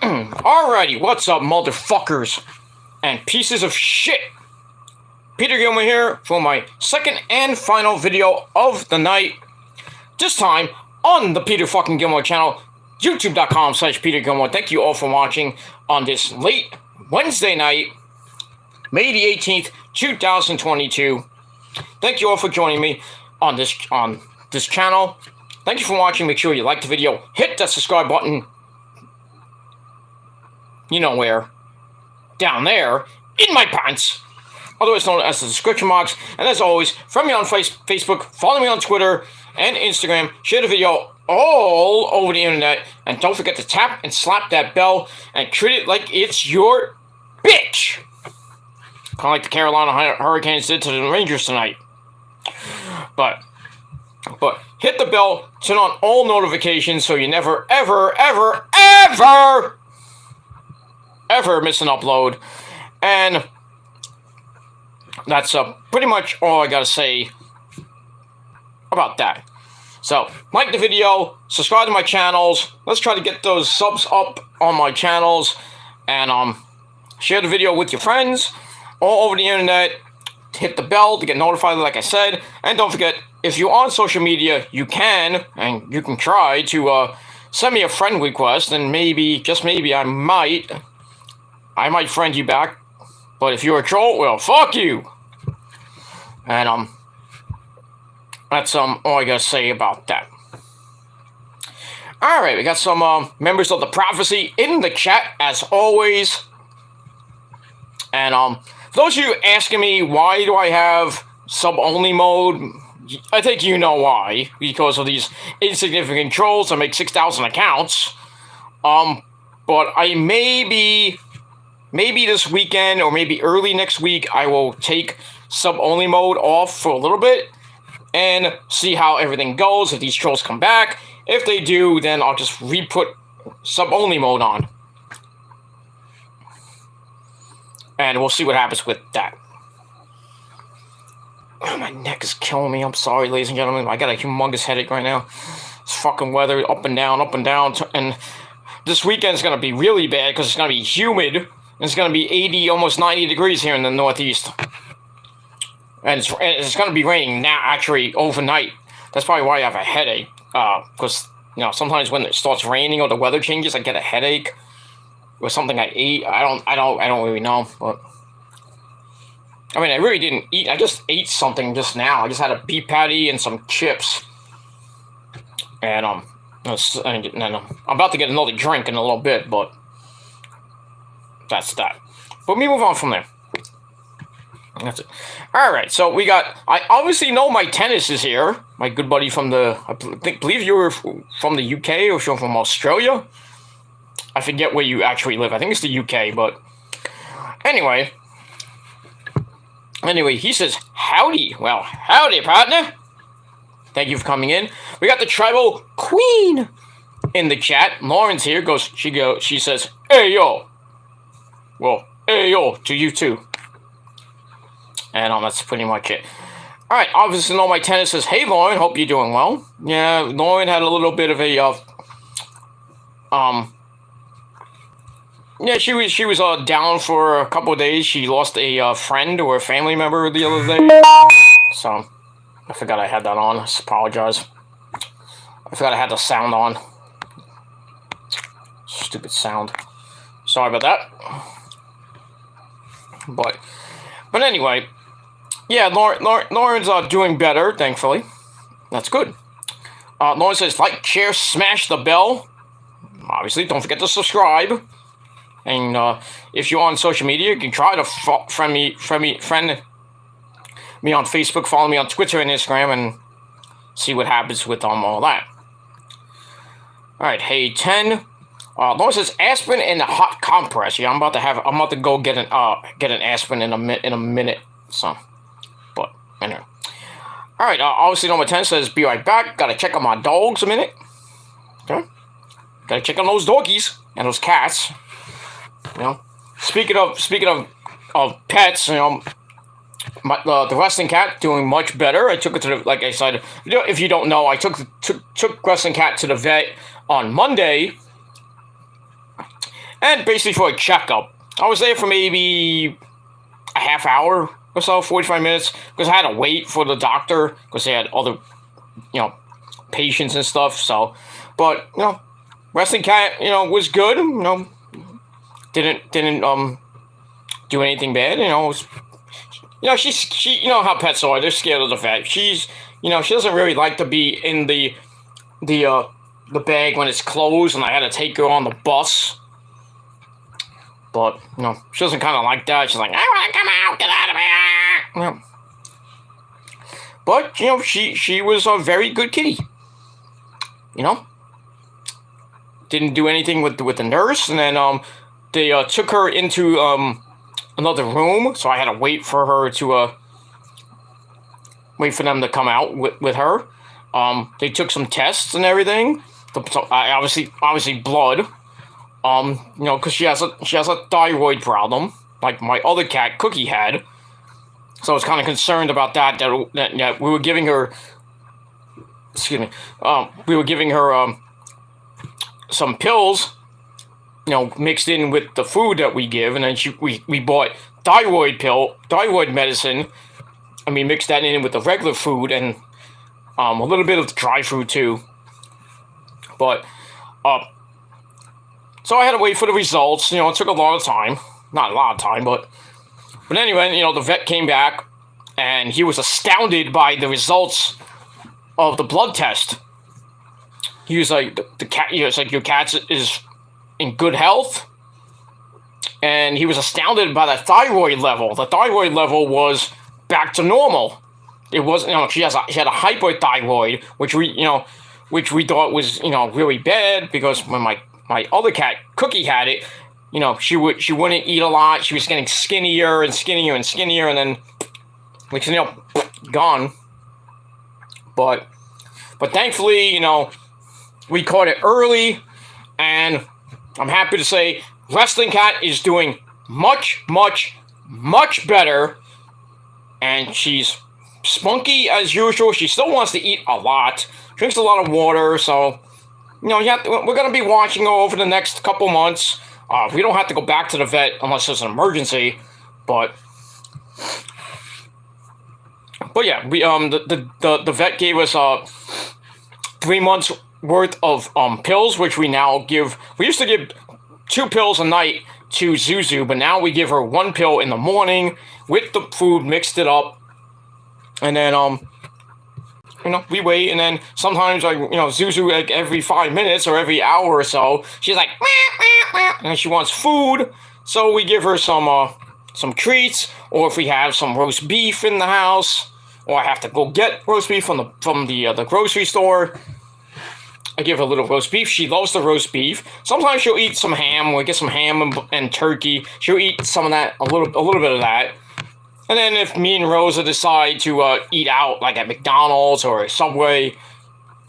Alrighty, what's up, motherfuckers and pieces of shit? Peter Gilmer here for my second and final video of the night. This time on the Peter fucking Gilmore channel, youtube.com/Peter Gilmore. Thank you all for watching on this late Wednesday night, May the 18th, 2022. Thank you all for joining me on this channel. Thank you for watching. Make sure you like the video, hit that subscribe button. You know where. Down there, in my pants. Otherwise known as the description box. And as always, friend me on Facebook, follow me on Twitter and Instagram, share the video all over the internet, and don't forget to tap and slap that bell and treat it like it's your bitch. Kind of like the Carolina Hurricanes did to the Rangers tonight. But hit the bell, turn on all notifications so you never, ever miss an upload. And that's pretty much all I gotta say about that. So, like the video, subscribe to my channels. Let's try to get those subs up on my channels. And share the video with your friends all over the internet. Hit the bell to get notified, like I said. And don't forget, if you're on social media, you can try to send me a friend request, and maybe, just maybe, I might friend you back. But if you're a troll, well, fuck you. And that's all I gotta say about that. Alright, we got some members of the prophecy in the chat, as always. And for those of you asking me, why do I have sub-only mode? I think you know why. Because of these insignificant trolls that make 6,000 accounts. But I maybe this weekend, or maybe early next week, I will take sub-only mode off for a little bit and see how everything goes, if these trolls come back. If they do, then I'll just re-put sub-only mode on. And we'll see what happens with that. Oh, my neck is killing me. I'm sorry, ladies and gentlemen. I got a humongous headache right now. It's fucking weather, up and down, up and down. And this weekend's going to be really bad because it's going to be humid. It's going to be 80, almost 90 degrees here in the Northeast. And it's going to be raining now, actually, overnight. That's probably why I have a headache. Because, you know, sometimes when it starts raining or the weather changes, I get a headache. Or something I ate. I don't really know. But I mean, I really didn't eat. I just ate something just now. I just had a beef patty and some chips. And, I'm about to get another drink in a little bit, but that's that. But we move on from there. That's it. Alright, so we got... I obviously know my tennis is here. My good buddy from the... I believe you were from the UK, or if you're from Australia. I forget where you actually live. I think it's the UK, but... Anyway, he says, howdy. Well, howdy, partner. Thank you for coming in. We got the Tribal Queen in the chat. Lauren's here. She says, hey, yo. Well, hey, yo, to you, too. And that's pretty much it. Alright, obviously know my tennis says, hey, Lauren, hope you're doing well. Yeah, Lauren had a little bit of a, yeah, she was down for a couple of days. She lost a friend or a family member the other day. So, I forgot I had that on. I apologize. I forgot I had the sound on. Stupid sound. Sorry about that. But anyway, yeah, Lauren's doing better, thankfully. That's good. Lauren says, like, share, smash the bell. Obviously, don't forget to subscribe. And if you're on social media, you can try to friend me on Facebook, follow me on Twitter and Instagram, and see what happens with all that. All right, hey 10. Lauren says aspirin and a hot compress. Yeah, I'm about to go get an aspirin in a minute. So, but anyway. All right. Obviously, number 10 says be right back. Gotta check on my dogs a minute. Okay. Gotta check on those doggies and those cats. You know. Speaking of pets, you know, the resting cat doing much better. I took it to the, like I said, if you don't know, I took resting cat to the vet on Monday. and basically for a checkup. I was there for maybe a half hour or so, 45 minutes, because I had to wait for the doctor because they had other, patients and stuff. So, but Wrestling Cat, was good. Didn't do anything bad. She how pets are. They're scared of the vet. She doesn't really like to be in the bag when it's closed, and I had to take her on the bus. But she doesn't kind of like that. She's like, I want to come out, get out of here. But she was a very good kitty. Didn't do anything with the nurse, and then they took her into another room, so I had to wait for her to wait for them to come out with her. They took some tests and everything. Obviously blood. Because she has a thyroid problem, like my other cat Cookie had. So I was kind of concerned about that we were giving her. Excuse me. We were giving her some pills, mixed in with the food that we give, and then we bought thyroid medicine, and we mixed that in with the regular food and a little bit of dry food too. But so I had to wait for the results. It took a lot of time. Not a lot of time, but anyway, the vet came back, and he was astounded by the results of the blood test. He was like, the cat. He was like, your cat is in good health, and he was astounded by the thyroid level. The thyroid level was back to normal. It wasn't. She had a hypothyroid, which we thought was really bad, because when my other cat Cookie had it, she wouldn't eat a lot. She was getting skinnier and skinnier and skinnier, and then gone. But thankfully, we caught it early, and I'm happy to say Wrestling Cat is doing much, much, much better, and she's spunky as usual. She still wants to eat a lot, drinks a lot of water, so we're going to be watching her over the next couple months. We don't have to go back to the vet unless there's an emergency, but yeah, we the vet gave us 3 months worth of pills, which we now give. We used to give 2 pills a night to Zuzu, but now we give her 1 pill in the morning with the food, mixed it up, and then we wait, and then sometimes Zuzu, like every 5 minutes or every hour or so, she's like, and she wants food, so we give her some treats, or if we have some roast beef in the house, or I have to go get roast beef from the grocery store, I give her a little roast beef. She loves the roast beef. Sometimes she'll eat some ham. We get some ham and turkey. She'll eat some of that, a little bit of that. And then if me and Rosa decide to eat out, like at McDonald's or a Subway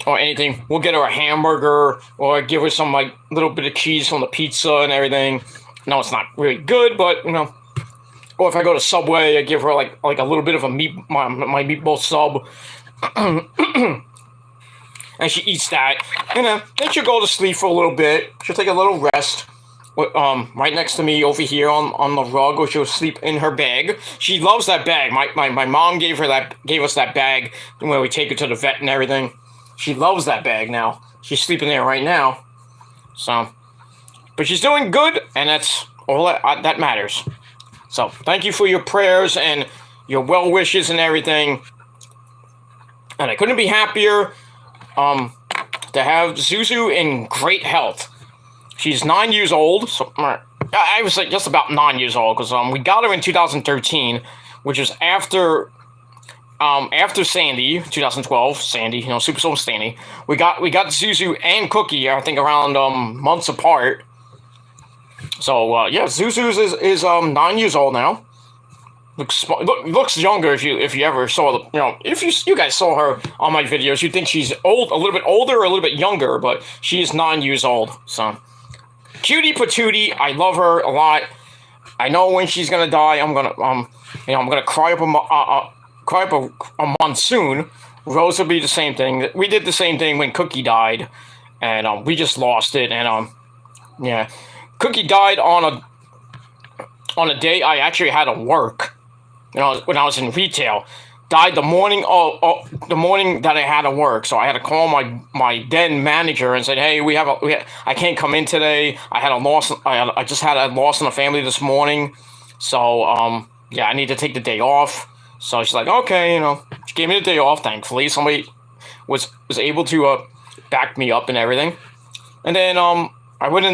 or anything, we'll get her a hamburger, or give her some little bit of cheese from the pizza and everything. No, it's not really good, but Or if I go to Subway, I give her like a little bit of my meatball sub. And she eats that, and then she'll go to sleep for a little bit. She'll take a little rest, right next to me over here on the rug, or she'll sleep in her bag. She loves that bag. My mom gave us that bag when we take her to the vet and everything. She loves that bag now. She's sleeping there right now. So, but she's doing good, and that's all that matters. So, thank you for your prayers and your well wishes and everything. And I couldn't be happier to have Zuzu in great health. She's 9 years old, so I was just about 9 years old, because we got her in 2013, which was after Sandy, 2012, Sandy, Superstorm Sandy. We got Zuzu and Cookie, I think, around months apart. So yeah, Zuzu is 9 years old now. Looks younger if you ever saw if you guys saw her on my videos, you'd think she's a little bit older or a little bit younger, but she's 9 years old. So cutie patootie, I love her a lot. I know when she's gonna die, I'm gonna cry up a monsoon. Rose will be the same thing. We did the same thing when Cookie died, and we just lost it. And yeah, Cookie died on a day I actually had to work. When I was in retail. Died the morning the morning that I had to work. So I had to call my then manager and said, hey, I can't come in today. I had a loss. I just had a loss in the family this morning. So yeah, I need to take the day off. So she's like, okay, she gave me the day off. Thankfully, somebody was able to back me up and everything. And then I went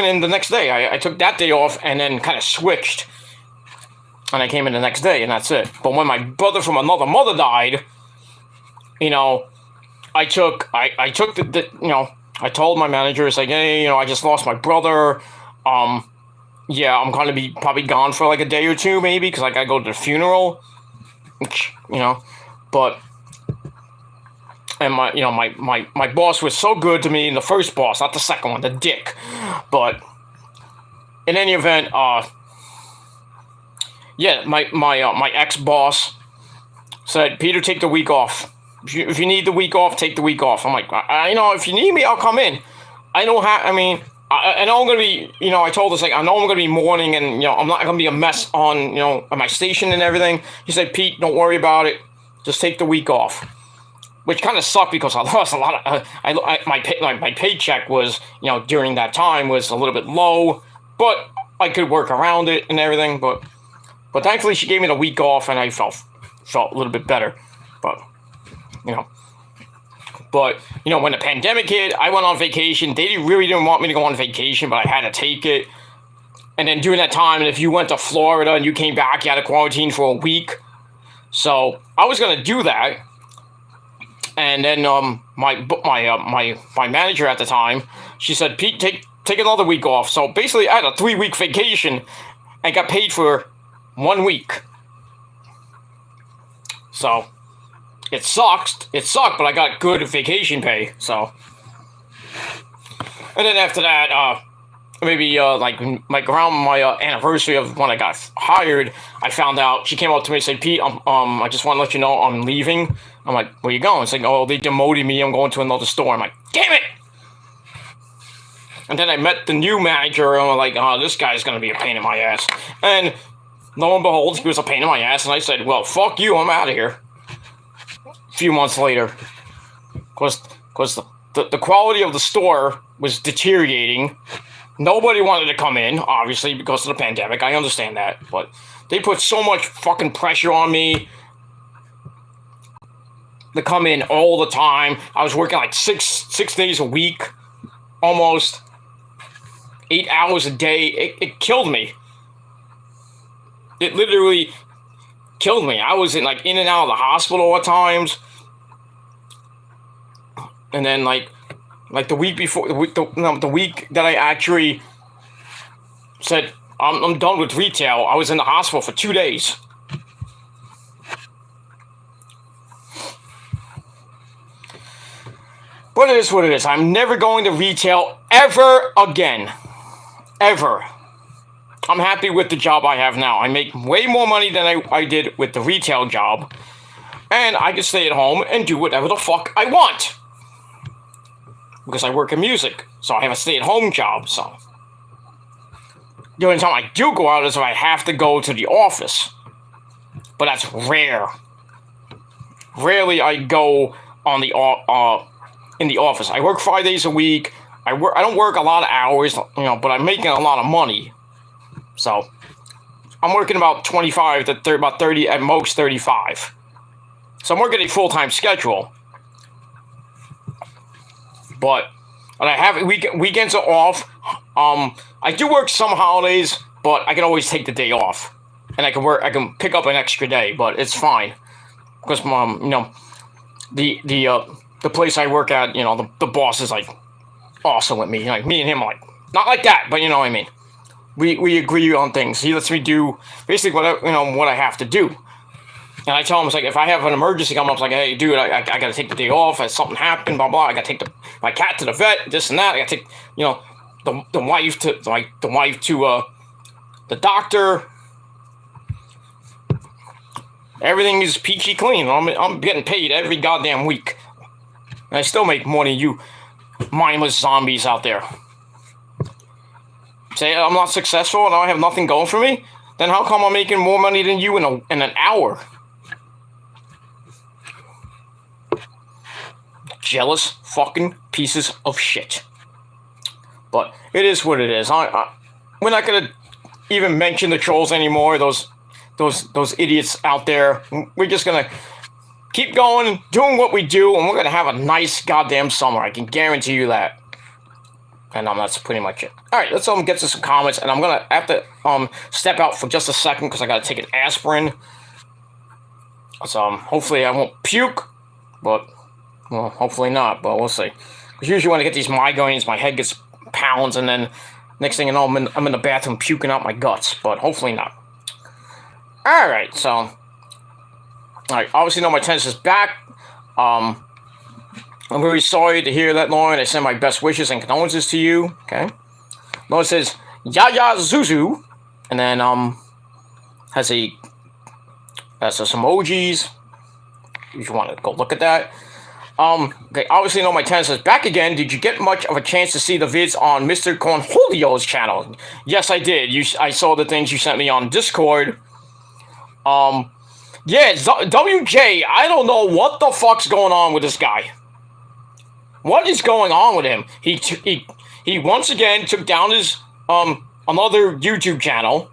in the next day. I took that day off and then kind of switched. And I came in the next day, and that's it. But when my brother from another mother died, I took I told my manager, it's like, hey, I just lost my brother. Yeah, I'm going to be probably gone for like a day or two, maybe, because I got to go to the funeral. But, and my boss was so good to me, and the first boss, not the second one, the dick. But, in any event, yeah, my ex-boss said, Peter, take the week off. If you need the week off, take the week off. I'm like, if you need me, I'll come in. I know I'm going to be, I told us, like, I know I'm going to be mourning and, I'm not going to be a mess on, at my station and everything. He said, Pete, don't worry about it. Just take the week off. Which kind of sucked because I lost a lot of, my paycheck was, during that time was a little bit low, but I could work around it and everything, but thankfully she gave me the week off and I felt a little bit better. But, when the pandemic hit, I went on vacation. They really didn't want me to go on vacation, but I had to take it. And then during that time, if you went to Florida and you came back, you had to quarantine for a week. So I was going to do that. And then my manager at the time, she said, Pete, take another week off. So basically I had a 3-week vacation and got paid for 1 week. So it sucked, but I got good vacation pay. So, and then after that, maybe like around my anniversary of when I got hired, I found out, she came up to me and said, Pete, I just want to let you know I'm leaving. I'm like, where you going? It's like, oh, they demoted me. I'm going to another store. I'm like, damn it. And then I met the new manager, and I'm like, oh, this guy's going to be a pain in my ass. And lo and behold, he was a pain in my ass, and I said, well, fuck you, I'm out of here. A few months later. Because the quality of the store was deteriorating. Nobody wanted to come in, obviously, because of the pandemic. I understand that. But they put so much fucking pressure on me to come in all the time. I was working like six days a week, almost 8 hours a day. It killed me. It literally killed me. I was in and out of the hospital at times. And then like the week before, the week that I actually said I'm done with retail, I was in the hospital for 2 days. But it is what it is. I'm never going to retail ever again. Ever. I'm happy with the job I have now. I make way more money than I did with the retail job. And I can stay at home and do whatever the fuck I want. Because I work in music. So I have a stay-at-home job, so. The only time I do go out is if I have to go to the office. But that's rare. Rarely I go on in the office. I work 5 days a week. I don't work a lot of hours, but I'm making a lot of money. So, I'm working about 25 to 30, about 30, at most 35. So I'm working a full-time schedule. And I have weekends are off. I do work some holidays, but I can always take the day off. And I can pick up an extra day, but it's fine. Because, the place I work at, the boss is, awesome with me. Me and him are, not like that, but you know what I mean. We agree on things. He lets me do basically what I have to do. And I tell him, it's like, if I have an emergency come up, it's like, hey, dude, I got to take the day off. Something happened, blah, blah. I got to take my cat to the vet, this and that. I got to take, the wife to, the doctor. Everything is peachy clean. I'm getting paid every goddamn week. And I still make more than you mindless zombies out there. Say I'm not successful and I have nothing going for me? Then how come I'm making more money than you in an hour? Jealous fucking pieces of shit. But it is what it is. We're not gonna even mention the trolls anymore. Those idiots out there. We're just gonna keep going, doing what we do, and we're gonna have a nice goddamn summer. I can guarantee you that. And that's pretty much it. All right, let's get to some comments, and I'm gonna have to step out for just a second because I gotta take an aspirin. So hopefully I won't puke, but well, hopefully not. But we'll see. Because usually when I get these migraines, my head gets pounds, and then next thing you know, I'm in the bathroom puking out my guts. But hopefully not. All right, so all right. Obviously, my tennis is back. I'm very sorry to hear that, Lauren. I send my best wishes and condolences to you. Okay. Lauren says Yaya Zuzu, and then has some emojis. If you want to go look at that. Okay, obviously, my tennis is back again. Did you get much of a chance to see the vids on Mr. Cornholio's channel? Yes, I did. I saw the things you sent me on Discord. Yeah, WJ, I don't know what the fuck's going on with this guy. What is going on with him? He once again took down his another YouTube channel.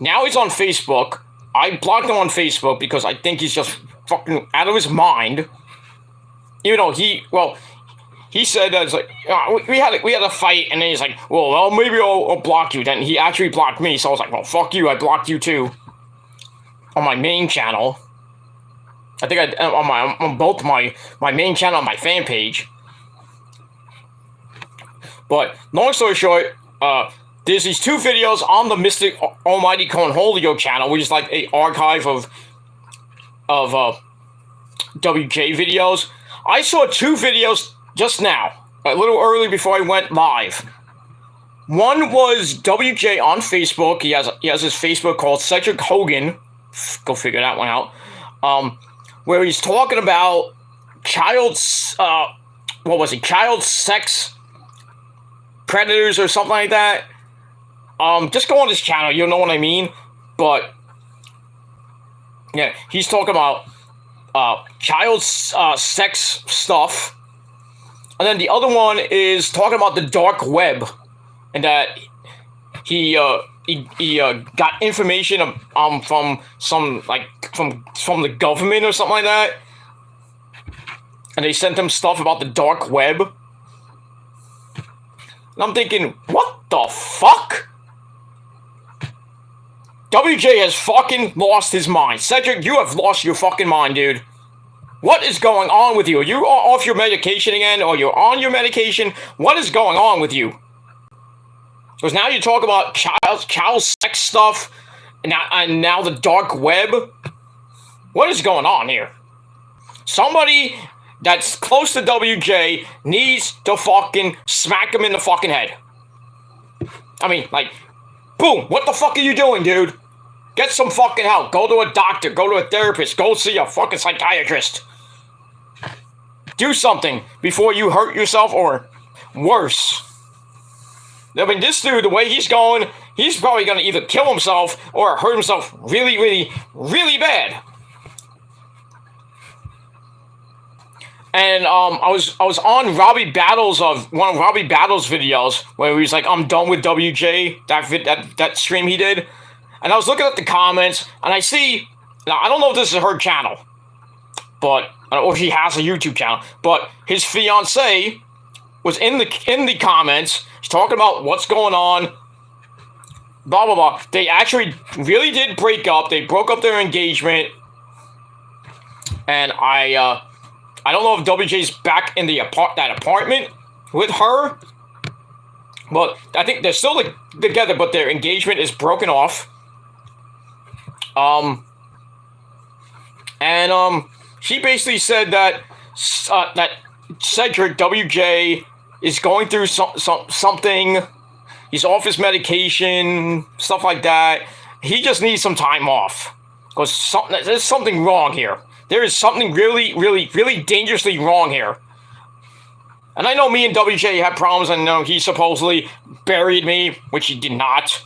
Now he's on Facebook. I blocked him on Facebook because I think he's just fucking out of his mind. Even though he said that it's like we had a fight, and then he's like, well, maybe I'll block you. Then he actually blocked me, so I was like, well, fuck you, I blocked you too. On my main channel, I think on both my main channel and my fan page. But long story short, there's these two videos on the Mystic Almighty Cornholio channel, which is like an archive of WJ videos. I saw two videos just now, a little early before I went live. One was WJ on Facebook. He has his Facebook called Cedric Hogan. Go figure that one out. Where he's talking about child sex predators or something like that. Just go on his channel, you'll know what I mean. But yeah, he's talking about child sex stuff, and then the other one is talking about the dark web, and that he got information from some from the government or something like that, and they sent him stuff about the dark web. And I'm thinking, what the fuck? WJ has fucking lost his mind. Cedric, you have lost your fucking mind, dude. What is going on with you? Are you off your medication again, or you're on your medication? What is going on with you? Because now you talk about child sex stuff, and now the dark web. What is going on here? Somebody that's close to WJ needs to fucking smack him in the fucking head. I mean, like, boom, what the fuck are you doing, dude? Get some fucking help. Go to a doctor. Go to a therapist. Go see a fucking psychiatrist. Do something before you hurt yourself or worse. I mean, this dude, the way he's going, he's probably going to either kill himself or hurt himself really, really, really bad. And I was on Robbie Battles of one of Robbie Battles' videos where he was like, "I'm done with WJ." That stream he did, and I was looking at the comments, and I see. Now I don't know if this is her channel, but or she has a YouTube channel, but his fiance was in the comments. He's talking about what's going on. Blah blah blah. They actually really did break up. They broke up their engagement, and I don't know if WJ's back in that apartment with her, but I think they're still together, but their engagement is broken off. She basically said that that Cedric WJ is going through something. He's off his medication, stuff like that. He just needs some time off because there's something wrong here. There is something really, really, really dangerously wrong here. And I know me and WJ had problems, and he supposedly buried me, which he did not.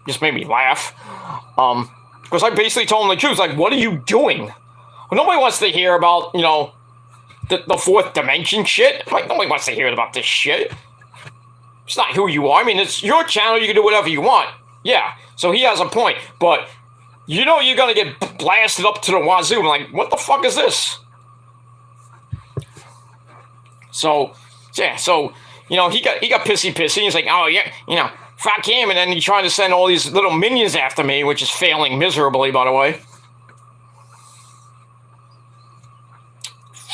Just made me laugh. Because I basically told him the truth. Like, what are you doing? Well, nobody wants to hear about, you know, the fourth dimension shit. Like, nobody wants to hear about this shit. It's not who you are. I mean, it's your channel. You can do whatever you want. Yeah, so he has a point. But you know you're going to get blasted up to the wazoo. I'm like, what the fuck is this? So, yeah, so, you know, he got pissy. He's like, oh, yeah, you know, fuck him. And then he tried to send all these little minions after me, which is failing miserably, by the way.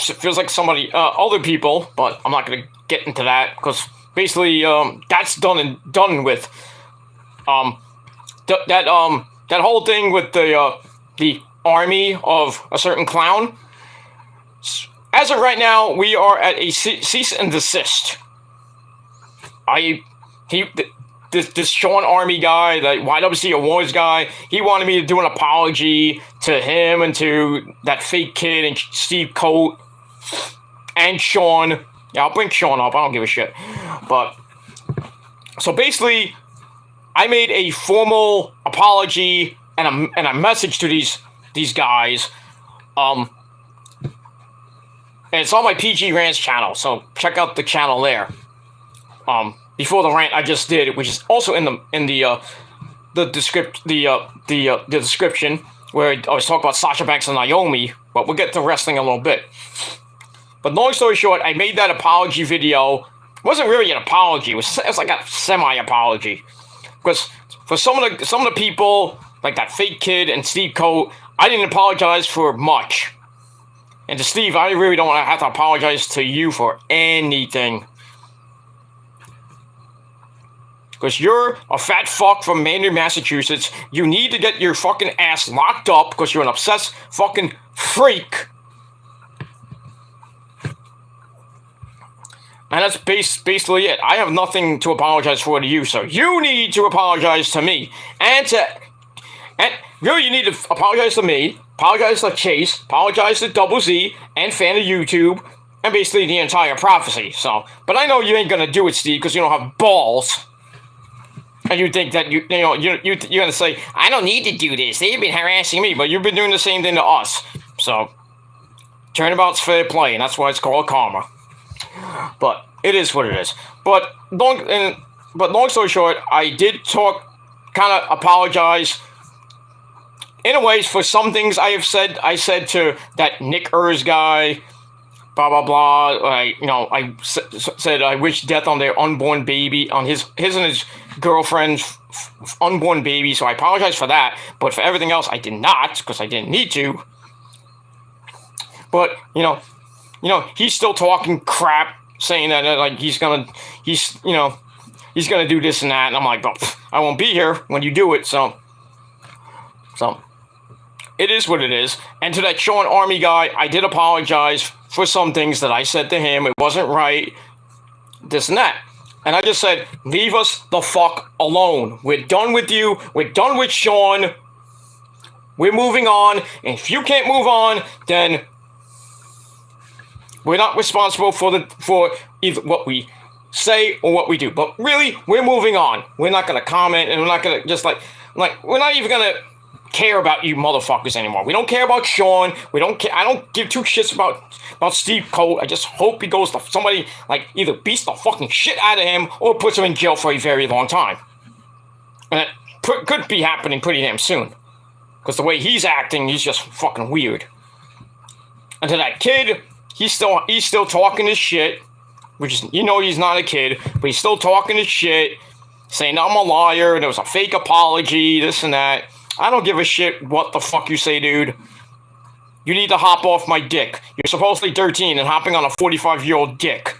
It feels like somebody, other people, but I'm not going to get into that, because basically, that's done with. That whole thing with the army of a certain clown. As of right now, we are at a cease and desist. This Sean Army guy, the YWC Awards guy, he wanted me to do an apology to him and to that fake kid and Steve Coate and Sean. Yeah, I'll bring Sean up. I don't give a shit. But so basically, I made a formal apology and a message to these guys. And it's on my PG Rants channel, so check out the channel there. Before the rant I just did, which is also in the description, where I was talking about Sasha Banks and Naomi, but we'll get to wrestling a little bit. But long story short, I made that apology video. It wasn't really an apology. It was like a semi-apology, because for some of the people, like that fake kid and Steve Coate, I didn't apologize for much. And to Steve, I really don't want to have to apologize to you for anything. Because you're a fat fuck from Maynard, Massachusetts. You need to get your fucking ass locked up because you're an obsessed fucking freak. And that's basically it. I have nothing to apologize for to you, so you need to apologize to me. And really, you need to apologize to me, apologize to Chase, apologize to Double Z, and fan of YouTube, and basically the entire prophecy. So, but I know you ain't gonna do it, Steve, because you don't have balls. And you think that you're gonna say, I don't need to do this. They've been harassing me, but you've been doing the same thing to us. So, turnabout's fair play, and that's why it's called karma. But it is what it is. But long story short, I did kind of apologize in a way for some things I have said. I said to that Nick Urs guy, blah blah blah. I said I wish death on their unborn baby, on his and his girlfriend's unborn baby. So I apologize for that. But for everything else, I did not, because I didn't need to. But he's still talking crap, saying that like he's gonna do this and that, and I'm like, but I won't be here when you do it. So it is what it is. And to that Sean Army guy, I did apologize for some things that I said to him. It wasn't right, this and that. And I just said, leave us the fuck alone. We're done with you. We're done with Sean. We're moving on. And if you can't move on, then we're not responsible for either what we say or what we do. But really, we're moving on. We're not going to comment, and we're not going to just like we're not even going to care about you motherfuckers anymore. We don't care about Sean. We don't care. I don't give two shits about Steve Coate. I just hope he goes to somebody, like, either beats the fucking shit out of him or puts him in jail for a very long time. And that could be happening pretty damn soon. Because the way he's acting, he's just fucking weird. And to that kid, he's still talking his shit, which is, he's not a kid, but he's still talking his shit, saying I'm a liar, and it was a fake apology, this and that. I don't give a shit what the fuck you say, dude. You need to hop off my dick. You're supposedly 13 and hopping on a 45-year-old dick.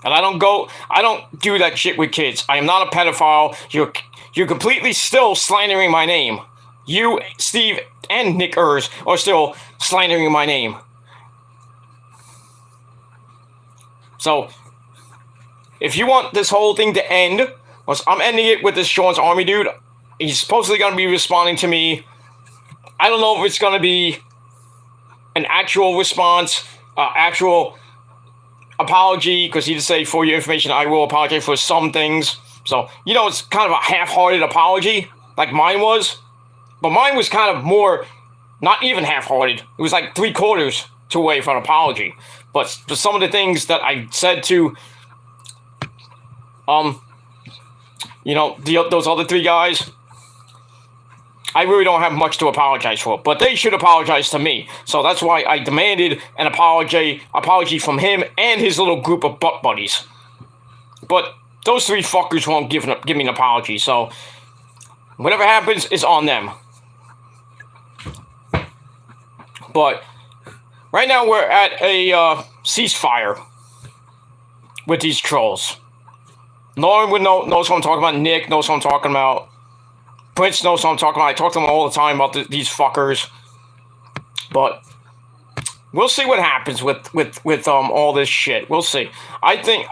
And I don't do that shit with kids. I am not a pedophile. You're completely still slandering my name. You, Steve, and Nick Urs are still slandering my name. So, if you want this whole thing to end, I'm ending it with this Sean's Army dude. He's supposedly going to be responding to me. I don't know if it's going to be an actual response, actual apology, because he did say, for your information, I will apologize for some things. So, it's kind of a half-hearted apology, like mine was. But mine was kind of more, not even half-hearted. It was like 3/4 to away from an apology. But some of the things that I said to, those other 3 guys, I really don't have much to apologize for. But they should apologize to me. So that's why I demanded an apology from him and his little group of butt buddies. But those 3 fuckers won't give me an apology. So whatever happens is on them. But right now we're at a ceasefire with these trolls. Lauren knows what I'm talking about. Nick knows what I'm talking about. Prince knows what I'm talking about. I talk to them all the time about these fuckers. But we'll see what happens with all this shit. We'll see. I think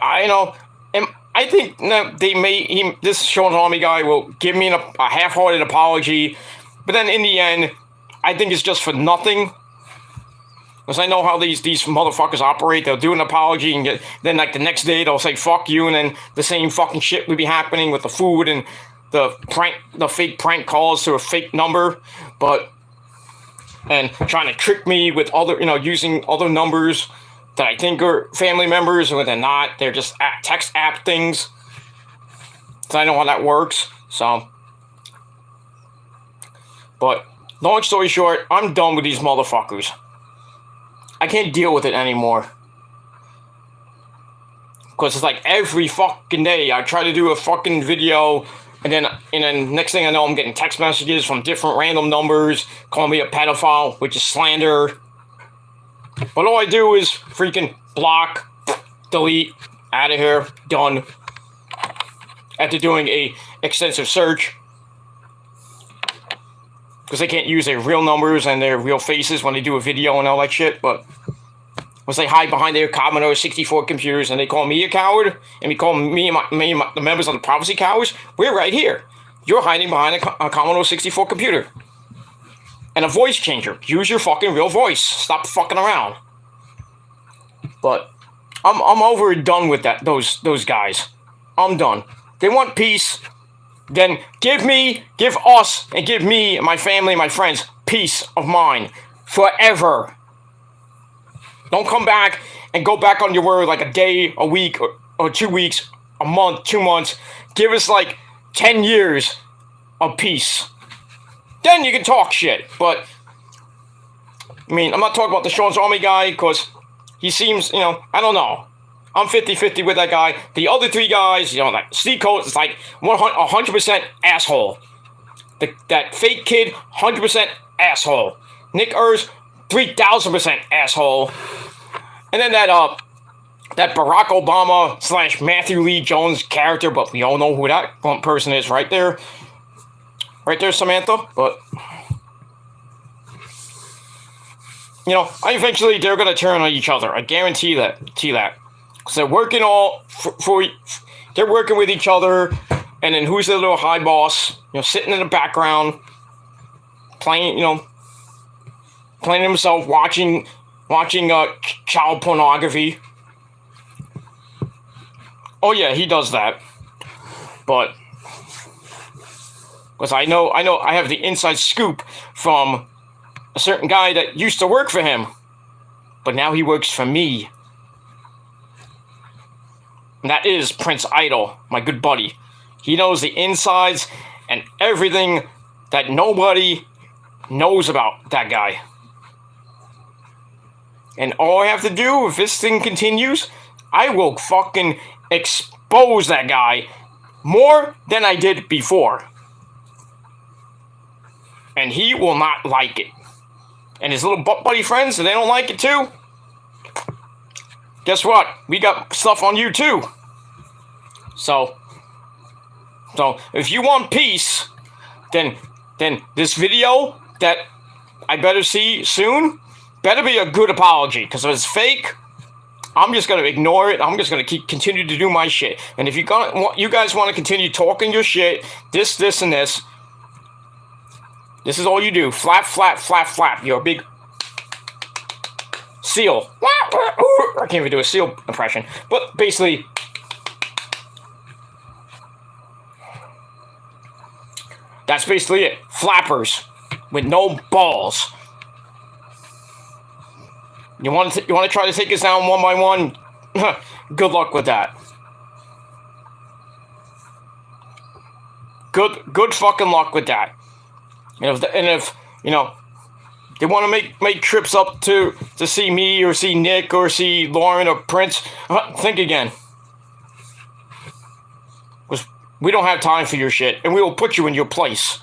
this Sean Army guy will give me a half-hearted apology, but then in the end, I think it's just for nothing. Because I know how these motherfuckers operate. They'll do an apology, and then like the next day they'll say fuck you, and then the same fucking shit will be happening with the food and the fake prank calls to a fake number, and trying to trick me with other, using other numbers that I think are family members, when they're not. They're just text app things. So I know how that works. So, but long story short, I'm done with these motherfuckers. I can't deal with it anymore. Because it's like every fucking day I try to do a fucking video, and then next thing I know, I'm getting text messages from different random numbers calling me a pedophile, which is slander. But all I do is freaking block, delete, out of here, done. After doing a extensive search. Because they can't use their real numbers and their real faces when they do a video and all that shit, but once they hide behind their Commodore 64 computers and they call me a coward, and we call me and the members of the Prophecy cowards, we're right here. You're hiding behind a Commodore 64 computer. And a voice changer. Use your fucking real voice. Stop fucking around. But I'm over and done with those guys. I'm done. They want peace. Then give us, and give me, my family, my friends, peace of mind. Forever. Don't come back and go back on your word like a day, a week, or 2 weeks, a month, 2 months. Give us like 10 years of peace. Then you can talk shit. But, I mean, I'm not talking about the Sean's Army guy, because he seems, I don't know. I'm 50-50 with that guy. The other 3 guys, like Steve Coates is like 100% asshole. That fake kid, 100% asshole. Nick Ers, 3,000% asshole. And then that Barack Obama / Matthew Lee Jones character, but we all know who that person is right there. Right there, Samantha. But, eventually they're going to turn on each other. I guarantee that. Because they're working they're working with each other, and then who's the little high boss, sitting in the background, playing himself, watching child pornography. Oh yeah, he does that. But, because I know I have the inside scoop from a certain guy that used to work for him, but now he works for me. And that is Prince Idol, my good buddy. He knows the insides and everything that nobody knows about that guy. And all I have to do, if this thing continues, I will fucking expose that guy more than I did before. And he will not like it. And his little butt buddy friends, they don't like it too. Guess what? We got stuff on you too. So if you want peace, then this video that I better see soon better be a good apology. Because if it's fake, I'm just gonna ignore it. I'm just gonna continue to do my shit. And if you guys want to continue talking your shit, this, and this. This is all you do. Flap, flap, flap, flap. You're a big seal. I can't even do a seal impression. But basically, that's basically it. Flappers with no balls. You want to try to take us down one by one? Good luck with that. Good fucking luck with that. And if you know they want to make trips up to see me or see Nick or see Lauren or Prince, think again. Because we don't have time for your shit, and we will put you in your place.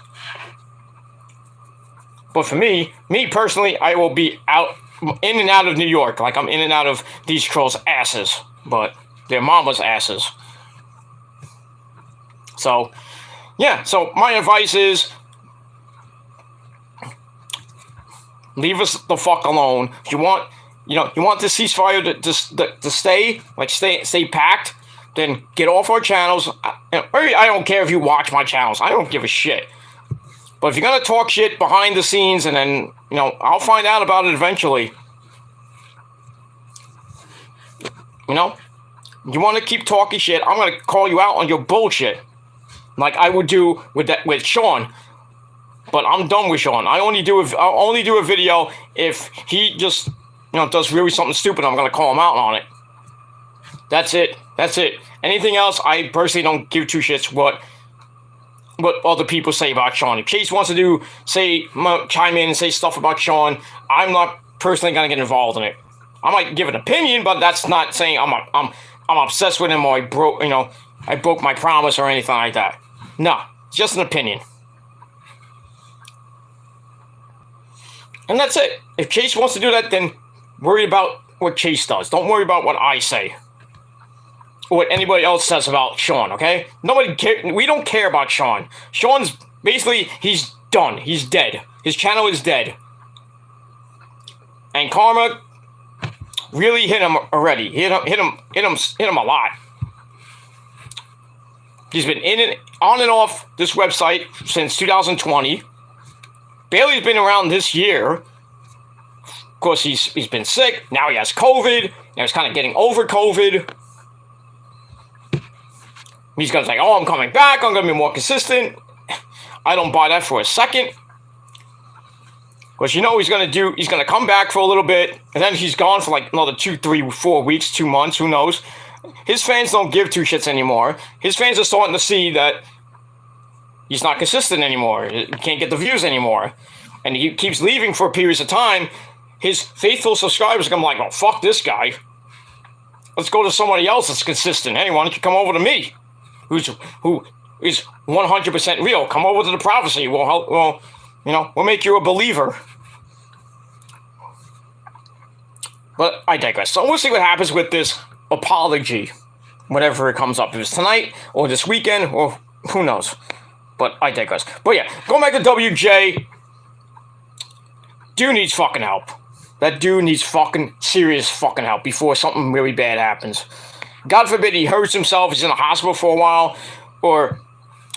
But for me personally, I will be out, in and out of New York, like I'm in and out of these trolls' asses, but their mama's asses. So, yeah. So my advice is, leave us the fuck alone. If you want, you want the ceasefire to stay packed, then get off our channels. I don't care if you watch my channels. I don't give a shit. But if you're gonna talk shit behind the scenes, and then I'll find out about it eventually. You want to keep talking shit, I'm gonna call you out on your bullshit, like I would do with Sean. But I'm done with Sean. I'll only do a video if he just does really something stupid. I'm gonna call him out on it. That's it. Anything else, I personally don't give two shits what other people say about Sean. If Chase wants to chime in and say stuff about Sean, I'm not personally gonna get involved in it. I might give an opinion, but that's not saying I'm obsessed with him, or I broke my promise or anything like that. No, it's just an opinion. And that's it. If Chase wants to do that, then worry about what Chase does. Don't worry about what I say or what anybody else says about Sean, okay? We don't care about Sean. Sean's basically, he's done. He's dead. His channel is dead. And Karma really hit him already. Hit him a lot. He's been on and off this website since 2020. Bailey's been around this year. Of course, he's been sick. Now he has COVID. Now he's kind of getting over COVID. He's going to say, oh, I'm coming back. I'm going to be more consistent. I don't buy that for a second. Because he's going to come back for a little bit, and then he's gone for like another 2, 3, 4 weeks, 2 months, who knows. His fans don't give two shits anymore. His fans are starting to see that he's not consistent anymore. He can't get the views anymore. And he keeps leaving for periods of time. His faithful subscribers are like, oh, fuck this guy. Let's go to somebody else that's consistent. Hey, why don't you come over to me? Who is 100% real. Come over to the prophecy. We'll make you a believer. But I digress. So we'll see what happens with this apology. Whenever it comes up. If it's tonight, or this weekend, or who knows. But I digress. But yeah, going back to WJ. Dude needs fucking help. That dude needs fucking serious fucking help before something really bad happens. God forbid he hurts himself, he's in the hospital for a while, or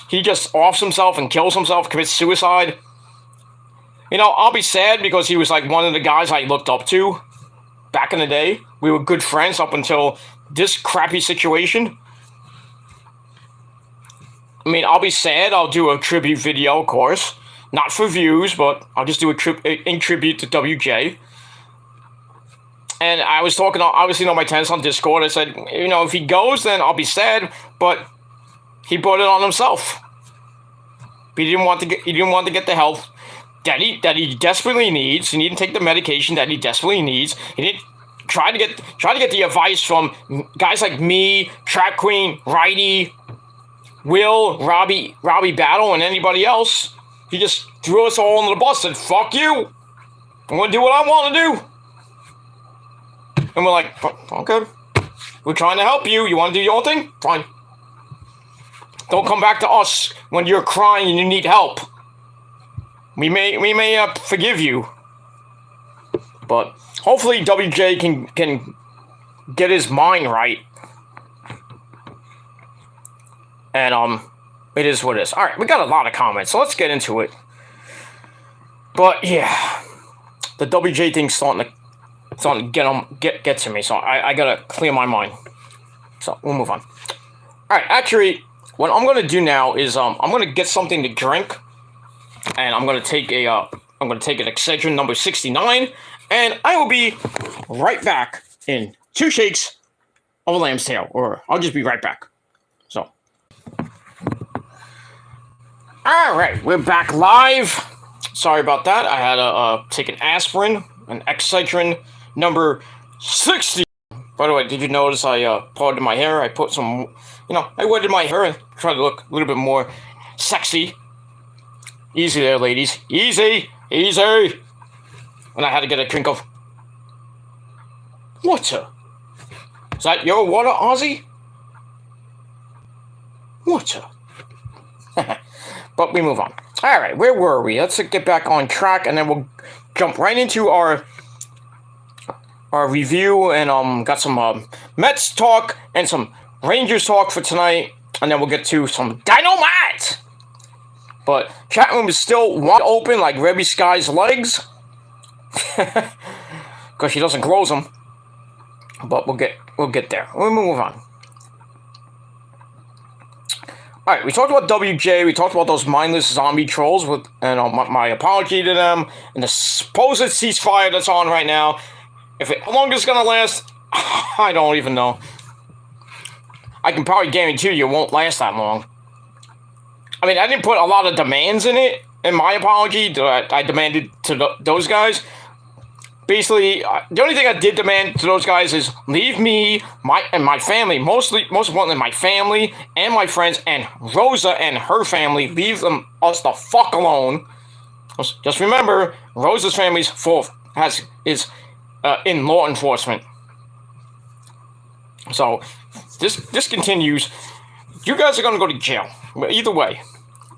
he just offs himself and kills himself, commits suicide. I'll be sad because he was like one of the guys I looked up to back in the day. We were good friends up until this crappy situation. I'll be sad. I'll do a tribute video, of course. Not for views, but I'll just do in tribute to WJ. And I was talking, obviously, on my tennis on Discord. I said, if he goes, then I'll be sad. But he brought it on himself. He didn't want to get the help that he desperately needs. He didn't take the medication that he desperately needs. He didn't try to get the advice from guys like me, Trap Queen, Righty, Will, Robbie Battle, and anybody else. He just threw us all under the bus and said, fuck you. I'm going to do what I want to do. And we're like, okay. We're trying to help you. You want to do your own thing? Fine. Don't come back to us when you're crying and you need help. We may forgive you. But hopefully WJ can get his mind right. And it is what it is. Alright, we got a lot of comments, so let's get into it. But yeah, the WJ thing's starting to starting to get to me. So I gotta clear my mind. So we'll move on. All right, actually, what I'm gonna do now is I'm gonna get something to drink, and I'm gonna take an Excedrin number 69, and I will be right back in 2 shakes of a lamb's tail, or I'll just be right back. So, all right, we're back live. Sorry about that. I had to take an aspirin, an Excedrin number 60. By the way, did you notice I parted my hair? I put some, I wetted my hair and tried to look a little bit more sexy. Easy there, ladies. Easy. Easy. And I had to get a drink of water. Is that your water, Ozzy? Water. But we move on. All right, where were we? Let's get back on track, and then we'll jump right into our review, and got some Mets talk and some Rangers talk for tonight, and then we'll get to some Dynamite. But chat room is still wide open like Rebby Sky's legs, because she doesn't close them. But we'll get there. We'll move on. All right, we talked about WJ. We talked about those mindless zombie trolls, and my apology to them, and the supposed ceasefire that's on right now. How long it's gonna last, I don't even know. I can probably guarantee you it won't last that long. I mean, I didn't put a lot of demands in it, in my apology, that I demanded to those guys. Basically, the only thing I did demand to those guys is leave me, my family, most importantly, my family and my friends, and Rosa and her family, leave us the fuck alone. Just remember, Rosa's family's is in law enforcement. So, this continues. You guys are gonna go to jail, either way.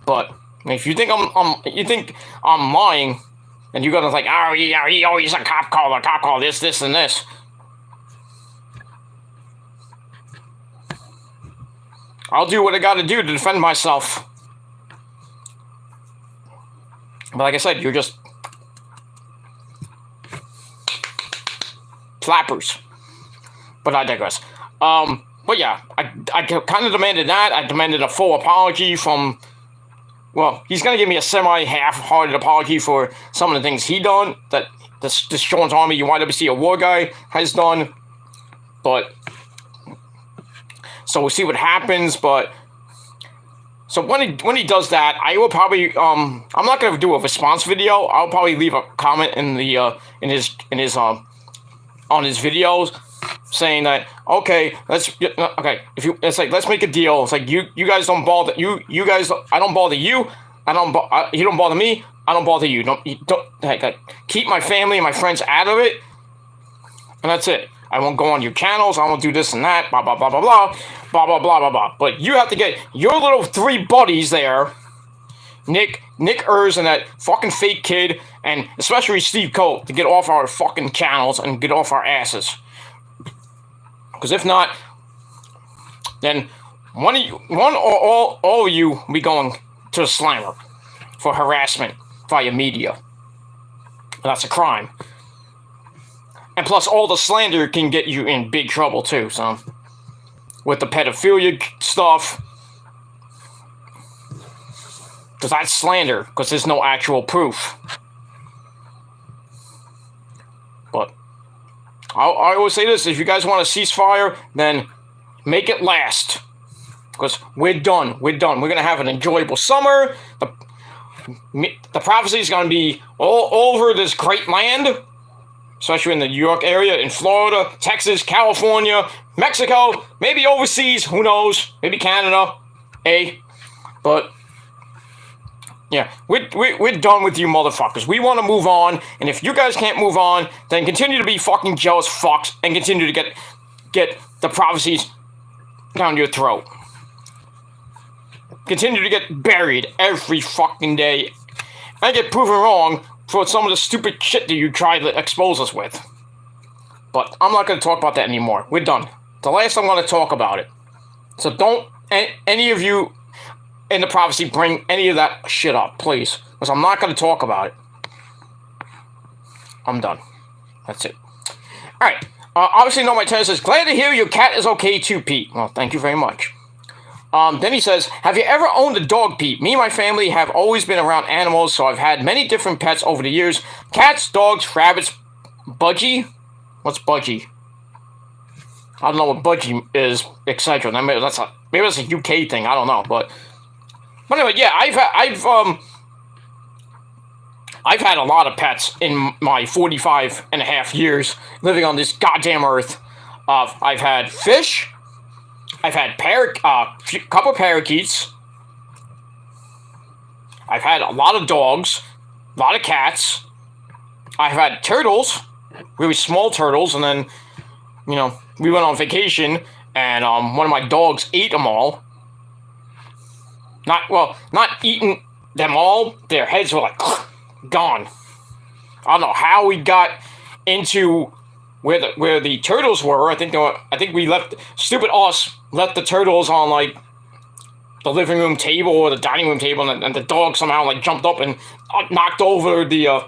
But if you think I'm lying, and you're gonna think, he's a cop call, this, and this. I'll do what I gotta do to defend myself. But like I said, you're just flappers. But I digress. But yeah, I kind of demanded that. I demanded a full apology from... Well, he's going to give me a semi-half-hearted apology for some of the things he done, that this Sean's Army YWC award guy has done. But, so we'll see what happens, but... So when he does that, I will probably, I'm not going to do a response video. I'll probably leave a comment in the, on his videos, saying that, it's like, let's make a deal. It's like, you guys don't bother, you guys, I don't bother you, you don't bother me, I don't bother you. Keep my family and my friends out of it, and that's it. I won't go on your channels, I won't do this and that, blah, blah, blah, blah, blah, blah, blah, blah, blah, blah. But you have to get your little 3 buddies there, Nick Ers and that fucking fake kid, and especially Steve Colt, to get off our fucking channels and get off our asses. Because if not, then one or all of you will be going to the slammer for harassment via media. And that's a crime. And plus, all the slander can get you in big trouble too. So, with the pedophilia stuff, because that's slander, because there's no actual proof. But I always say this: if you guys want a ceasefire, then make it last. Because we're done. We're done. We're going to have an enjoyable summer. The prophecy is going to be all over this great land, especially in the New York area, in Florida, Texas, California, Mexico, maybe overseas, who knows, maybe Canada, but yeah, we're done with you motherfuckers. We want to move on, and if you guys can't move on, then continue to be fucking jealous fucks, and continue to get the prophecies down your throat. Continue to get buried every fucking day, and get proven wrong for some of the stupid shit that you tried to expose us with. But I'm not going to talk about that anymore. We're done. The last I'm going to talk about it. So don't any of you in the prophecy bring any of that shit up, please. Because I'm not going to talk about it. I'm done. That's it. Alright. Obviously, No My Tennis says, glad to hear your cat is okay too, Pete. Well, thank you very much. Then he says, have you ever owned a dog, Pete? Me and my family have always been around animals, so I've had many different pets over the years. Cats, dogs, rabbits, Budgie? What's Budgie? I don't know what Budgie is, etc. Maybe that's a UK thing, I don't know, but anyway, yeah, I've had a lot of pets in my 45 and a half years living on this goddamn earth. I've had fish. I've had couple parakeets. I've had a lot of dogs, a lot of cats. I've had turtles, really small turtles, and then, you know, we went on vacation, and one of my dogs ate them all. Not eating them all. Their heads were like gone. I don't know how we got into where the turtles were. I think we left. Stupid us left the turtles on like the living room table or the dining room table, and the dog somehow like jumped up and knocked over the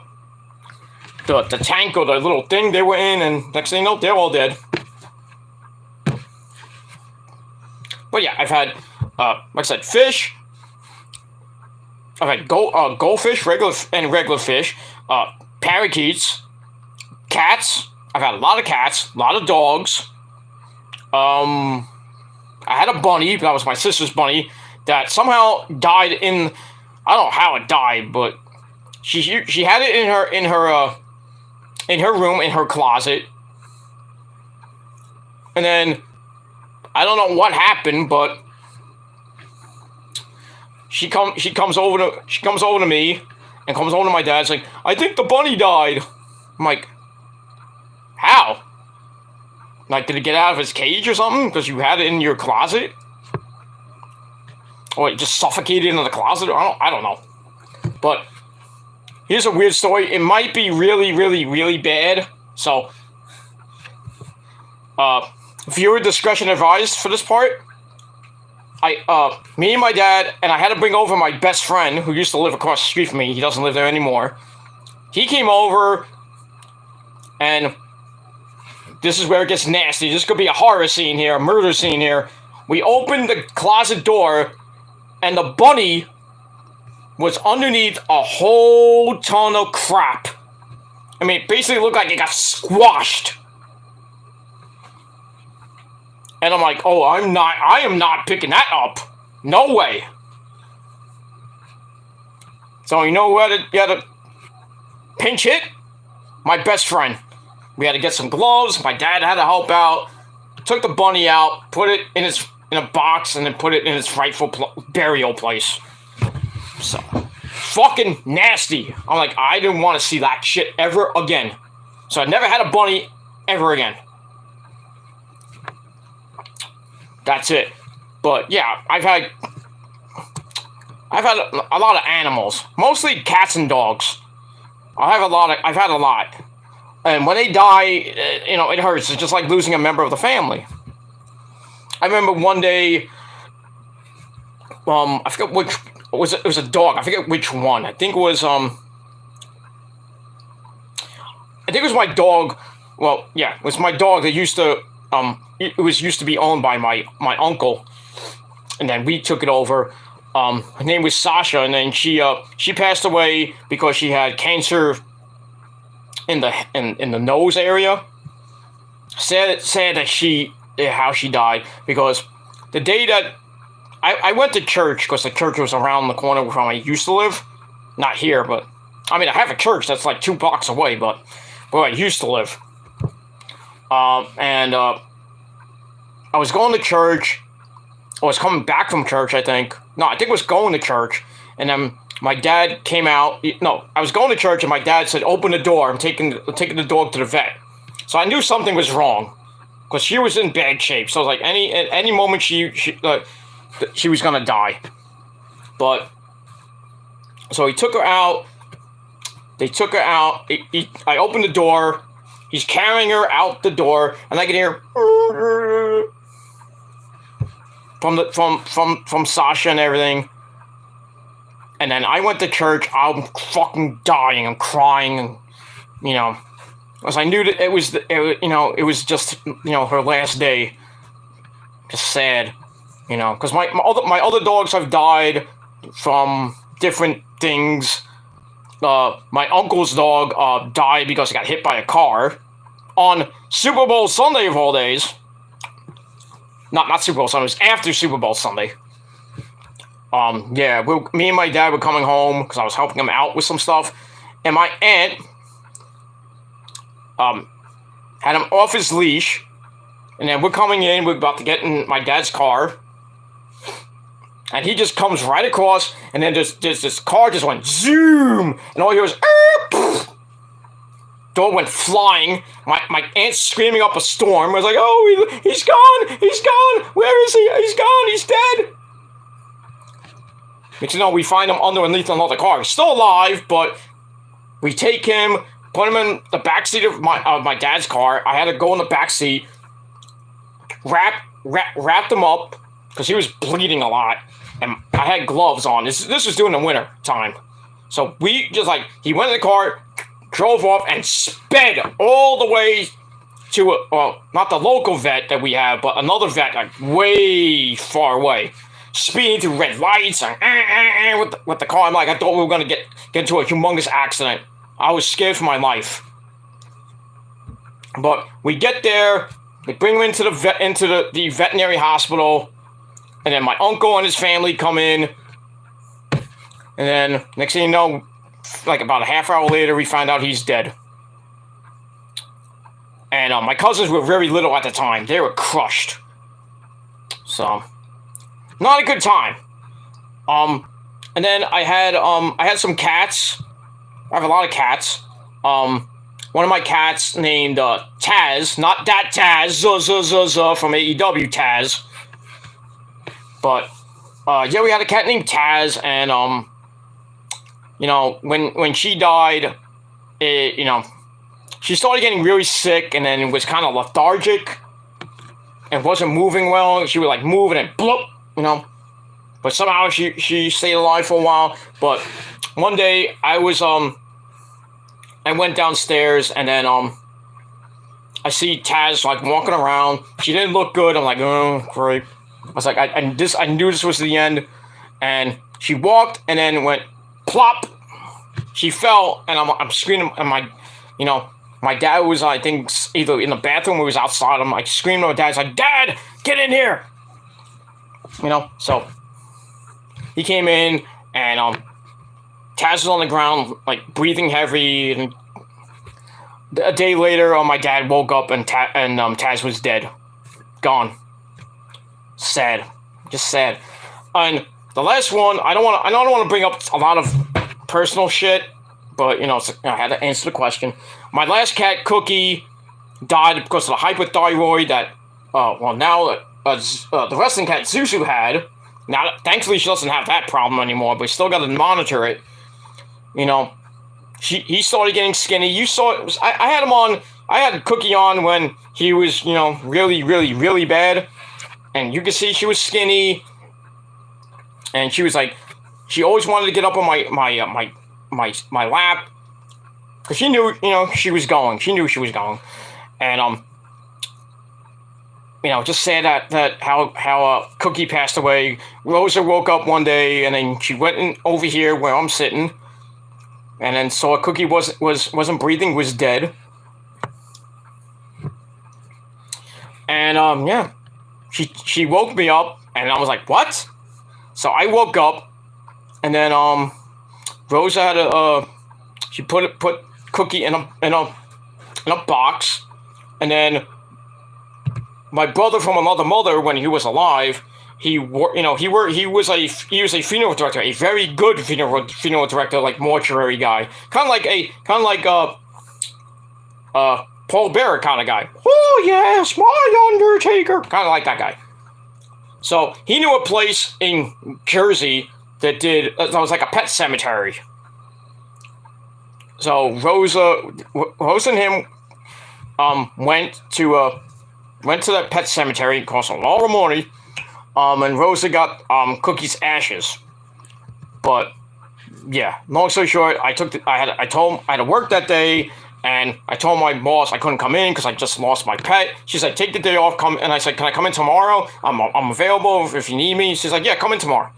tank or the little thing they were in, and next thing you know, they're all dead. But yeah, I've had like I said, fish. I've had goldfish, regular fish, parakeets, cats. I've had a lot of cats, a lot of dogs. I had a bunny. That was my sister's bunny that somehow died in. I don't know how it died, but she had it in her room, in her closet, and then I don't know what happened, but she comes over to me and comes over to my dad. It's like, I think the bunny died. I'm like, how? Like, did it get out of its cage or something? Because you had it in your closet? Or it just suffocated in the closet? I don't know. But here's a weird story. It might be really, really, really bad. So, viewer discretion advised for this part. Me and my dad, and I had to bring over my best friend, who used to live across the street from me. He doesn't live there anymore. He came over, and this is where it gets nasty. This could be a horror scene here, a murder scene here. We opened the closet door, and the bunny was underneath a whole ton of crap. I mean, it basically looked like it got squashed. And I'm like, oh, I am not picking that up. No way. So you know who had to pinch hit? My best friend. We had to get some gloves. My dad had to help out. Took the bunny out, put it in a box, and then put it in its rightful burial place. So, fucking nasty. I'm like, I didn't want to see that shit ever again. So I never had a bunny ever again. That's it. But yeah, I've had a lot of animals, mostly cats and dogs. I've had a lot, and when they die, you know, it hurts. It's just like losing a member of the family. I remember one day, I forget which it was a dog. I forget which one. I think it was my dog. Well, yeah, it was my dog that used to used to be owned by my uncle, and then we took it over. Her name was Sasha, and then she passed away because she had cancer in the nose area. Sad that how she died, because the day that I went to church, because the church was around the corner where I used to live, not here, but I mean I have a church that's like 2 blocks away, but where I used to live. I was going to church. I was coming back from church, I think. No, I think I was going to church. And then my dad came out. No, I was going to church, and my dad said, open the door. I'm taking the dog to the vet. So I knew something was wrong, because she was in bad shape. So I was like, at any moment she was going to die. But, so he took her out. They took her out. I opened the door. He's carrying her out the door, and I can hear from Sasha and everything. And then I went to church. I'm fucking dying. I'm crying, and you know, Because I knew that it was, it was just, her last day. Just sad, because my other dogs have died from different things. My uncle's dog died because he got hit by a car on Super Bowl Sunday of all days. Not Super Bowl Sunday, it was after Super Bowl Sunday. Yeah, me and my dad were coming home because I was helping him out with some stuff, and my aunt had him off his leash, and then we're coming in, we're about to get in my dad's car, and he just comes right across, and then just this car just went zoom, and all you hear was door went flying. My aunt's screaming up a storm. I was like, oh, he's gone, where is he? He's gone, he's dead. But we find him underneath another car. He's still alive, but we take him, put him in the backseat of my dad's car. I had to go in the backseat, wrapped him up, because he was bleeding a lot, and I had gloves on. This was during the winter time. So we just he went in the car, drove off, and sped all the way to, not the local vet that we have, but another vet, way far away. Speeding through red lights and with the car. I thought we were going to get into a humongous accident. I was scared for my life. But we get there, they bring him into the veterinary hospital, and then my uncle and his family come in, and then next thing you know, about a half hour later, we find out he's dead. And my cousins were very little at the time. They were crushed. So, not a good time. And then I had some cats. I have a lot of cats. One of my cats named Taz, not that Taz, from AEW Taz. But yeah, we had a cat named Taz, and when she died, she started getting really sick, and then was kind of lethargic, and wasn't moving well. She would move and then bloop, But somehow she stayed alive for a while. But one day I went downstairs, and then I see Taz walking around. She didn't look good. I'm like, oh great. I was like, I knew this was the end. And she walked, and then went plop. She fell, and I'm screaming, and my dad was, I think, either in the bathroom or he was outside. I'm screaming at my dad. He's like, Dad, get in here. So he came in, and Taz was on the ground, breathing heavy, and a day later, my dad woke up, and Taz was dead. Gone. Sad. Just sad. And the last one, I don't want to bring up a lot of personal shit, but, I had to answer the question. My last cat, Cookie, died because of the hypothyroid that, now the wrestling cat, Zuzu, had. Now, thankfully, she doesn't have that problem anymore, but we still got to monitor it. He started getting skinny. You saw it. I had him on. I had Cookie on when he was, really, really, really bad, and you could see she was skinny, and she was she always wanted to get up on my lap, because she knew, she was going. She knew she was going, and just sad that how Cookie passed away. Rosa woke up one day, and then she went in over here where I'm sitting, and then saw Cookie wasn't breathing, was dead. And yeah, she woke me up, and I was like, what? So I woke up, and then Rosa had she put Cookie in a box, and then my brother from another mother, when he was alive, he was a funeral director, a very good funeral director, mortuary guy, kind of like Paul Bearer kind of guy. Oh yes, my Undertaker, kind of like that guy. So he knew a place in Jersey that was like a pet cemetery. So Rosa and him went to that pet cemetery. It cost a lot of money. And Rosa got Cookie's ashes. But yeah, long story short, I told him I had to work that day, And I told my boss I couldn't come in because I just lost my pet. She's like, take the day off, come. And I said, can I come in tomorrow? I'm available if you need me. She's like, yeah, come in tomorrow.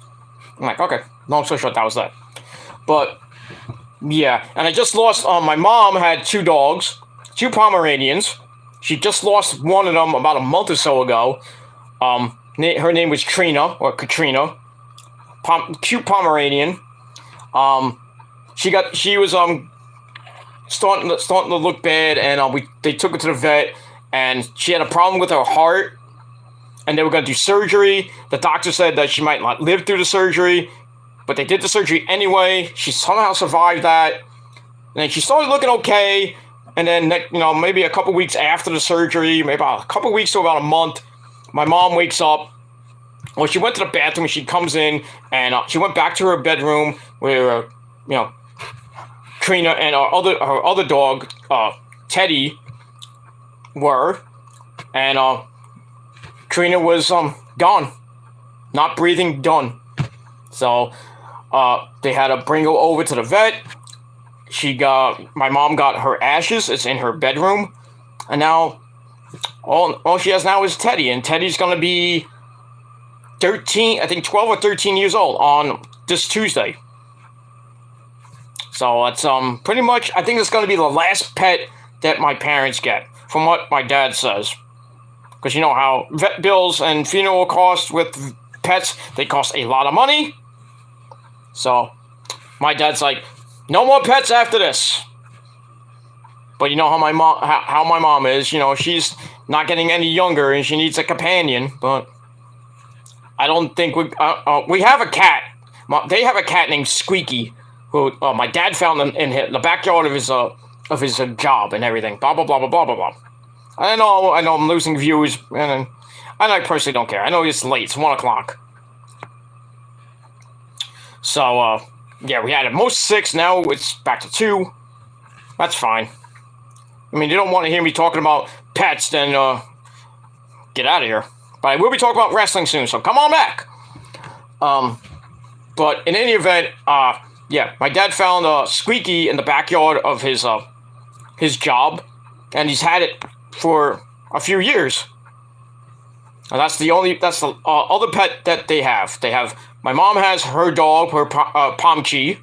I'm like, okay. Long story short, that was that. But, yeah. And I just lost, my mom had 2 dogs, 2 Pomeranians. She just lost one of them about a month or so ago. Her name was Trina, or Katrina. Cute Pomeranian. She was, starting to look bad, and they took her to the vet, and she had a problem with her heart, and they were going to do surgery. The doctor said that she might not live through the surgery, but they did the surgery anyway. She somehow survived that, and she started looking okay, and then, maybe a couple weeks after the surgery, maybe about a couple weeks to about a month, my mom wakes up. Well, she went to the bathroom, she comes in, and she went back to her bedroom where, Trina and her other dog, Teddy, were, and Trina was gone, not breathing, done. So they had to bring her over to the vet. My mom got her ashes. It's in her bedroom, and now all she has now is Teddy, and Teddy's gonna be 13, I think 12 or 13 years old on this Tuesday. So it's pretty much, I think it's going to be the last pet that my parents get, from what my dad says. Because you know how vet bills and funeral costs with pets, they cost a lot of money. So my dad's like, no more pets after this. But you know how my mom is, she's not getting any younger and she needs a companion. But I don't think we have a cat. They have a cat named Squeaky, who my dad found in the backyard of his job and everything. Blah blah blah blah blah blah blah. I know I'm losing viewers, and I personally don't care. I know it's late. It's 1 o'clock. So yeah, we had at most 6. Now it's back to 2. That's fine. I mean, you don't want to hear me talking about pets, then get out of here. But I will be talking about wrestling soon, so come on back. But in any event, yeah, my dad found Squeaky in the backyard of his job, and he's had it for a few years. And that's the other pet that they have. My mom has her dog, her Pomchi,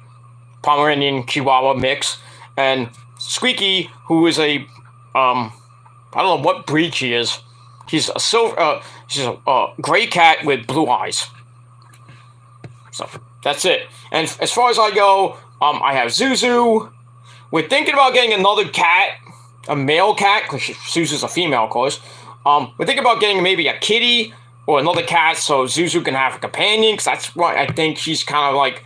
Pomeranian Chihuahua mix, and Squeaky, who is I don't know what breed she is. She's a gray cat with blue eyes. So that's it. And as far as I go, I have Zuzu. We're thinking about getting another cat, a male cat, because Zuzu's a female, of course. We're thinking about getting maybe a kitty or another cat, so Zuzu can have a companion. Because that's what I think she's kind of like,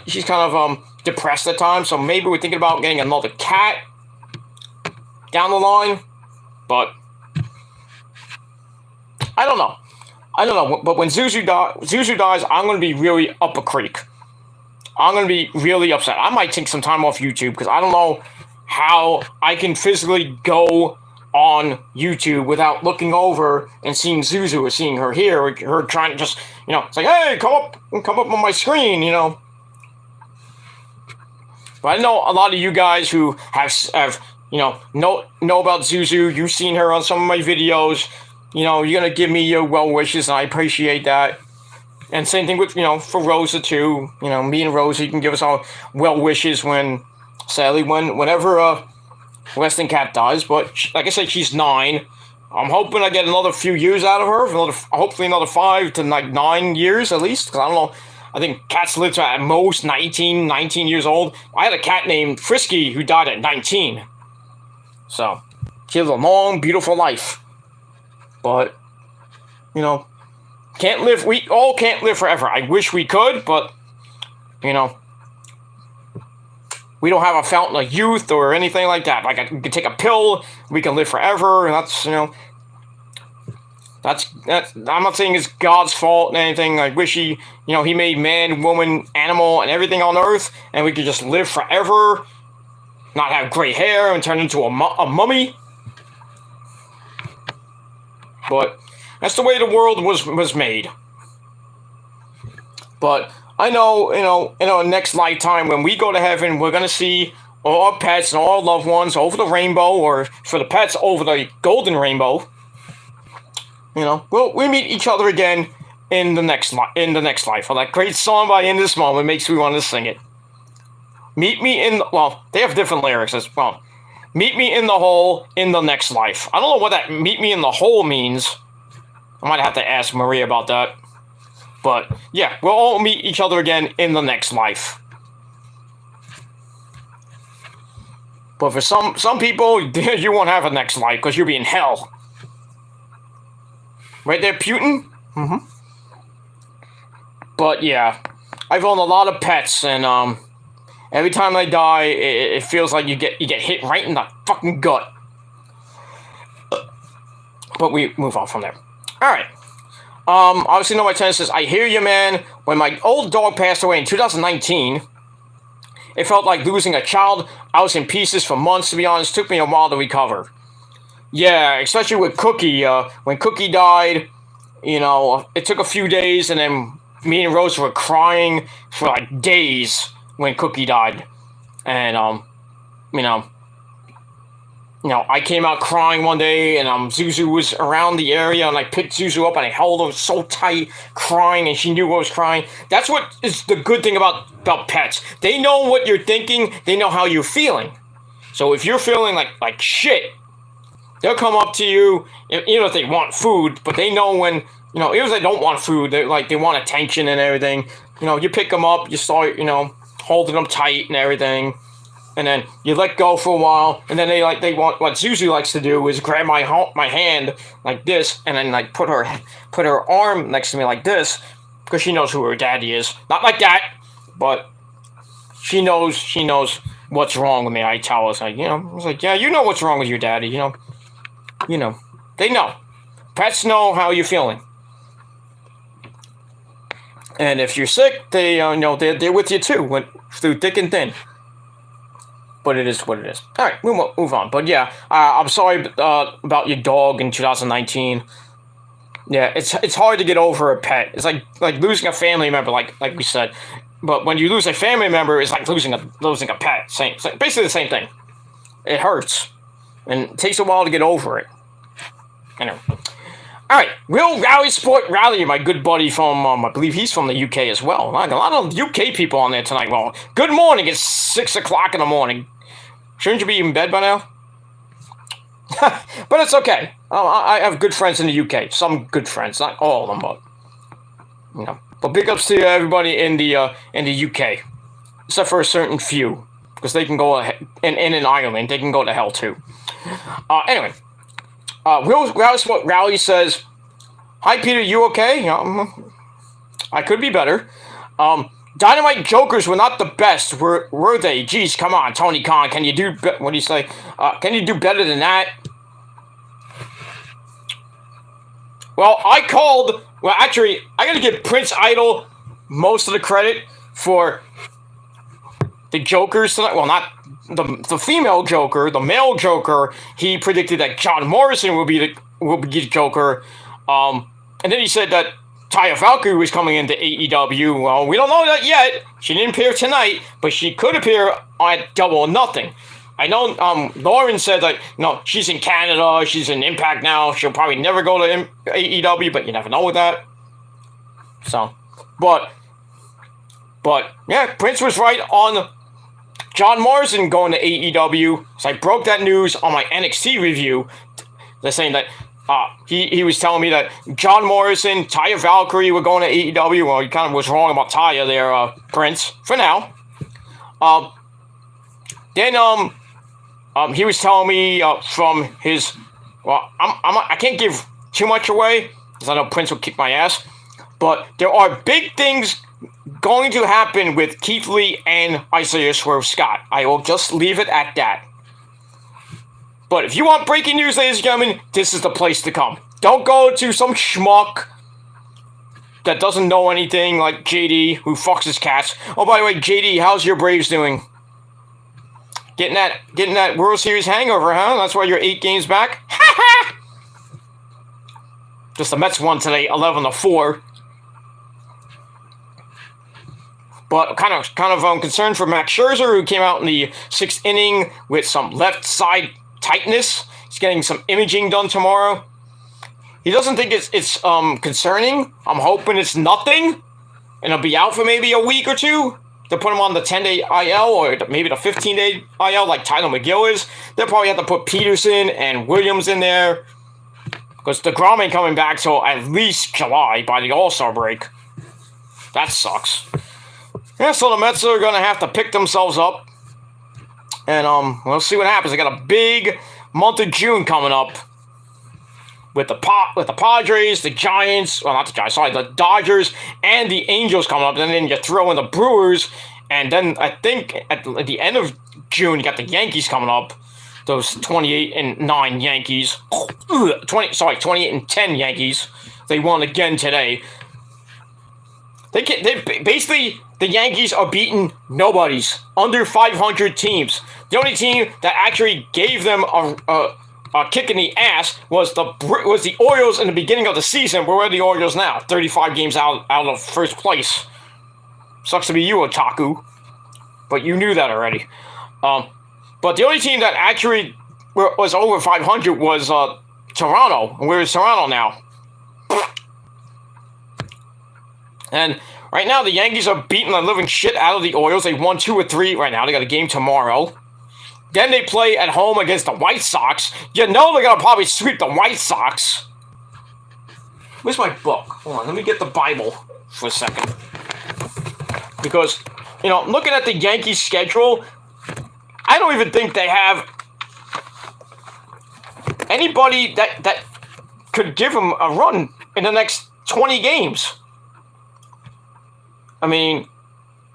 she's kind of depressed at times. So maybe we're thinking about getting another cat down the line. But I don't know. But when Zuzu dies, I'm going to be really up a creek. I'm going to be really upset. I might take some time off YouTube because I don't know how I can physically go on YouTube without looking over and seeing Zuzu or seeing her here, or her trying to just, it's like, hey, come up on my screen, But I know a lot of you guys who have know about Zuzu. You've seen her on some of my videos. You're going to give me your well wishes, and I appreciate that. And same thing with, for Rosa, too. Me and Rosa, you can give us all well wishes whenever Western Cat dies. But, like I said, she's 9. I'm hoping I get another few years out of her. Hopefully another 5 to 9 years, at least. Because I don't know. I think cats live to at most 19 years old. I had a cat named Frisky who died at 19. So, she lived a long, beautiful life. But, can't live. We all can't live forever. I wish we could, but, we don't have a fountain of youth or anything like that. Like, we can take a pill, we can live forever, and that's, I'm not saying it's God's fault and anything. I wish he made man, woman, animal, and everything on earth, and we could just live forever, not have gray hair and turn into a mummy. But that's the way the world was made. But I know, next lifetime when we go to heaven, we're gonna see all our pets and all our loved ones over the rainbow, or for the pets over the golden rainbow. We meet each other again in the next life. Well, that great song by In This Moment makes me want to sing it. Meet me in they have different lyrics as well. Meet me in the hole in the next life. I don't know what that meet me in the hole means. I might have to ask Maria about that. But yeah, we'll all meet each other again in the next life. But for some people, you won't have a next life because you'll be in hell. Right there, Putin? Mm-hmm. But yeah, I've owned a lot of pets, and every time they die, it feels like you get hit right in the fucking gut. But we move on from there. All right. Obviously, No My Tennis says, I hear you, man. When my old dog passed away in 2019, it felt like losing a child. I was in pieces for months, to be honest. It took me a while to recover. Yeah, especially with Cookie. When Cookie died, it took a few days, and then me and Rose were crying for like days when Cookie died. And, I came out crying one day, and Zuzu was around the area, and I picked Zuzu up, and I held her so tight, crying, and she knew I was crying. That's what is the good thing about pets. They know what you're thinking. They know how you're feeling. So if you're feeling like shit, they'll come up to you, if they want food, but they know when, even if they don't want food, they want attention and everything. You pick them up, you start, holding them tight and everything. And then you let go for a while, and then they want what Zuzu likes to do is grab my hand like this, and then put her arm next to me like this, because she knows who her daddy is. Not like that, but she knows what's wrong with me. I tell her, I was like, yeah, you know what's wrong with your daddy, they know. Pets know how you're feeling, and if you're sick, they they're with you too, through thick and thin. But it is what it is. All right, we'll move on. But yeah, I'm sorry about your dog in 2019. Yeah, it's hard to get over a pet. It's like losing a family member, like we said. But when you lose a family member, it's like losing a pet. It's basically the same thing. It hurts, and it takes a while to get over it. Anyway. All right, Will Rally Sport Rally, my good buddy from, I believe he's from the UK as well. Like a lot of UK people on there tonight. Well, good morning. It's 6 o'clock in the morning. Shouldn't you be in bed by now? But it's okay. I have good friends in the UK. Some good friends, not all of them, but But big ups to everybody in the UK, except for a certain few, because they can go ahead, and in Ireland they can go to hell too. Anyway. Will Rally says, hi, Peter, you okay? I could be better. Dynamite Jokers were not the best, were they? Jeez, come on, Tony Khan, can you do, what do you say? Can you do better than that? Well, actually, I gotta give Prince Idol most of the credit for the Jokers tonight. Well, not the female Joker, the male Joker. He predicted that John Morrison will be the Joker, and then he said that Taya Valkyrie was coming into AEW. Well, we don't know that yet. She didn't appear tonight, but she could appear at Double or Nothing. I know Lauren said that she's in Canada, she's in Impact now. She'll probably never go to AEW, but you never know with that. So, but yeah, Prince was right on John Morrison going to AEW. So I broke that news on my NXT review. They're saying that he was telling me that John Morrison, Taya Valkyrie were going to AEW. Well, he kind of was wrong about Taya there, Prince, for now. Then he was telling me from his, well, I can't give too much away because I know Prince will kick my ass. But there are big things going to happen with Keith Lee and Isaiah Swerve Scott. I will just leave it at that. But if you want breaking news, ladies and gentlemen, this is the place to come. Don't go to some schmuck that doesn't know anything like JD, who fucks his cats. Oh, by the way, JD, how's your Braves doing? Getting that World Series hangover, huh? That's why you're 8 games back? Ha ha! Just the Mets won today, 11-4. But kind of concerned for Max Scherzer, who came out in the 6th inning with some left side tightness. He's getting some imaging done tomorrow. He doesn't think it's concerning. I'm hoping it's nothing, and he'll be out for maybe a week or two. They'll put him on the 10-day IL or maybe the 15-day IL like Tyler McGill is. They'll probably have to put Peterson and Williams in there because DeGrom ain't coming back till at least July by the All-Star break. That sucks. Yeah, so the Mets are going to have to pick themselves up. And we'll see what happens. They got a big month of June coming up with the Padres, the Giants, well, not the Giants, sorry, the Dodgers, and the Angels coming up. And then you throw in the Brewers. And then I think at the end of June, you got the Yankees coming up. Those 28-9 Yankees. 28-10 Yankees. They won again today. They basically, the Yankees are beating nobodies. Under 500 teams. The only team that actually gave them a kick in the ass was the Orioles in the beginning of the season. Where are the Orioles now? 35 games out of first place. Sucks to be you, Otaku. But you knew that already. But the only team that actually was over 500 was Toronto. And where is Toronto now? And right now, the Yankees are beating the living shit out of the Orioles. They won 2 or 3 right now. They got a game tomorrow. Then they play at home against the White Sox. You know they're going to probably sweep the White Sox. Where's my book? Hold on, let me get the Bible for a second. Because, looking at the Yankees' schedule, I don't even think they have anybody that could give them a run in the next 20 games. I mean,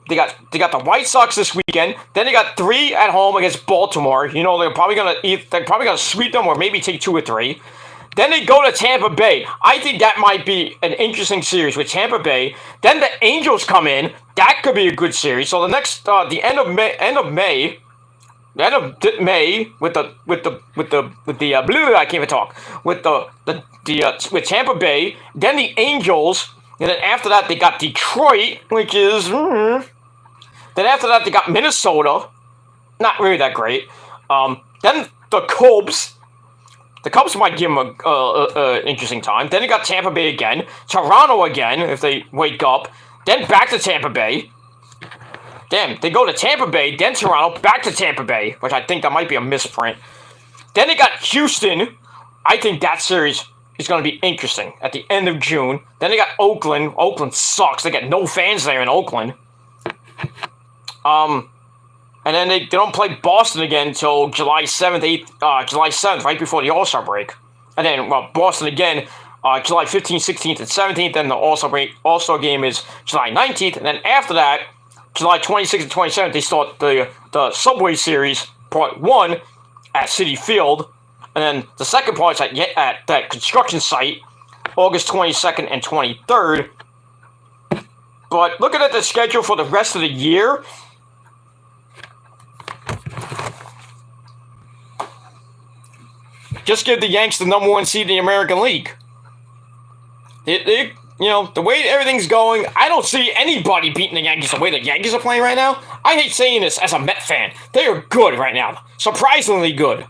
they got the White Sox this weekend. Then they got 3 at home against Baltimore. They're probably gonna sweep them or maybe take 2 or 3. Then they go to Tampa Bay. I think that might be an interesting series with Tampa Bay. Then the Angels come in. That could be a good series. So the next the end of May with Tampa Bay. Then the Angels. And then after that, they got Detroit, which is... Then after that, they got Minnesota. Not really that great. Then the Cubs. The Cubs might give them an interesting time. Then they got Tampa Bay again. Toronto again, if they wake up. Then back to Tampa Bay. Damn, they go to Tampa Bay, then Toronto, back to Tampa Bay. Which I think that might be a misprint. Then they got Houston. I think that series... It's going to be interesting at the end of June. Then they got Oakland. Oakland sucks. They got no fans there in Oakland. And then they don't play Boston again until July 7th, right before the All-Star break. And then, Boston again, July 15th, 16th, and 17th. Then the All-Star game is July 19th. And then after that, July 26th and 27th, they start the Subway Series, Part 1, at Citi Field. And then the second part's at that construction site, August 22nd and 23rd. But looking at the schedule for the rest of the year, just give the Yanks the number 1 seed in the American League. The way everything's going, I don't see anybody beating the Yankees the way the Yankees are playing right now. I hate saying this as a Met fan. They are good right now. Surprisingly good.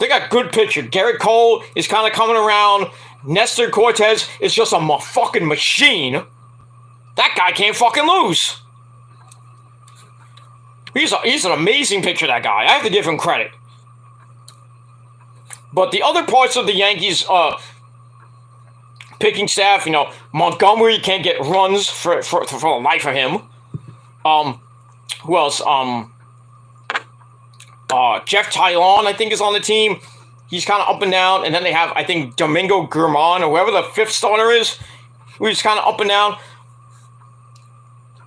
They got good pitcher. Garrett Cole is kind of coming around. Nestor Cortez is just a fucking machine. That guy can't fucking lose. He's an amazing pitcher, that guy. I have to give him credit. But the other parts of the Yankees pitching staff, Montgomery can't get runs for the life of him. Who else? Jeff Tylon, I think, is on the team. He's kind of up and down. And then they have, I think, Domingo Germán, or whoever the 5th starter is, who's kind of up and down.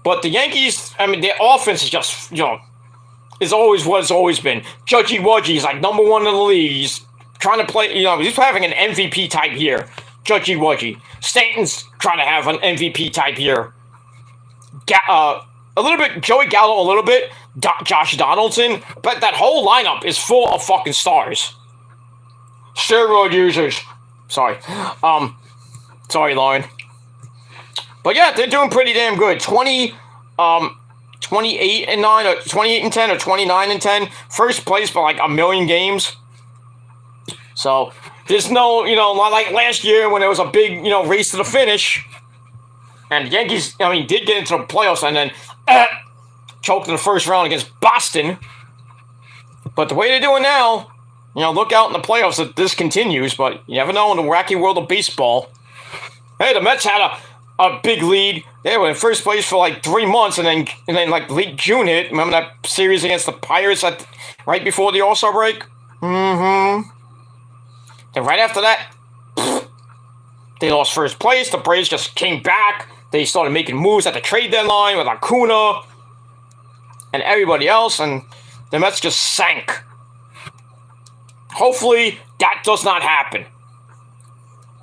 But the Yankees, their offense is just, is always what it's always been. Judgy Wudgy is like number 1 in the league. He's trying to play, he's having an MVP type year. Judgy Wudgy. Stanton's trying to have an MVP type year. A little bit, Joey Gallo a little bit. Josh Donaldson, but that whole lineup is full of fucking stars. Steroid users. Sorry, Lauren. But yeah, they're doing pretty damn good. 20 28-9 or 28-10 or 29-10. First place for like a million games. So there's no, like last year when there was a big, race to the finish. And the Yankees, did get into the playoffs and then choked in the first round against Boston. But the way they're doing now, look out in the playoffs that this continues. But you never know in the wacky world of baseball. Hey, the Mets had a big lead. They were in first place for like 3 months, and then like late June hit. Remember that series against the Pirates right before the All-Star break? Mm-hmm. Then right after that, they lost first place. The Braves just came back. They started making moves at the trade deadline with Acuna and everybody else, and the Mets just sank. Hopefully, that does not happen.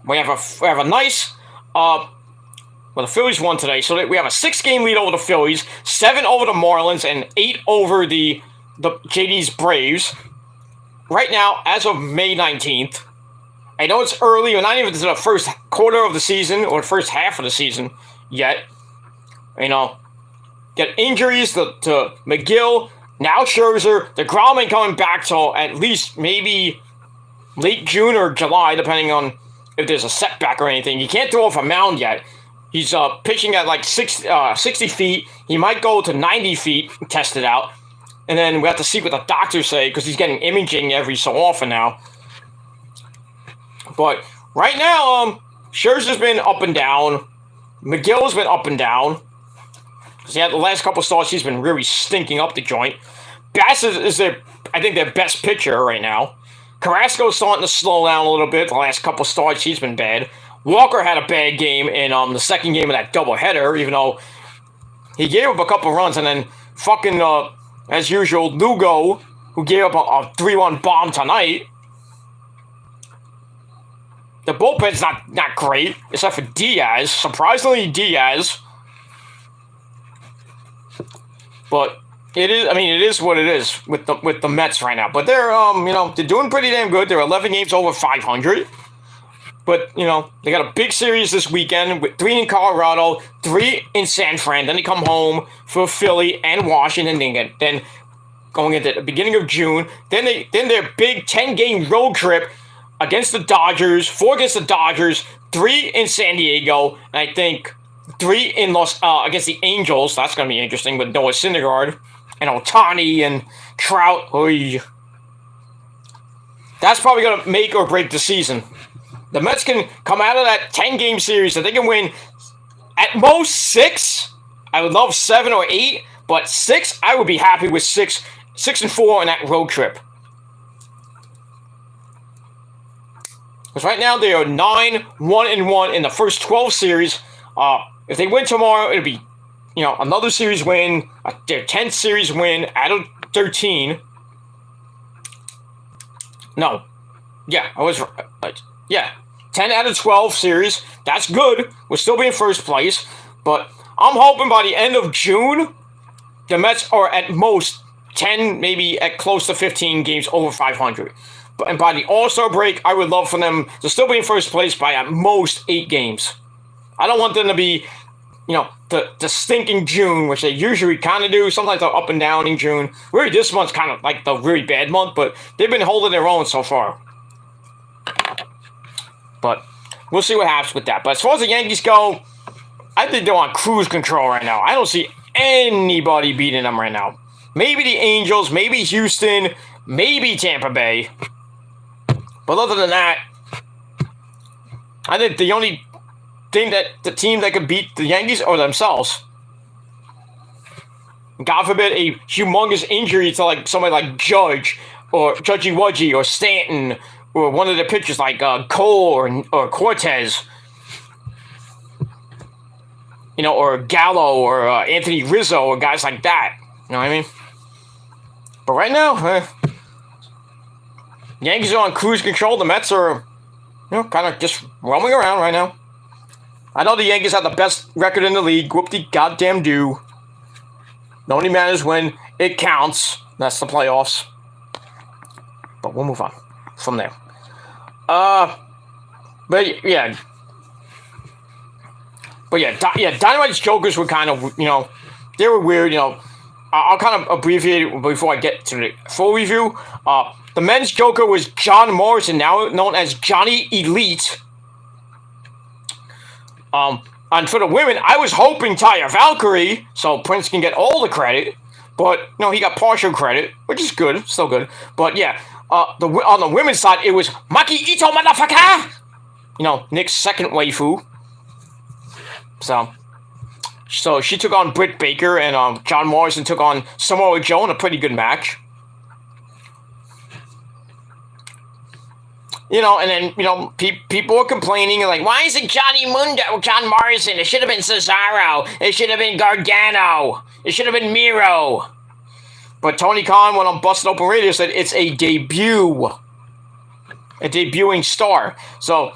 We have a nice. Well, the Phillies won today, so we have a 6-game lead over the Phillies, 7 over the Marlins, and 8 over the JD's Braves. Right now, as of May 19th, I know it's early, we're not even to the first quarter of the season, or the first half of the season yet. Get injuries to McGill, now Scherzer, the Grom ain't coming back till at least maybe late June or July, depending on if there's a setback or anything. You can't throw off a mound yet. He's pitching at like 60 feet. He might go to 90 feet, test it out. And then we have to see what the doctors say, because he's getting imaging every so often now. But right now, Scherzer's been up and down. McGill's been up and down. Because the last couple starts, he's been really stinking up the joint. Bassett is their best pitcher right now. Carrasco's starting to slow down a little bit. The last couple starts, he's been bad. Walker had a bad game in the second game of that doubleheader, even though he gave up a couple runs, and then fucking, as usual, Lugo, who gave up a 3-1 bomb tonight. The bullpen's not great, except for Diaz. Surprisingly, Diaz. But it is what it is with the Mets right now. But they're they're doing pretty damn good. They're 11 games over 500. But, they got a big series this weekend with 3 in Colorado, 3 in San Fran. Then they come home for Philly and Washington. Then going into the beginning of June. Then their big 10-game road trip against the Dodgers, 4 against the Dodgers, 3 in San Diego, and I think 3 in against the Angels. That's going to be interesting with Noah Syndergaard and Ohtani and Trout. Oy. That's probably going to make or break the season. The Mets can come out of that 10-game series that they can win at most 6. I would love 7 or 8, but 6, I would be happy with 6 and 4 on that road trip. Because right now they are 9-1-1 in the first 12 series. If they win tomorrow, it'll be, another series win, their 10th series win out of 13. No. Yeah, I was right. Yeah, 10 out of 12 series. That's good. We'll still be in first place. But I'm hoping by the end of June, the Mets are at most 10, maybe at close to 15 games over 500. And by the All-Star break, I would love for them to still be in first place by at most 8 games. I don't want them to be, the stinking June, which they usually kind of do. Sometimes they're up and down in June. Really, this month's kind of like the really bad month, but they've been holding their own so far. But we'll see what happens with that. But as far as the Yankees go, I think they're on cruise control right now. I don't see anybody beating them right now. Maybe the Angels, maybe Houston, maybe Tampa Bay. But other than that, I think the only thing that the team that could beat the Yankees are themselves. God forbid a humongous injury to like somebody like Judge or Judgy Wudgy or Stanton or one of the pitchers like Cole or Cortez. Or Gallo or Anthony Rizzo or guys like that. You know what I mean? But right now, Yankees are on cruise control. The Mets are, kind of just roaming around right now. I know the Yankees have the best record in the league. Whoop-de-goddamn do. It only matters when it counts. That's the playoffs. But we'll move on from there. But yeah, Dynamite's jokers were kind of, they were weird. I'll kind of abbreviate it before I get to the full review. The men's Joker was John Morrison, now known as Johnny Elite. And for the women, I was hoping Taya Valkyrie, so Prince can get all the credit. But, he got partial credit, which is good, still good. But, yeah, on the women's side, it was Maki Ito, motherfucker! Nick's second waifu. So she took on Britt Baker, and John Morrison took on Samoa Joe in a pretty good match. And then, people were complaining, like, why is it John Morrison? It should have been Cesaro. It should have been Gargano. It should have been Miro. But Tony Khan, when on Busted Open Radio, said it's a debut. A debuting star. So,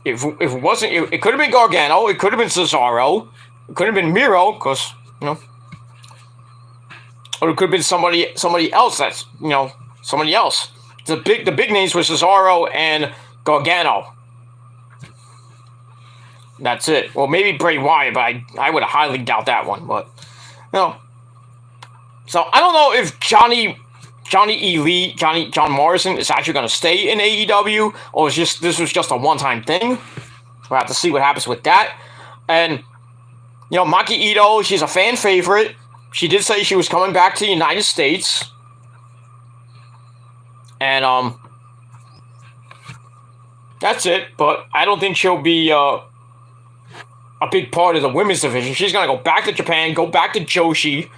if it wasn't, it could have been Gargano. It could have been Cesaro. It could have been Miro, because, or it could have been somebody else that's, somebody else. The big names were Cesaro and Gargano. That's it. Well, maybe Bray Wyatt, but I would highly doubt that one. But so I don't know if John Morrison is actually going to stay in AEW, or this was just a one-time thing. We'll have to see what happens with that. And Maki Ito, she's a fan favorite. She did say she was coming back to the United States. And, that's it. But I don't think she'll be, a big part of the women's division. She's going to go back to Japan, go back to Joshi.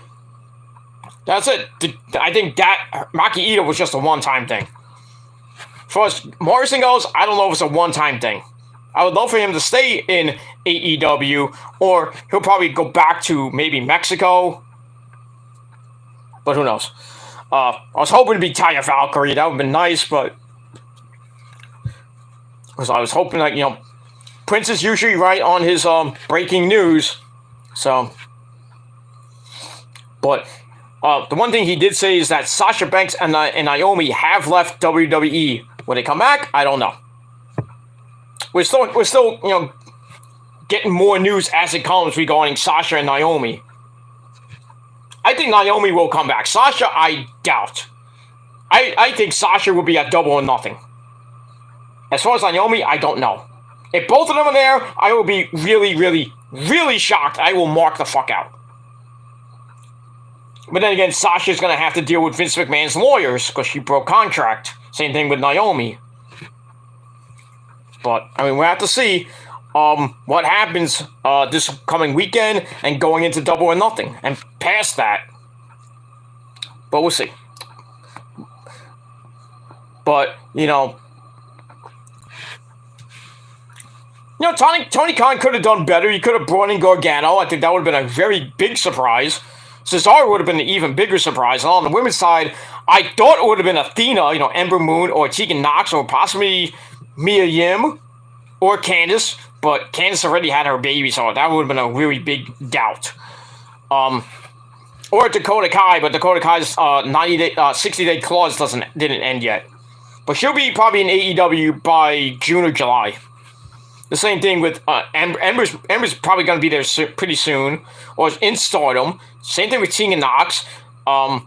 That's it. I think that Maki Ito was just a one-time thing. As far as Morrison goes, I don't know if it's a one-time thing. I would love for him to stay in AEW, or he'll probably go back to maybe Mexico. But who knows? I was hoping to be Taya Valkyrie. That would have been nice, but... Because I was hoping that, Prince is usually right on his breaking news. So... But... the one thing he did say is that Sasha Banks and Naomi have left WWE. Will they come back? I don't know. We're still, getting more news as it comes regarding Sasha and Naomi. I think Naomi will come back. Sasha, I doubt. I think Sasha will be at Double or Nothing. As far as Naomi, I don't know. If both of them are there, I will be really, really, really shocked. I will mark the fuck out. But then again, Sasha's going to have to deal with Vince McMahon's lawyers because she broke contract. Same thing with Naomi. But, we'll have to see what happens this coming weekend and going into Double or Nothing. And past that. But we'll see. But, Tony Khan could have done better. He could have brought in Gargano. I think that would have been a very big surprise. Cesaro would have been an even bigger surprise. And on the women's side, I thought it would have been Athena, Ember Moon, or Tegan Nox, or possibly Mia Yim, or Candice. But Candice already had her baby, so that would have been a really big doubt. Or Dakota Kai, but Dakota Kai's 60-day clause didn't end yet. But she'll be probably in AEW by June or July. The same thing with Ember's probably going to be there pretty soon, or in Stardom. Same thing with Tegan Nox. And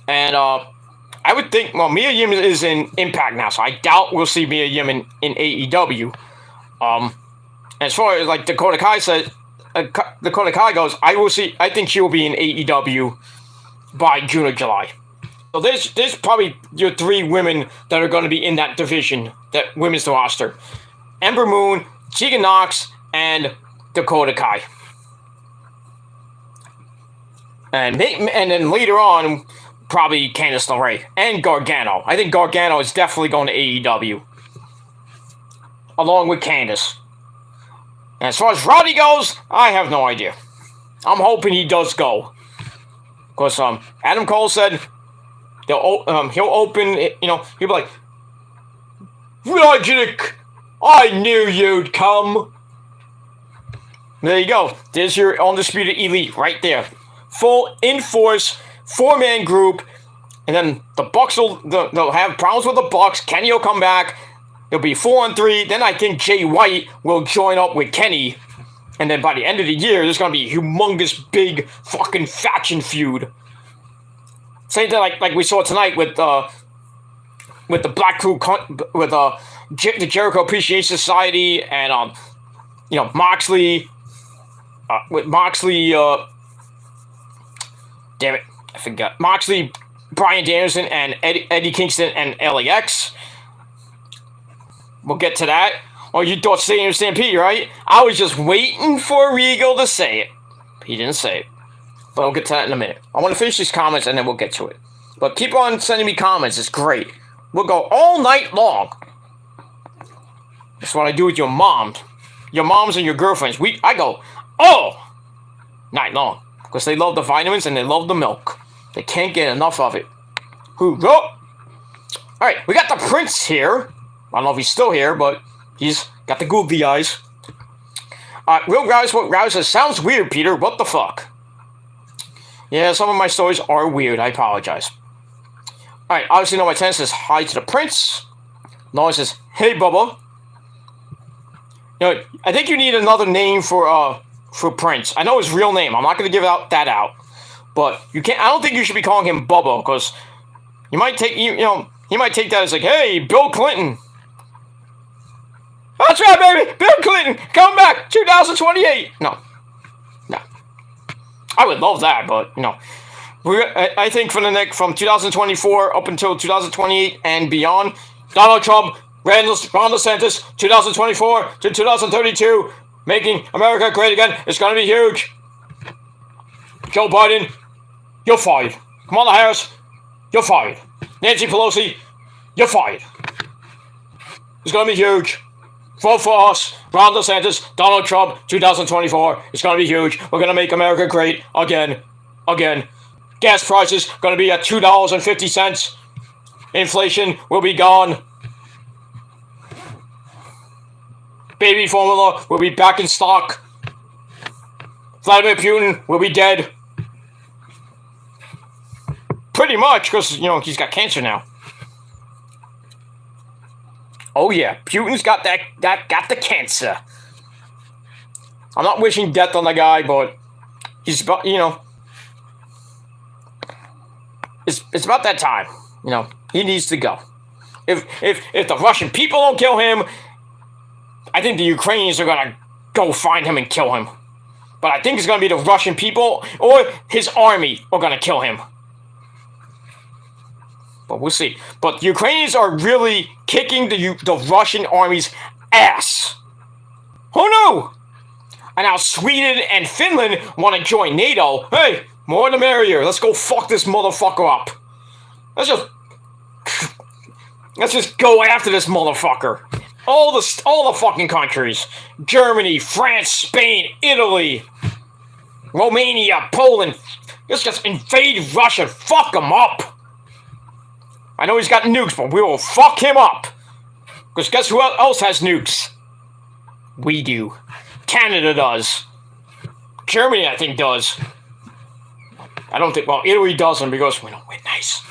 I would think, Mia Yim is in Impact now, so I doubt we'll see Mia Yim in AEW. As far as Dakota Kai said, Dakota Kai goes, I think she will be in AEW by June or July. So there's probably your three women that are going to be in that division, that women's roster. Ember Moon, Tegan Nox, and Dakota Kai. And then later on, probably Candice LeRae and Gargano. I think Gargano is definitely going to AEW. Along with Candice. And as far as Roddy goes, I have no idea. I'm hoping he does go. Because Adam Cole said he'll open, he'll be like, Roderick, I knew you'd come. There you go. There's your Undisputed Elite right there. Full in-force, 4-man group. And then the Bucks they'll have problems with the Bucks. Kenny will come back. It'll be 4-on-3. Then I think Jay White will join up with Kenny And then by the end of the year, there's gonna be a humongous, big, fucking faction feud. Same thing like we saw tonight with the Black Crew, with the Jericho Appreciation Society and Moxley, with Moxley. Damn it, I forgot. Moxley, Bryan Danielson, and Eddie Kingston and LAX. We'll get to that. Oh, you thought Stadium Stampede, right? I was just waiting for Regal to say it. He didn't say it. But I'll get to that in a minute. I want to finish these comments and then we'll get to it. But keep on sending me comments. It's great. We'll go all night long. That's what I do with your moms. Your moms and your girlfriends. I go all night long. Because they love the vitamins and they love the milk. They can't get enough of it. Who go? Alright, we got the Prince here. I don't know if he's still here, but he's got the googly eyes. Will Rouse says, sounds weird, Peter. What the fuck? Yeah, some of my stories are weird. I apologize. Alright, obviously, Number 10 says hi to the Prince. Noah says, hey, Bubba. I think you need another name for Prince. I know his real name. I'm not going to give that out. But you can't. I don't think you should be calling him Bubba, because you might take he might take that as like, hey, Bill Clinton. That's right, baby. Bill Clinton, come back, 2028. No. I would love that, but I think from 2024 up until 2028 and beyond, Donald Trump, Ron DeSantis, 2024 to 2032, making America great again. It's going to be huge. Joe Biden, you're fired. Kamala Harris, you're fired. Nancy Pelosi, you're fired. It's going to be huge. Vote for us, Ron DeSantis, Donald Trump, 2024. It's going to be huge. We're going to make America great again. Gas prices going to be at $2.50. Inflation will be gone. Baby formula will be back in stock. Vladimir Putin will be dead. Pretty much, because, he's got cancer now. Oh yeah, Putin's got got the cancer. I'm not wishing death on the guy, but he's about, it's about that time. He needs to go. If the Russian people don't kill him, I think the Ukrainians are gonna go find him and kill him. But I think it's gonna be the Russian people or his army are gonna kill him. But we'll see. But the Ukrainians are really kicking the Russian army's ass. Oh no! And now Sweden and Finland want to join NATO. Hey, more the merrier. Let's go fuck this motherfucker up. Let's just go after this motherfucker. All the fucking countries. Germany, France, Spain, Italy, Romania, Poland. Let's just invade Russia. Fuck them up. I know he's got nukes, but we will fuck him up. Because guess who else has nukes? We do. Canada does. Germany, I think, does. I don't think, well, Italy doesn't because we're nice.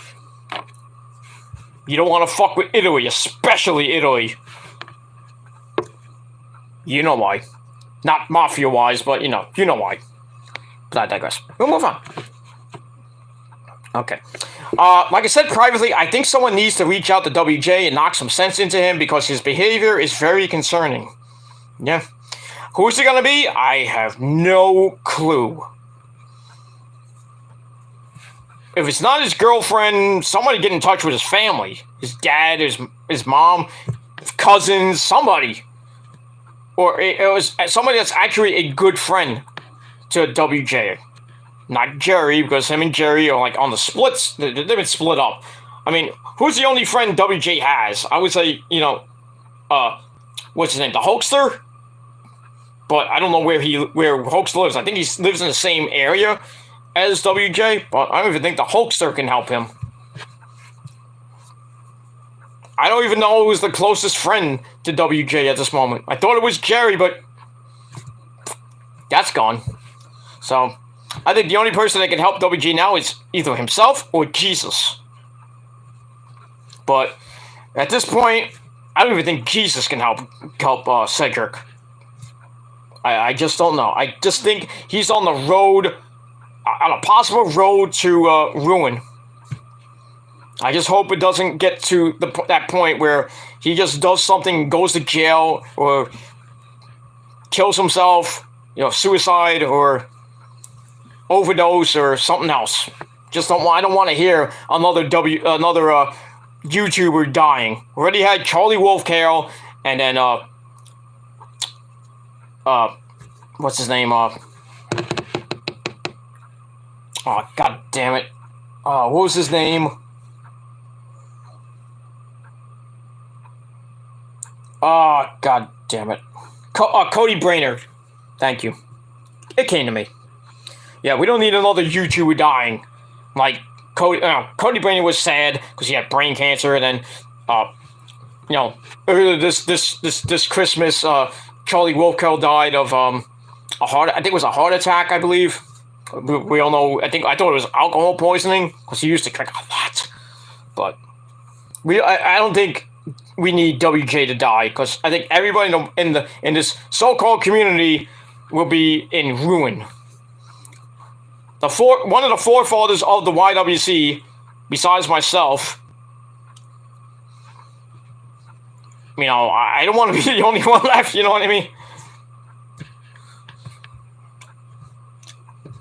You don't want to fuck with Italy, especially Italy. You know why. Not mafia-wise, but you know why. But I digress. We'll move on. Okay. Like I said privately, I think someone needs to reach out to WJ and knock some sense into him because his behavior is very concerning. Yeah. Who's it gonna be? I have no clue. If it's not his girlfriend, somebody get in touch with his family. His dad, his mom, cousins, somebody. Or it was somebody that's actually a good friend to WJ. Not Jerry, because him and Jerry are like on the splits. They've been split up. I mean, who's the only friend WJ has? I would say, what's his name? The Hulkster? But I don't know where Hulkster lives. I think he lives in the same area as WJ, but I don't even think the Hulkster can help him. I don't even know who's the closest friend to WJ at this moment. I thought it was Jerry, but that's gone. So I think the only person that can help WJ now is either himself or Jesus. But at this point, I don't even think Jesus can help Cedric. I just don't know. I just think he's on the road, on a possible road to ruin. I just hope it doesn't get to that point where he just does something, goes to jail, or kills himself, suicide, or overdose, or something else. I don't want to hear another YouTuber dying. We already had Charlie Wolf Carroll, and then what's his name? Oh, god damn it. What was his name? Oh, god damn it. Cody Brainerd. Thank you. It came to me. Yeah, we don't need another YouTuber dying. Like, Cody Brainerd was sad because he had brain cancer, and then, earlier this Christmas, Charlie Wolf Carroll died of, I think it was a heart attack, I believe. We all know, I thought it was alcohol poisoning, because he used to drink a lot. But, I don't think we need WJ to die, because I think everybody in this so-called community will be in ruin. One of the forefathers of the YWC, besides myself, I don't want to be the only one left, you know what I mean?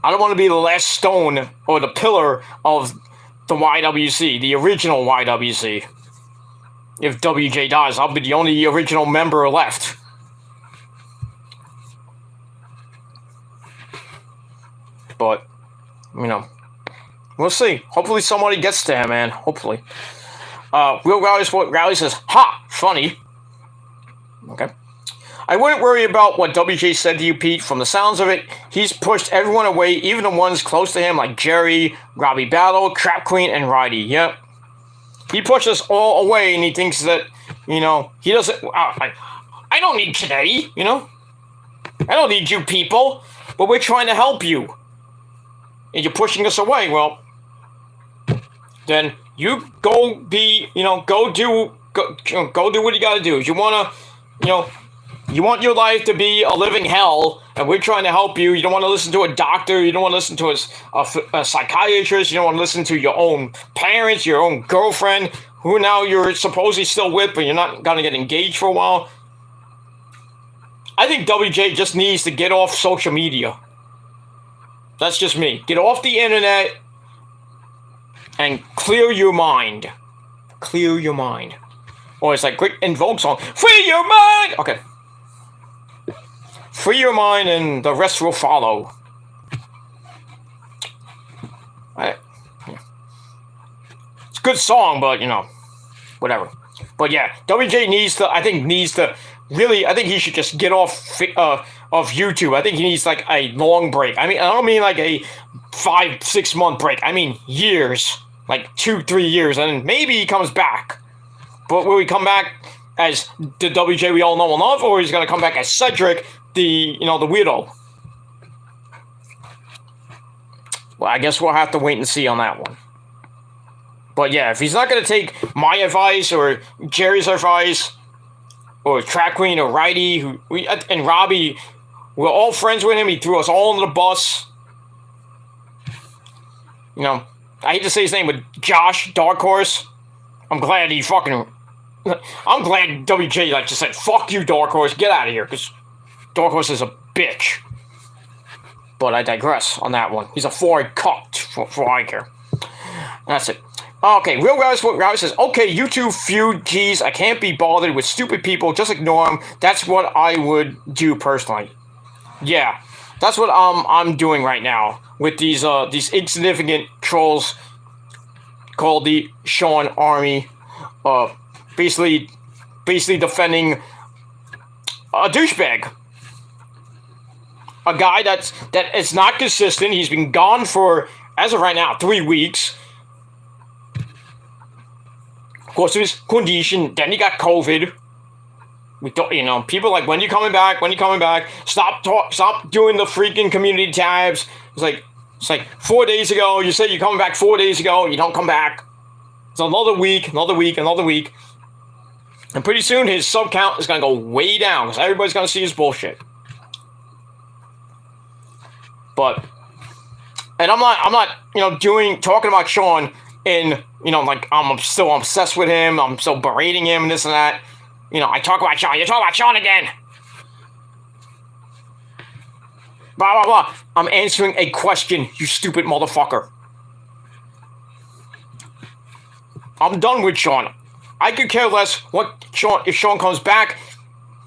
I don't want to be the last stone or the pillar of the YWC, the original YWC. If WJ dies, I'll be the only original member left. But, we'll see. Hopefully somebody gets to him, man. Hopefully. Will Rally says, ha! Funny. Okay. I wouldn't worry about what WJ said to you, Pete. From the sounds of it, he's pushed everyone away, even the ones close to him, like Jerry, Robbie Battle, Trap Queen, and Ridey. Yep. He pushed us all away, and he thinks that, he doesn't... I don't need today, I don't need you people, but we're trying to help you. And you're pushing us away. Well, then you go be, go do what you gotta do. If you wanna, you want your life to be a living hell, and we're trying to help you. You don't want to listen to a doctor. You don't want to listen to a psychiatrist. You don't want to listen to your own parents, your own girlfriend, who now you're supposedly still with, but you're not gonna get engaged for a while. I think WJ just needs to get off social media. That's just me. Get off the internet and clear your mind. Clear your mind. Or it's like great Invoke song. Free your mind! Okay. Free your mind and the rest will follow. It's a good song, but, whatever. But yeah, WJ needs to really, I think he should just get off of YouTube. I think he needs like a long break. I don't mean like a 5-6 month break. I mean years, like 2-3 years, and maybe he comes back. But will he come back as the WJ we all know and love, or he's gonna come back as Cedric, the the weirdo? Well, I guess we'll have to wait and see on that one. But yeah, if he's not gonna take my advice or Jerry's advice, or Track Queen or Ridey, and Robbie, we're all friends with him. He threw us all under the bus. I hate to say his name, but Josh Dark Horse. I'm glad WJ just said, fuck you, Dark Horse, get out of here, because Dark Horse is a bitch. But I digress on that one. He's a foreign cunt, for I care. That's it. Okay, Real Guys, what Rouse says, okay, YouTube feud, geez, I can't be bothered with stupid people, just ignore them. That's what I would do personally. Yeah, that's what I'm doing right now with these insignificant trolls called the Sean Army, basically defending a douchebag. A guy that is not consistent. He's been gone for, as of right now, 3 weeks. Of course, it was condition. Then he got COVID. We don't, people are like, when you coming back? When you coming back? Stop doing the freaking community tabs. It's like 4 days ago. You said you're coming back 4 days ago. You don't come back. It's another week. And pretty soon his sub count is gonna go way down because everybody's gonna see his bullshit. But, and I'm not, talking about Sean in, like, I'm still obsessed with him, I'm still berating him, and this and that. I talk about Sean, you talk about Sean again! Blah, blah, blah. I'm answering a question, you stupid motherfucker. I'm done with Sean. I could care less if Sean comes back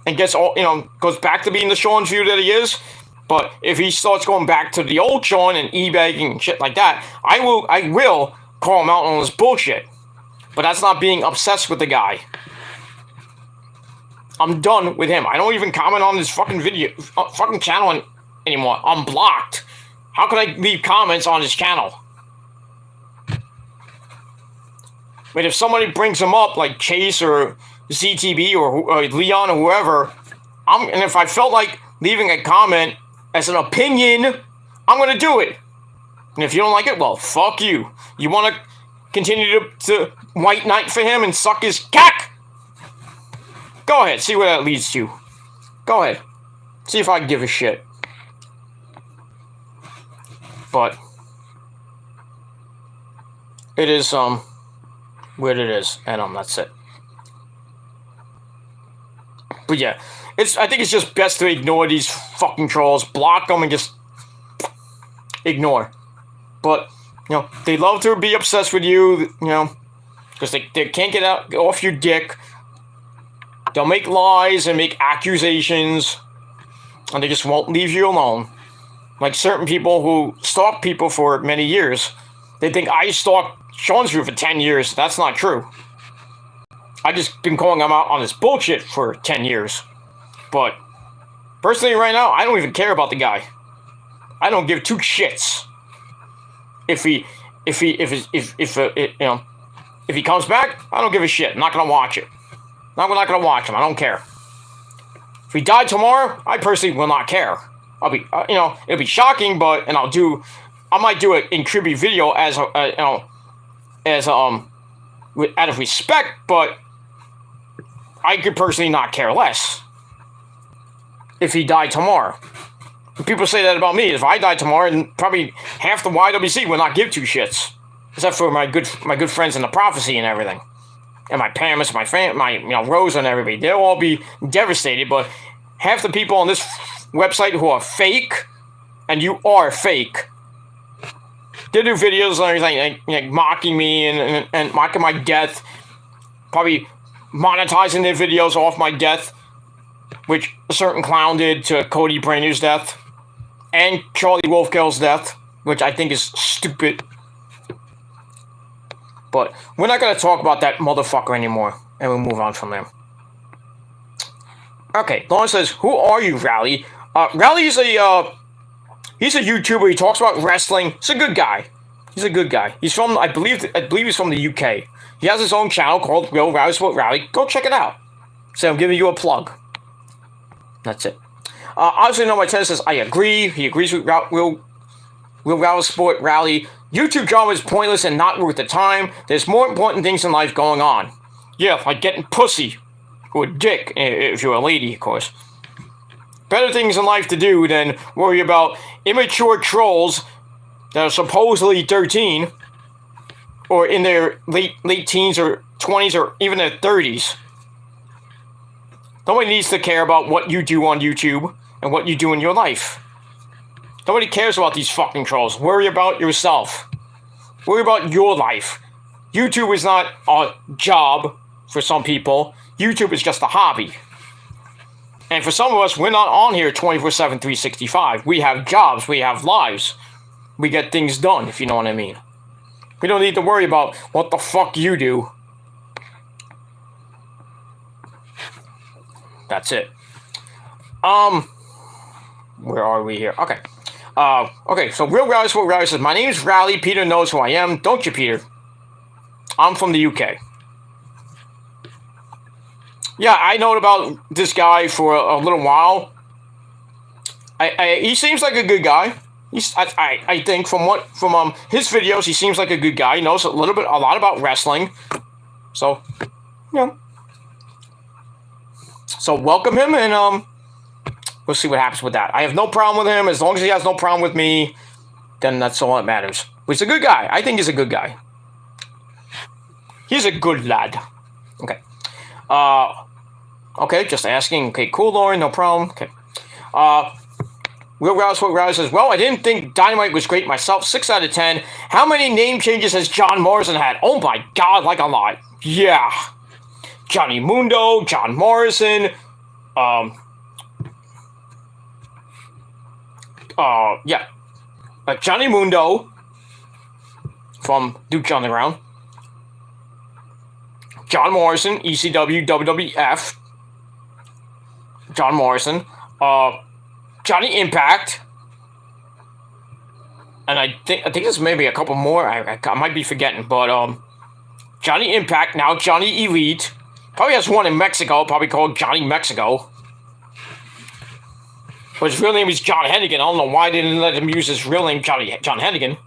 and gets goes back to being the Sean View that he is. But if he starts going back to the old Sean and e-bagging and shit like that, I will call him out on his bullshit. But that's not being obsessed with the guy. I'm done with him. I don't even comment on his fucking fucking channel anymore. I'm blocked. How can I leave comments on his channel? But if somebody brings him up, like Chase or ZTB or Leon or whoever, and if I felt like leaving a comment as an opinion, I'm going to do it. And if you don't like it, well, fuck you. You want to continue to white knight for him and suck his cack? Go ahead, see where that leads to. Go ahead. See if I give a shit. But it is, what it is, and that's it. But yeah, I think it's just best to ignore these fucking trolls, block them, and just ignore. But they love to be obsessed with you, because they can't get off your dick. They'll make lies and make accusations, and they just won't leave you alone. Like certain people who stalk people for many years, they think I stalked Sean's View for 10 years. That's not true. I just been calling him out on his bullshit for 10 years. But personally, right now, I don't even care about the guy. I don't give two shits. If he comes back, I don't give a shit. I'm not gonna watch it. I'm not gonna watch him. I don't care. If he died tomorrow, I personally will not care. I'll be, it'll be shocking, but I might do it in tribute video out of respect, but I could personally not care less if he died tomorrow. People say that about me. If I died tomorrow, and probably half the YWC will not give two shits, except for my good friends in the prophecy and everything, and my parents, my Rose and everybody. They'll all be devastated. But half the people on this website who are fake, and you are fake. They do videos and everything, like mocking me and mocking my death, probably monetizing their videos off my death, which a certain clown did to Cody Brainer's death, and Charlie Wolfgill's death, which I think is stupid. But we're not going to talk about that motherfucker anymore, and we'll move on from there. Okay, Lauren says, who are you, Rally? Rally is he's a YouTuber. He talks about wrestling. He's a good guy. He's from, I believe he's from the UK. He has his own channel called Real Rally Sport Rally. Go check it out. So I'm giving you a plug. That's it. Obviously, No My Tennis says, I agree. He agrees with Real Rally Sport Rally. YouTube drama is pointless and not worth the time. There's more important things in life going on. Yeah, like getting pussy. Or dick, if you're a lady, of course. Better things in life to do than worry about immature trolls that are supposedly 13 or in their late teens or 20s or even their 30s. Nobody needs to care about what you do on YouTube and what you do in your life. Nobody cares about these fucking trolls. Worry about yourself. Worry about your life. YouTube is not a job for some people. YouTube is just a hobby. And for some of us, we're not on here 24/7, 365. We have jobs, we have lives. We get things done, if you know what I mean. We don't need to worry about what the fuck you do. That's it. Where are we here? Okay. Okay, so Real Rally Sport Rally says, my name's Rally. Peter knows who I am. Don't you, Peter? I'm from the UK. Yeah, I know about this guy for a little while. He seems like a good guy. I think from his videos, he seems like a good guy. He knows a lot about wrestling. So, So welcome him, and we'll see what happens with that. I have no problem with him. As long as he has no problem with me, then that's all that matters. But he's a good guy. I think he's a good guy. He's a good lad. Okay. Okay, just asking. Okay, cool, Lauren, no problem. Okay. Will Rouse says, well, I didn't think Dynamite was great myself. 6 out of 10. How many name changes has John Morrison had? Oh my God, like a lot. Yeah. Johnny Mundo, John Morrison, yeah. Johnny Mundo from Duke Underground. John Morrison, ECW, WWF. John Morrison. Johnny Impact. And I think there's maybe a couple more. I might be forgetting, but Johnny Impact, now Johnny Elite. Probably has one in Mexico, probably called Johnny Mexico. But his real name is John Hennigan. I don't know why they didn't let him use his real name, John Hennigan.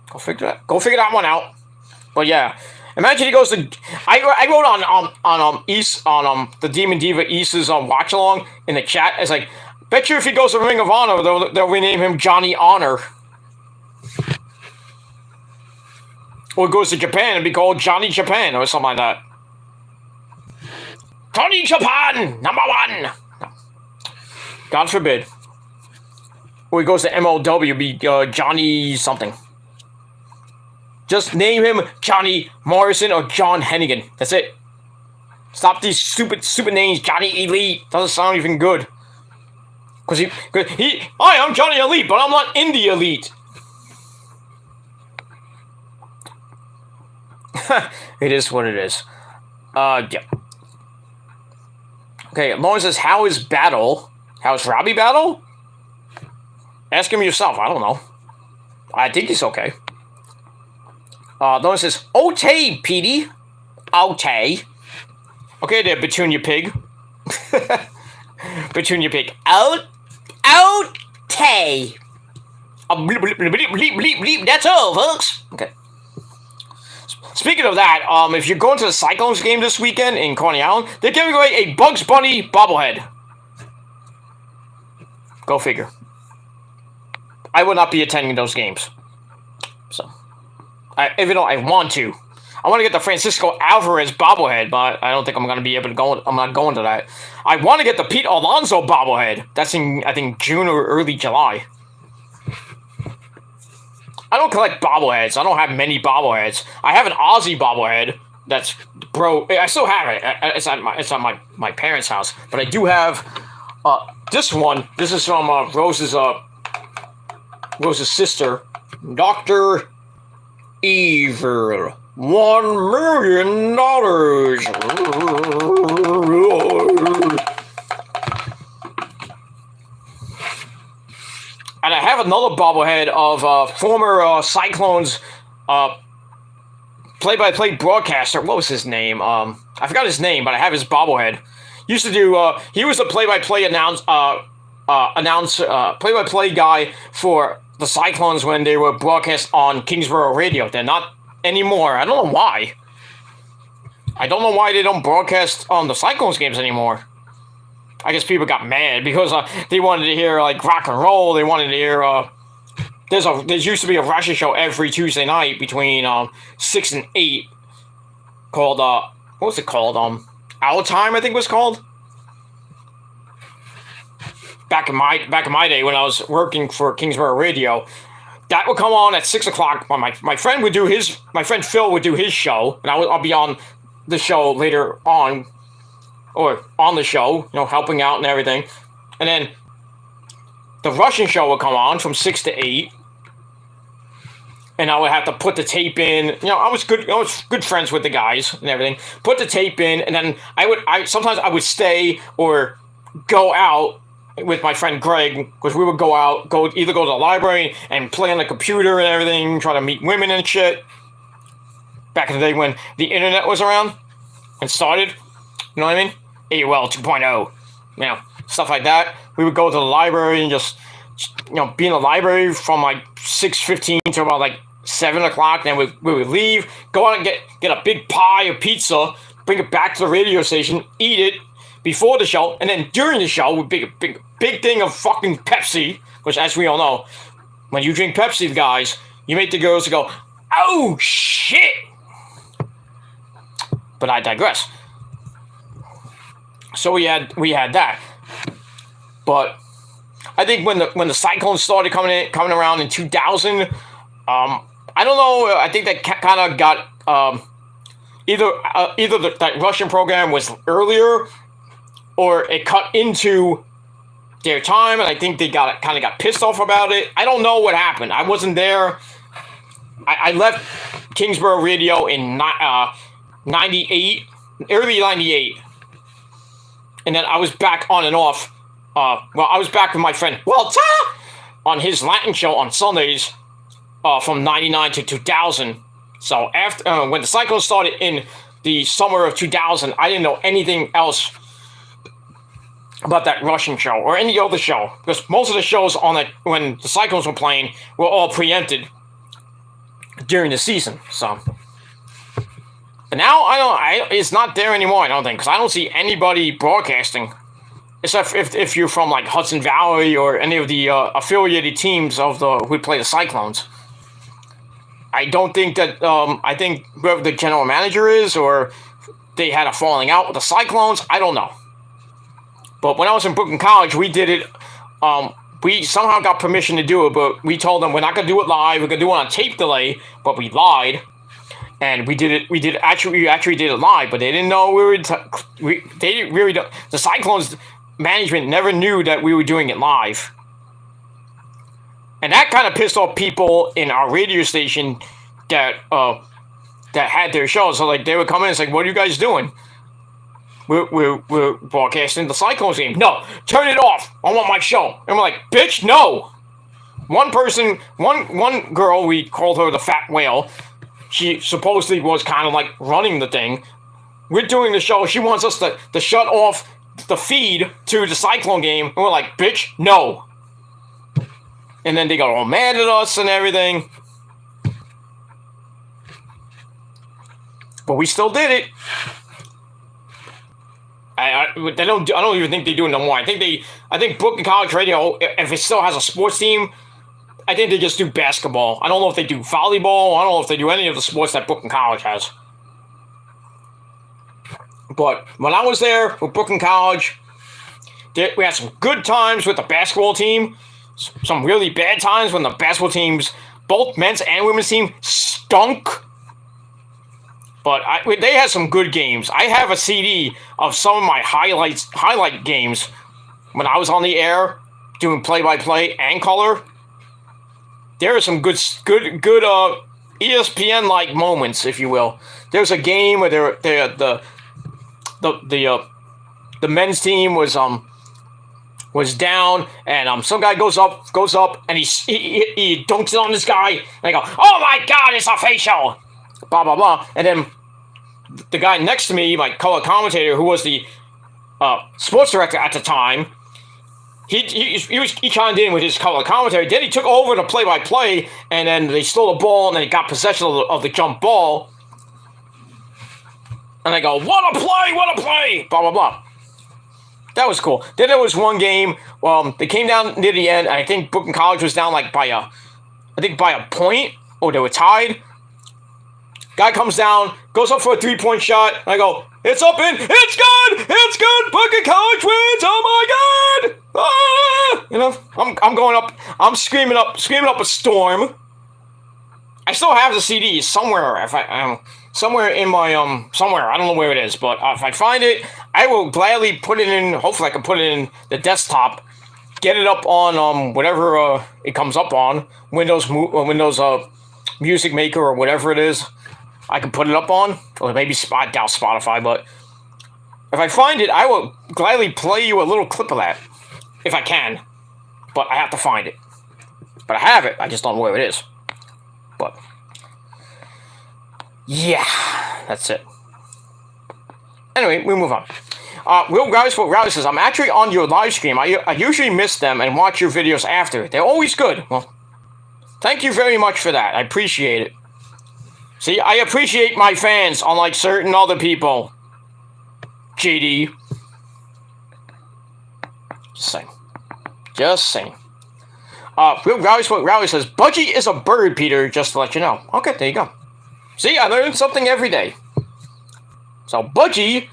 Go figure that one out. But yeah, imagine he goes to. I wrote on the Demon Diva East's watch along in the chat. It's like, bet you if he goes to Ring of Honor, they'll rename him Johnny Honor. Or goes to Japan and be called Johnny Japan or something like that. Johnny Japan, #1. God forbid. Or he goes to MLW, be Johnny something. Just name him Johnny Morrison or John Hennigan. That's it. Stop these stupid names. Johnny Elite doesn't sound even good. Cause hi, I'm Johnny Elite, but I'm not in the Elite. It is what it is. Yeah. Okay, Lauren says, how is Battle? How's Robbie Battle? Ask him yourself. I don't know. I think he's okay. Lauren says, okay, Petey. Okay. Okay there, Petunia Pig. Petunia Pig. Okay. Bleep, bleep, bleep, bleep, bleep, bleep. That's all, folks. Okay. Speaking of that, if you're going to the Cyclones game this weekend in Coney Island, they're giving away a Bugs Bunny bobblehead. Go figure. I will not be attending those games. So, even though I want to. I want to get the Francisco Alvarez bobblehead, but I don't think I'm going to be able to go. I'm not going to that. I want to get the Pete Alonso bobblehead. That's in, I think, June or early July. I don't collect bobbleheads. I don't have many bobbleheads. I have an Aussie bobblehead. That's I still have it. It's at my parents' house. But I do have this one. This is from Rose's sister, Dr. Evil. $1 million. And I have another bobblehead of former Cyclones play-by-play broadcaster. What was his name? I forgot his name, but I have his bobblehead. Used to do. He was the play-by-play play-by-play guy for the Cyclones when they were broadcast on Kingsborough Radio. They're not anymore. I don't know why. I don't know why they don't broadcast on the Cyclones games anymore. I guess people got mad because they wanted to hear like rock and roll. They wanted to hear. There used to be a Russian show every Tuesday night between 6 and 8 called what was it called? Our Time, I think it was called. Back in my day when I was working for Kingsborough Radio, that would come on at 6 o'clock. My friend would do his. My friend Phil would do his show, and I'll be on the show later on. Or on the show, helping out and everything. And then the Russian show would come on from 6 to 8. And I would have to put the tape in. I was good friends with the guys and everything. Put the tape in, and then sometimes I would stay or go out with my friend Greg, because we would either go to the library and play on the computer and everything, try to meet women and shit. Back in the day when the internet was around and started. You know what I mean? AOL 2.0, stuff like that. We would go to the library and just, be in the library from like 6:15 to about like 7 o'clock. Then we would leave, go out and get a big pie of pizza, bring it back to the radio station, eat it before the show, and then during the show we'd bring big thing of fucking Pepsi, which, as we all know, when you drink Pepsi, guys, you make the girls go, oh, shit! But I digress. So we had that. But I think when the Cyclones started coming around in 2000, I don't know. I think that kind of got either that Russian program was earlier, or it cut into their time, and I think they kind of got pissed off about it. I don't know what happened. I wasn't there. I left Kingsborough Radio in 98, early 98, and then I was back on and off. I was back with my friend Walter on his Latin show on Sundays from 99 to 2000. So after when the Cyclones started in the summer of 2000, I didn't know anything else about that Russian show or any other show, because most of the shows on that when the Cyclones were playing were all preempted during the season. So, but now it's not there anymore. I don't think, because I don't see anybody broadcasting, except if you're from like Hudson Valley or any of the affiliated teams of who play the Cyclones. I don't think that I think whoever the general manager is, or they had a falling out with the Cyclones. I don't know. But when I was in Brooklyn College, we did it. We somehow got permission to do it, but we told them we're not gonna do it live. We're gonna do it on tape delay. But we lied, and we did it. We actually did it live, but they didn't know we were. They really don't. The Cyclones management never knew that we were doing it live, and that kind of pissed off people in our radio station that had their shows. So like they would come in and say, "What are you guys doing? We're broadcasting the Cyclones game." "No, turn it off. I want my show." And we're like, "Bitch, no." One girl, we called her the Fat Whale. She supposedly was kind of like running the thing. We're doing the show. She wants us to shut off the feed to the Cyclone game. And we're like, "Bitch, no." And then they got all mad at us and everything. But we still did it. I don't even think they do it no more. I think Brooklyn College Radio, if it still has a sports team, I think they just do basketball. I don't know if they do volleyball. I don't know if they do any of the sports that Brooklyn College has. But when I was there with Brooklyn College, we had some good times with the basketball team, some really bad times when the basketball teams, both men's and women's team, stunk. But they had some good games. I have a CD of some of my highlight games when I was on the air doing play-by-play and color. There are some good ESPN-like moments, if you will. There's a game where the men's team was down, and some guy goes up, and he dunks it on this guy, and I go, "Oh my God, it's a facial!" Blah blah blah, and then the guy next to me, my color commentator, who was the sports director at the time, he chimed in with his color commentary. Then he took over the play-by-play, and then they stole the ball, and then he got possession of the jump ball. And I go, what a play, blah, blah, blah. That was cool. Then there was one game, they came down near the end, and I think Brooklyn College was down like by a point, or they were tied. Guy comes down, goes up for a 3-point shot, and I go, "It's up in, it's good, Brooklyn College wins, oh my God!" Ah! You know, I'm going up, I'm screaming up a storm. I still have the CD somewhere, somewhere in my, somewhere, I don't know where it is, but if I find it, I will gladly put it in, hopefully I can put it in the desktop, get it up on, whatever, it comes up on, Windows Music Maker or whatever it is, I can put it up on, or maybe I doubt Spotify, but if I find it, I will gladly play you a little clip of that, if I can, but I have to find it. But I have it, I just don't know where it is. But yeah, that's it. Anyway, we move on. Will Rowdy says, "I'm actually on your live stream. I usually miss them and watch your videos after. They're always good." Well, thank you very much for that. I appreciate it. See, I appreciate my fans, unlike certain other people. JD. Just saying. Just saying. Rowley says, Budgie is a bird, Peter, just to let you know. Okay, there you go. See, I learned something every day. So, Budgie,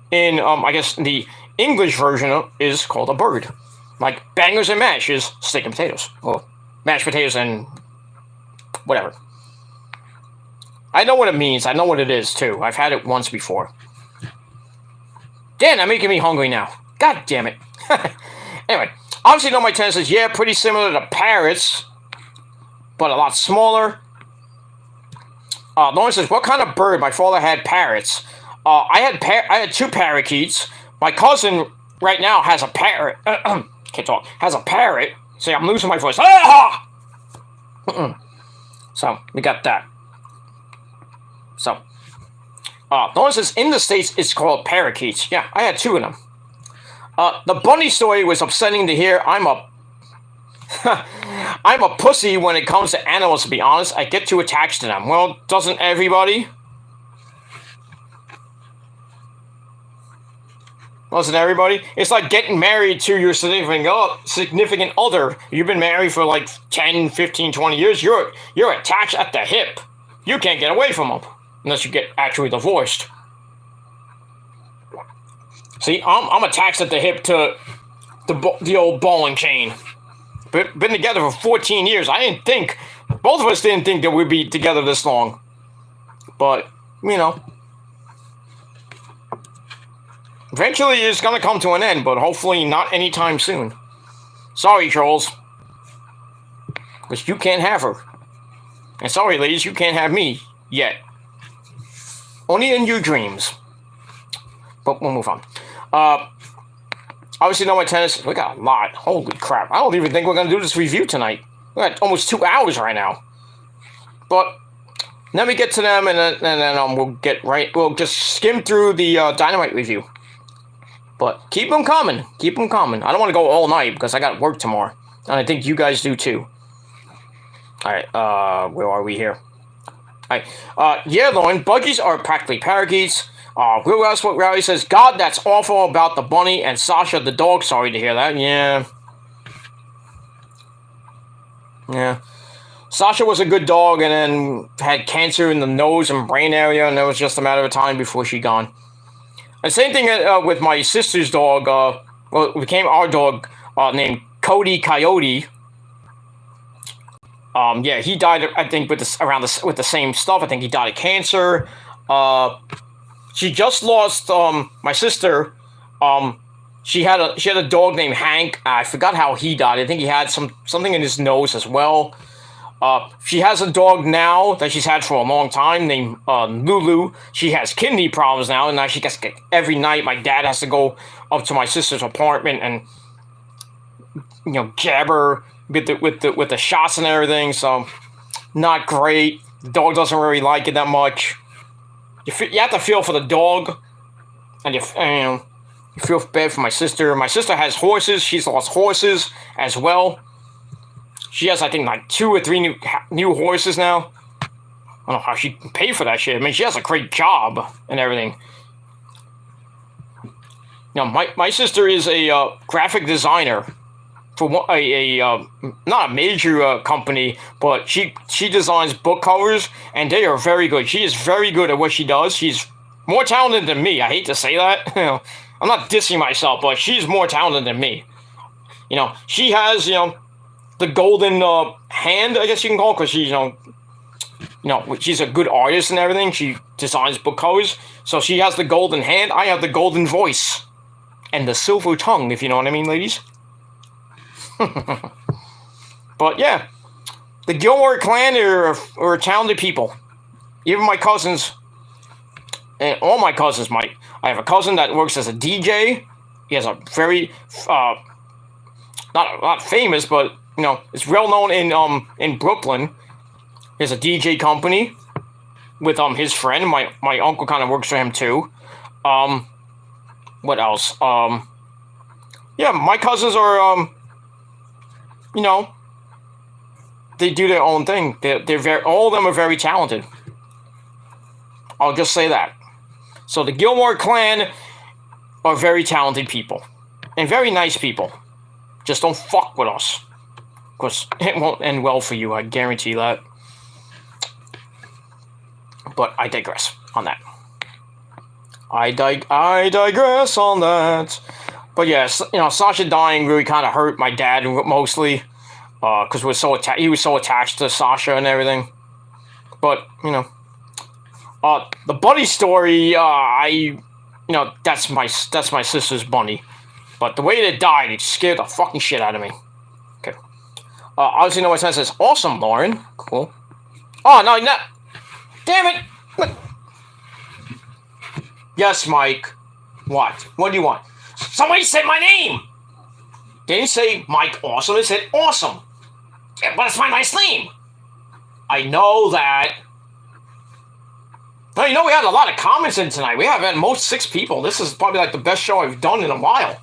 in, I guess, the English version, is called a bird. Like, bangers and mash is steak and potatoes. Or mashed potatoes and whatever. I know what it means. I know what it is, too. I've had it once before. Damn, that's making me hungry now. God damn it. Anyway, obviously, my tennis is, yeah, pretty similar to parrots, but a lot smaller. Lauren says, what kind of bird? My father had parrots. I had 2 parakeets. My cousin right now has a parrot. Can't talk. Has a parrot. See, I'm losing my voice. Ah! So, we got that. So, Lauren says, in the States, it's called parakeets. Yeah, I had 2 of them. The bunny story was upsetting to hear. I'm a pussy when it comes to animals, to be honest. I get too attached to them. Well, doesn't everybody? Doesn't everybody? It's like getting married to your significant other. You've been married for like 10, 15, 20 years. You're attached at the hip. You can't get away from them unless you get actually divorced. See, I'm attached at the hip to the old ball and chain. Been together for 14 years. Both of us didn't think that we'd be together this long. But, you know. Eventually it's going to come to an end, but hopefully not anytime soon. Sorry, trolls. Because you can't have her. And sorry, ladies, you can't have me yet. Only in your dreams. But we'll move on. Obviously, my tennis. We got a lot. Holy crap. I don't even think we're going to do this review tonight. We're at almost 2 hours right now. But let me get to them, and then we'll just skim through the Dynamite review. But keep them coming. Keep them coming. I don't want to go all night because I got work tomorrow. And I think you guys do too. Alright, where are we here? Alright, yeah, Lauren, budgies are practically parakeets. Real What Rowley says, God, that's awful about the bunny and Sasha the dog. Sorry to hear that. Yeah. Yeah. Sasha was a good dog and then had cancer in the nose and brain area, and it was just a matter of time before she gone. And same thing with my sister's dog. It became our dog named Cody Coyote. Yeah, he died, I think, with the same stuff. I think he died of cancer. She just lost my sister. She had a dog named Hank. I forgot how he died. I think he had something in his nose as well. She has a dog now that she's had for a long time named Lulu. She has kidney problems now, and now she gets every night. My dad has to go up to my sister's apartment and jab her with the shots and everything. So not great. The dog doesn't really like it that much. You have to feel for the dog, and you feel bad for my sister. My sister has horses. She's lost horses as well. She has, I think, like 2 or 3 new horses now. I don't know how she can pay for that shit. I mean, she has a great job and everything. My sister is a graphic designer for not a major company, but she designs book covers, and they are very good. She is very good at what she does. She's more talented than me. I hate to say that. I'm not dissing myself, but she's more talented than me. She has, the golden hand, I guess you can call it, because she's, she's a good artist and everything. She designs book covers. So she has the golden hand. I have the golden voice. And the silver tongue, if you know what I mean, ladies. But yeah, the Gilmore clan are talented people. Even my cousins, and all my cousins might. I have a cousin that works as a DJ. He has a very, not famous, but it's well known in Brooklyn. He has a DJ company with his friend. My uncle kind of works for him too. What else? Yeah, my cousins are they do their own thing. They're all of them are very talented. I'll just say that. So the Gilmore clan are very talented people and very nice people. Just don't fuck with us. Because it won't end well for you, I guarantee that. But I digress on that. I digress on that. But yes, Sasha dying really kind of hurt my dad mostly. Because he was so attached to Sasha and everything. But, the bunny story, that's my sister's bunny. But the way it died, it scared the fucking shit out of me. Okay. Obviously, no one says, awesome, Lauren. Cool. Oh, no, no. Damn it. What? Yes, Mike. What? What do you want? Somebody said my name. They didn't say Mike Awesome. They said awesome. Yeah, but it's my nice name. I know that. Well, we had a lot of comments in tonight. We have had most 6 people. This is probably like the best show I've done in a while.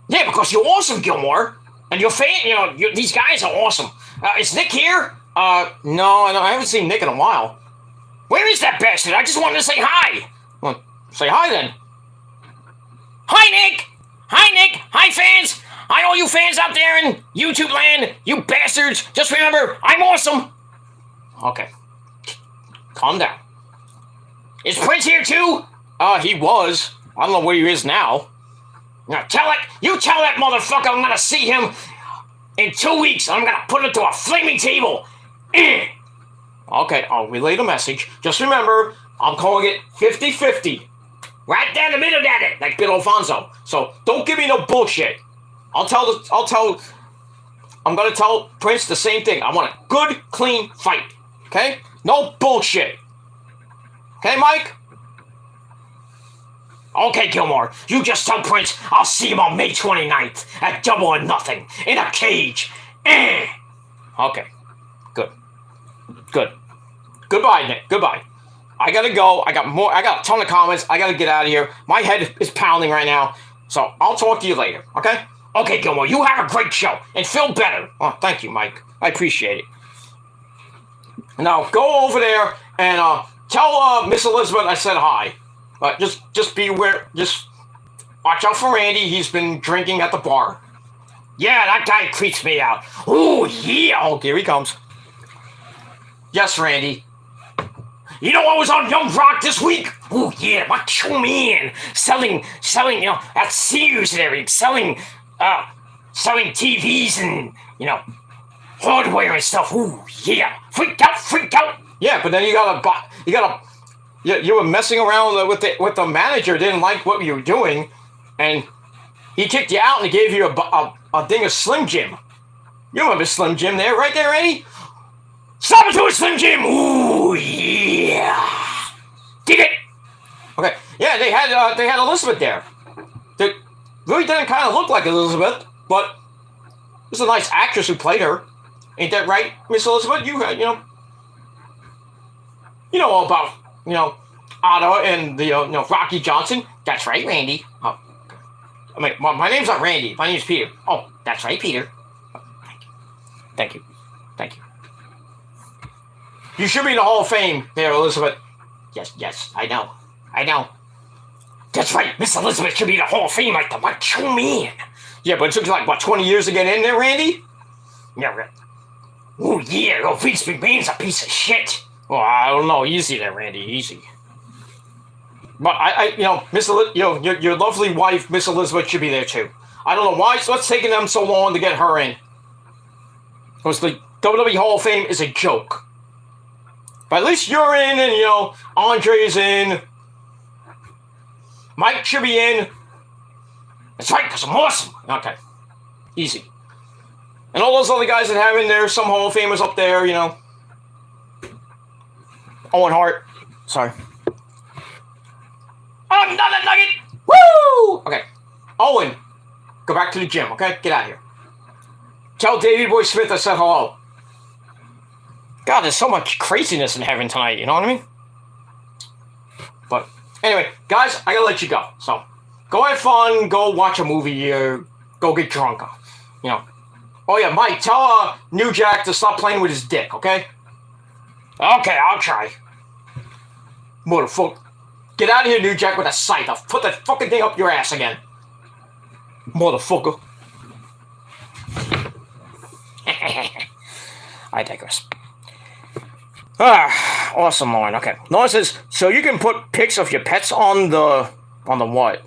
Yeah, because you're awesome, Gilmore. And your fan, these guys are awesome. Is Nick here? No, I haven't seen Nick in a while. Where is that bastard? I just wanted to say hi. Well, say hi then. Hi, Nick. Hi, Nick. Hi, fans. Hi, all you fans out there in YouTube land. You bastards. Just remember, I'm awesome. Okay. Calm down. Is Prince here too? He was. I don't know where he is now. Now you tell that motherfucker I'm gonna see him in 2 weeks. I'm gonna put him to a flaming table. Okay, I'll relay the message. Just remember, I'm calling it 50-50. Right down the middle at it, like Bill Alfonso. So don't give me no bullshit. I'm gonna tell Prince the same thing. I want a good, clean fight. Okay? No bullshit. Okay, Mike? Okay, Gilmore. You just tell Prince I'll see him on May 29th at Double or Nothing in a cage. Okay. Good. Good. Goodbye, Nick. Goodbye. I gotta go. I got a ton of comments. I gotta get out of here. My head is pounding right now. So I'll talk to you later. Okay? Okay, Gilmore. You have a great show and feel better. Oh, thank you, Mike. I appreciate it. Now go over there and tell Miss Elizabeth I said hi. Just be aware. Just watch out for Randy. He's been drinking at the bar. Yeah, that guy creeps me out. Ooh, yeah. Oh, here he comes. Yes, Randy. You know what was on Young Rock this week? Ooh, yeah, Macho Man. Selling, at Sears and everything. Selling TVs and, hardware and stuff. Ooh, yeah. Freak out. Yeah, but then you were messing around with the manager, didn't like what you were doing, and he kicked you out and he gave you a thing of Slim Jim. You remember Slim Jim there, right there, Eddie? Stop it to a Slim Jim! Ooh, yeah! Dig it! Okay, yeah, they had Elizabeth there. They really didn't kind of look like Elizabeth, but this is a nice actress who played her. Ain't that right, Miss Elizabeth? You know all about, Otto and the, Rocky Johnson. That's right, Randy. Oh, I mean, my name's not Randy. My name's Peter. Oh, that's right, Peter. Oh, thank you. You should be in the Hall of Fame there, Elizabeth. Yes, I know. That's right, Miss Elizabeth should be in the Hall of Fame like the Macho Man. Yeah, but it took like, 20 years to get in there, Randy? Yeah, right. Ooh, yeah, oh, Vince McMahon's a piece of shit. Well, I don't know. Easy there, Randy. Easy. But Miss your lovely wife, Miss Elizabeth, should be there too. I don't know why it's taking them so long to get her in. Because the WWE Hall of Fame is a joke. But at least you're in, and Andre's in. Mike should be in. That's right, because I'm awesome. Okay. Easy. And all those other guys that have in there, some Hall of Famers up there, Owen Hart. Sorry. Oh, another nugget! Woo! Okay. Owen, go back to the gym, okay? Get out of here. Tell Davey Boy Smith I said hello. God, there's so much craziness in heaven tonight, you know what I mean? But, anyway, guys, I gotta let you go. So, go have fun, go watch a movie, go get drunk, Oh yeah, Mike, tell New Jack to stop playing with his dick, okay? Okay, I'll try. Motherfucker. Get out of here, New Jack, with a scythe. I'll put that fucking thing up your ass again. Motherfucker. I digress. Awesome, Lauren. Okay. Lauren says, so you can put pics of your pets on the what?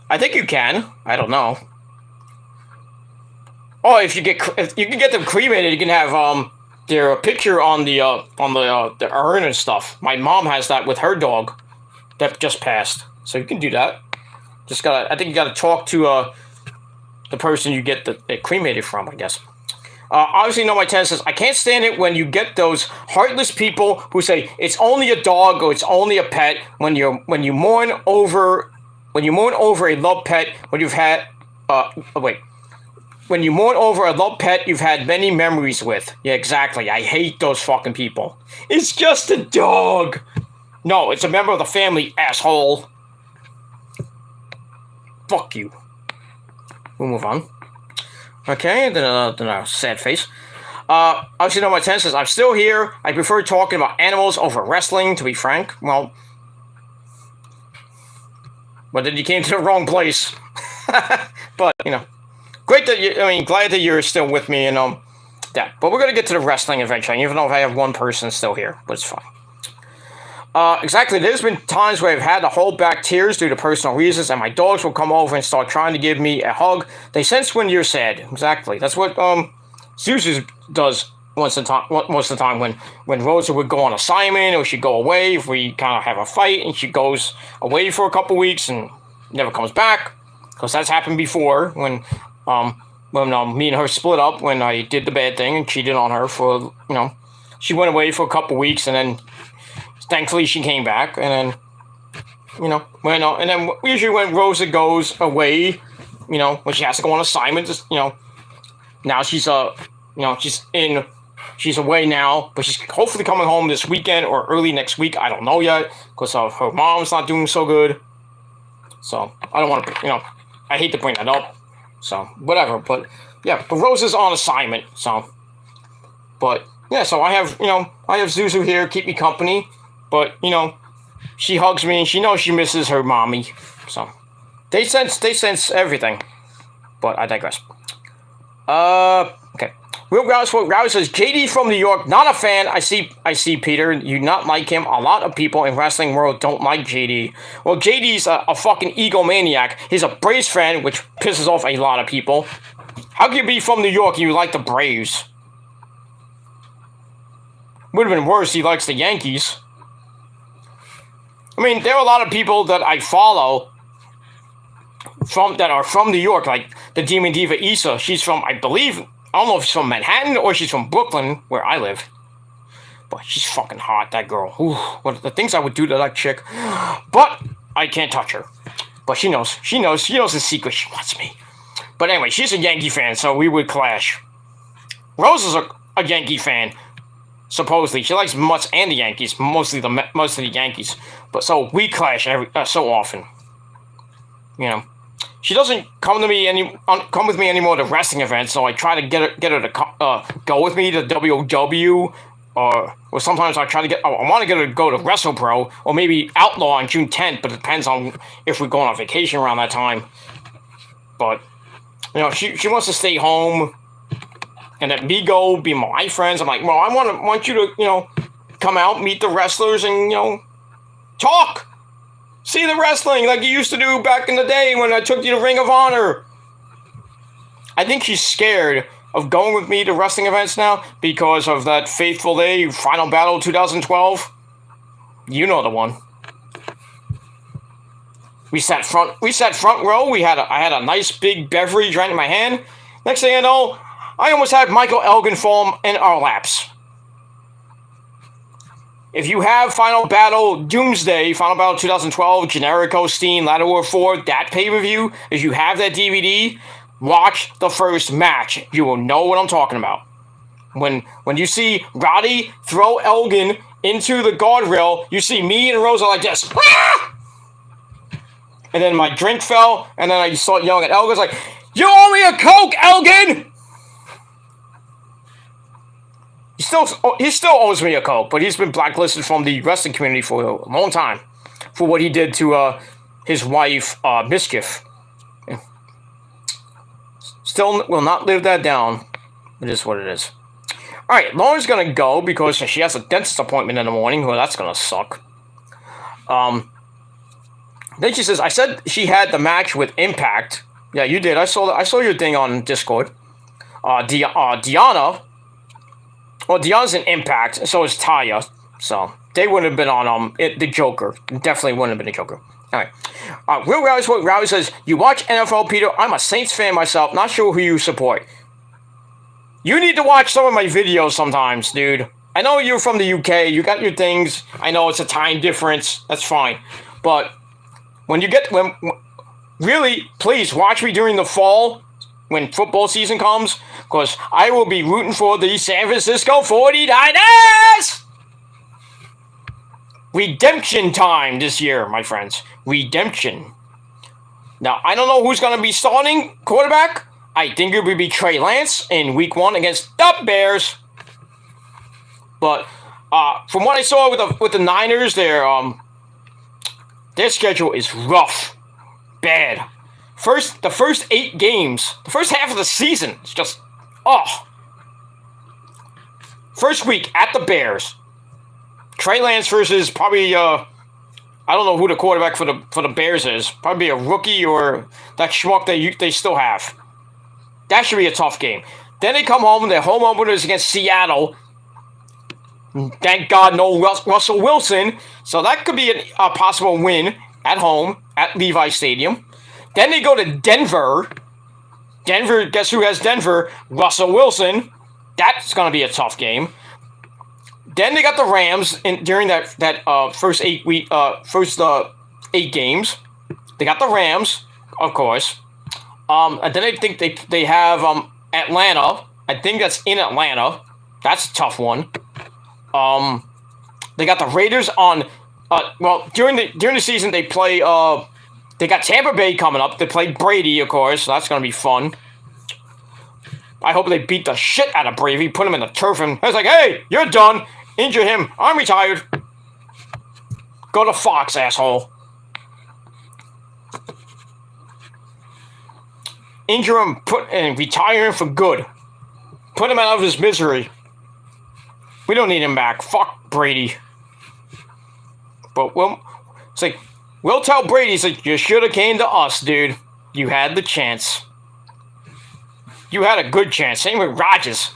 I think you can. I don't know. Oh, if you can get them cremated, you can have their picture on the urn and stuff. My mom has that with her dog that just passed, so you can do that. I think you gotta talk to the person you get it cremated from, I guess. Obviously, No My 10 says, I can't stand it when you get those heartless people who say it's only a dog or it's only a pet when you mourn over a loved pet when you've had when you mourn over a loved pet you've had many memories with. Yeah, exactly. I hate those fucking people. It's just a dog. No, it's a member of the family, asshole. Fuck you. We'll move on. Okay, then a sad face. Obviously, No My 10 says, I'm still here. I prefer talking about animals over wrestling, to be frank. Well, then you came to the wrong place. But, great that glad that you're still with me and, that. But we're going to get to the wrestling eventually, even though I have one person still here, but it's fine. Exactly. There's been times where I've had to hold back tears due to personal reasons, and my dogs will come over and start trying to give me a hug. They sense when you're sad. Exactly. That's what Zeus does most of the time when Rosa would go on assignment or she'd go away. If we kind of have a fight and she goes away for a couple weeks and never comes back, because that's happened before when me and her split up when I did the bad thing and cheated on her for she went away for a couple weeks and then. Thankfully, she came back, and then usually when Rosa goes away, when she has to go on assignment, now she's she's away now, but she's hopefully coming home this weekend or early next week. I don't know yet because her mom's not doing so good. So I don't want to, I hate to bring that up. So whatever, but yeah, but Rosa's on assignment. So, but yeah, so I have Zuzu here, keep me company. But, she hugs me and she knows she misses her mommy. So, they sense everything. But I digress. Okay. Real Rouse says, JD from New York, not a fan. I see, Peter. You not like him. A lot of people in wrestling world don't like JD. Well, JD's a fucking egomaniac. He's a Braves fan, which pisses off a lot of people. How can you be from New York and you like the Braves? Would have been worse, he likes the Yankees. I mean, there are a lot of people that I follow that are from New York, like the Demon Diva Issa. She's from, I believe, I don't know if she's from Manhattan or she's from Brooklyn, where I live. But she's fucking hot, that girl. Ooh, what the things I would do to that chick. But I can't touch her. But she knows the secret. She wants me. But anyway, she's a Yankee fan, so we would clash. Rose is a Yankee fan. Supposedly, she likes Mutts and the Yankees, most of the Yankees. But so we clash so often. She doesn't come with me anymore to wrestling events. So I try to get her to go with me to WW, or sometimes I try to I want to get her to go to WrestlePro or maybe Outlaw on June 10th. But it depends on if we're going on vacation around that time. But she wants to stay home. And let me go be my friends. I'm like, well, I want you to, come out, meet the wrestlers, and talk, see the wrestling like you used to do back in the day when I took you to Ring of Honor. I think she's scared of going with me to wrestling events now because of that Faithful Day Final Battle 2012. You know the one. We sat front row. I had a nice big beverage right in my hand. Next thing I know, I almost had Michael Elgin fall in our laps. If you have Final Battle Doomsday, Final Battle 2012, Generico, Steen, Ladder War 4, that pay-per-view, if you have that DVD, watch the first match. You will know what I'm talking about. When you see Roddy throw Elgin into the guardrail, you see me and Rosa like this. Ah! And then my drink fell, and then I started yelling at Elgin, like, you owe me a Coke, Elgin! He still owes me a Coke, but he's been blacklisted from the wrestling community for a long time for what he did to his wife, Mischief. Still will not live that down. It is what it is. All right, Lauren's gonna go because she has a dentist appointment in the morning. Well, that's gonna suck. Then she says, "I said she had the match with Impact." Yeah, you did. I saw that. I saw your thing on Discord. Deanna. Well, Deanna's in Impact, and so is Taya. So they wouldn't have been on the Joker. Definitely wouldn't have been the Joker. All right. Will Rowley says, "You watch NFL, Peter? I'm a Saints fan myself. Not sure who you support. You need to watch some of my videos sometimes, dude. I know you're from the UK. You got your things. I know it's a time difference. That's fine. But really, please watch me during the fall when football season comes, because I will be rooting for the San Francisco 49ers! Redemption time this year, my friends. Redemption. Now, I don't know who's going to be starting quarterback. I think it would be Trey Lance in week 1 against the Bears. But from what I saw with the Niners, their schedule is rough. Bad. The first 8 games, the first half of the season, it's just, First week at the Bears. Trey Lance versus probably, I don't know who the quarterback for the Bears is. Probably a rookie or that schmuck they still have. That should be a tough game. Then they come home, and their home openers against Seattle. Thank God no Russell Wilson. So that could be a possible win at home at Levi Stadium. Then they go to Denver. Denver, guess who has Denver? Russell Wilson. That's going to be a tough game. Then they got the Rams during that first 8 games. They got the Rams, of course. And then I think they have Atlanta. I think that's in Atlanta. That's a tough one. They got the Raiders on. During the season they play. They got Tampa Bay coming up. They play Brady, of course. So that's gonna be fun. I hope they beat the shit out of Brady. Put him in the turf, and it's like, hey, you're done. Injure him. I'm retired. Go to Fox, asshole. Injure him, and retire him for good. Put him out of his misery. We don't need him back. Fuck Brady. But it's like, we'll tell Brady, it's like, you should have came to us, dude. You had the chance. You had a good chance. Same with Rodgers.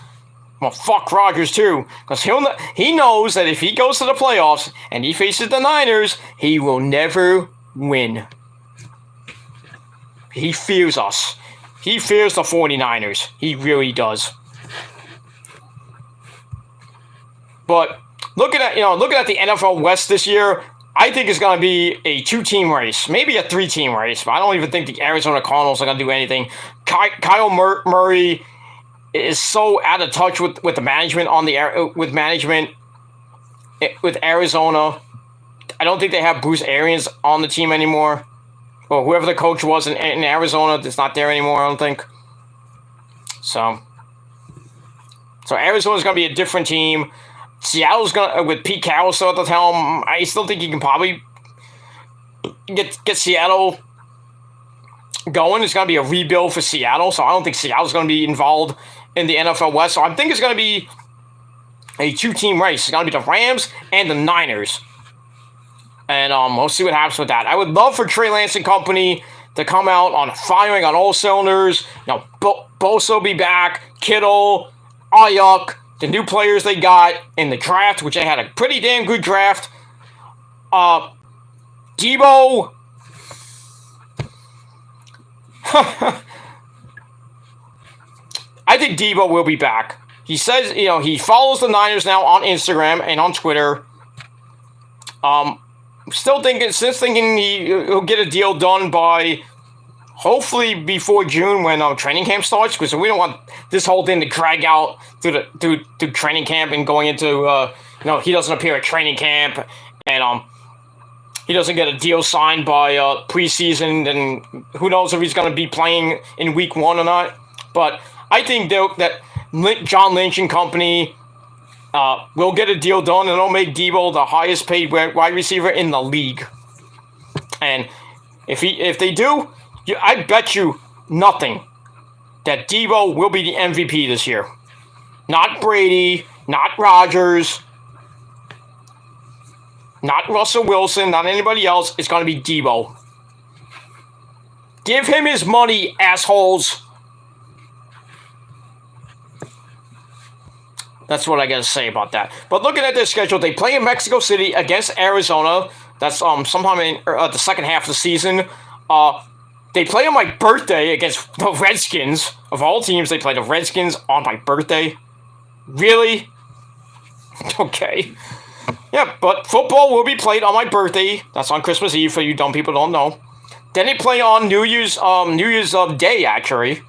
Well, fuck Rodgers too, because he knows that if he goes to the playoffs and he faces the Niners, he will never win. He fears us. He fears the 49ers. He really does. But looking at the NFL West this year, I think it's going to be a 2-team race, maybe a 3-team race. But I don't even think the Arizona Cardinals are going to do anything. Kyle Murray is so out of touch with the management with Arizona. I don't think they have Bruce Arians on the team anymore, or whoever the coach was in Arizona that's not there anymore. I don't think. So Arizona's going to be a different team. Seattle's gonna, with Pete Carroll still at the helm, I still think he can probably get Seattle going. It's gonna be a rebuild for Seattle, so I don't think Seattle's gonna be involved in the NFL West. So I think it's gonna be a 2-team race. It's gonna be the Rams and the Niners, and we'll see what happens with that. I would love for Trey Lance and company to come out on firing on all cylinders. Bosa will be back, Kittle, Ayuk. The new players they got in the draft, which they had a pretty damn good draft. Debo. I think Debo will be back. He says, he follows the Niners now on Instagram and on Twitter. Still thinking he'll get a deal done by hopefully before June when training camp starts, because we don't want this whole thing to drag out through training camp and going into he doesn't appear at training camp and he doesn't get a deal signed by preseason, and who knows if he's going to be playing in week 1 or not. But I think that John Lynch and company will get a deal done, and they'll make Debo the highest paid wide receiver in the league. And if they do, I bet you nothing that Debo will be the MVP this year. Not Brady, not Rodgers, not Russell Wilson, not anybody else. It's going to be Debo. Give him his money, assholes. That's what I got to say about that. But looking at their schedule, they play in Mexico City against Arizona. That's sometime in the second half of the season. They play on my birthday against the Redskins. Of all teams, they play the Redskins on my birthday. Really? Okay. Yeah, but football will be played on my birthday. That's on Christmas Eve, for you dumb people who don't know. Then they play on New Year's Day, actually.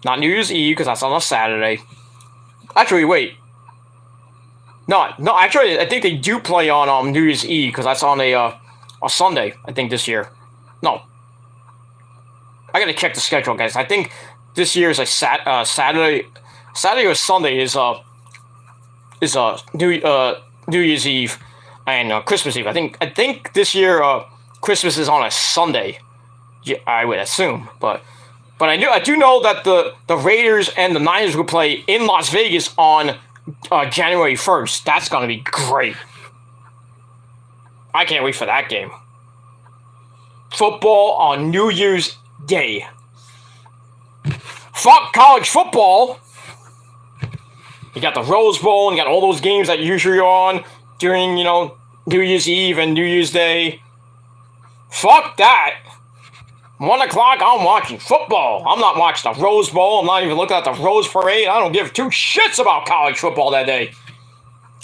Not New Year's Eve, because that's on a Saturday. Actually, wait. No, actually, I think they do play on New Year's Eve, because that's on a Sunday, I think, this year. No. I gotta check the schedule, guys. I think this year is a Saturday or Sunday is New Year's Eve and Christmas Eve. I think this year Christmas is on a Sunday. Yeah, I would assume, but I do know that the Raiders and the Niners will play in Las Vegas on January 1st. That's gonna be great. I can't wait for that game. Football on New Year's Day. Fuck college football. You got the Rose Bowl, and you got all those games that usually are on during, New Year's Eve and New Year's Day. Fuck that. 1 o'clock, I'm watching football. I'm not watching the Rose Bowl. I'm not even looking at the Rose Parade. I don't give two shits about college football that day.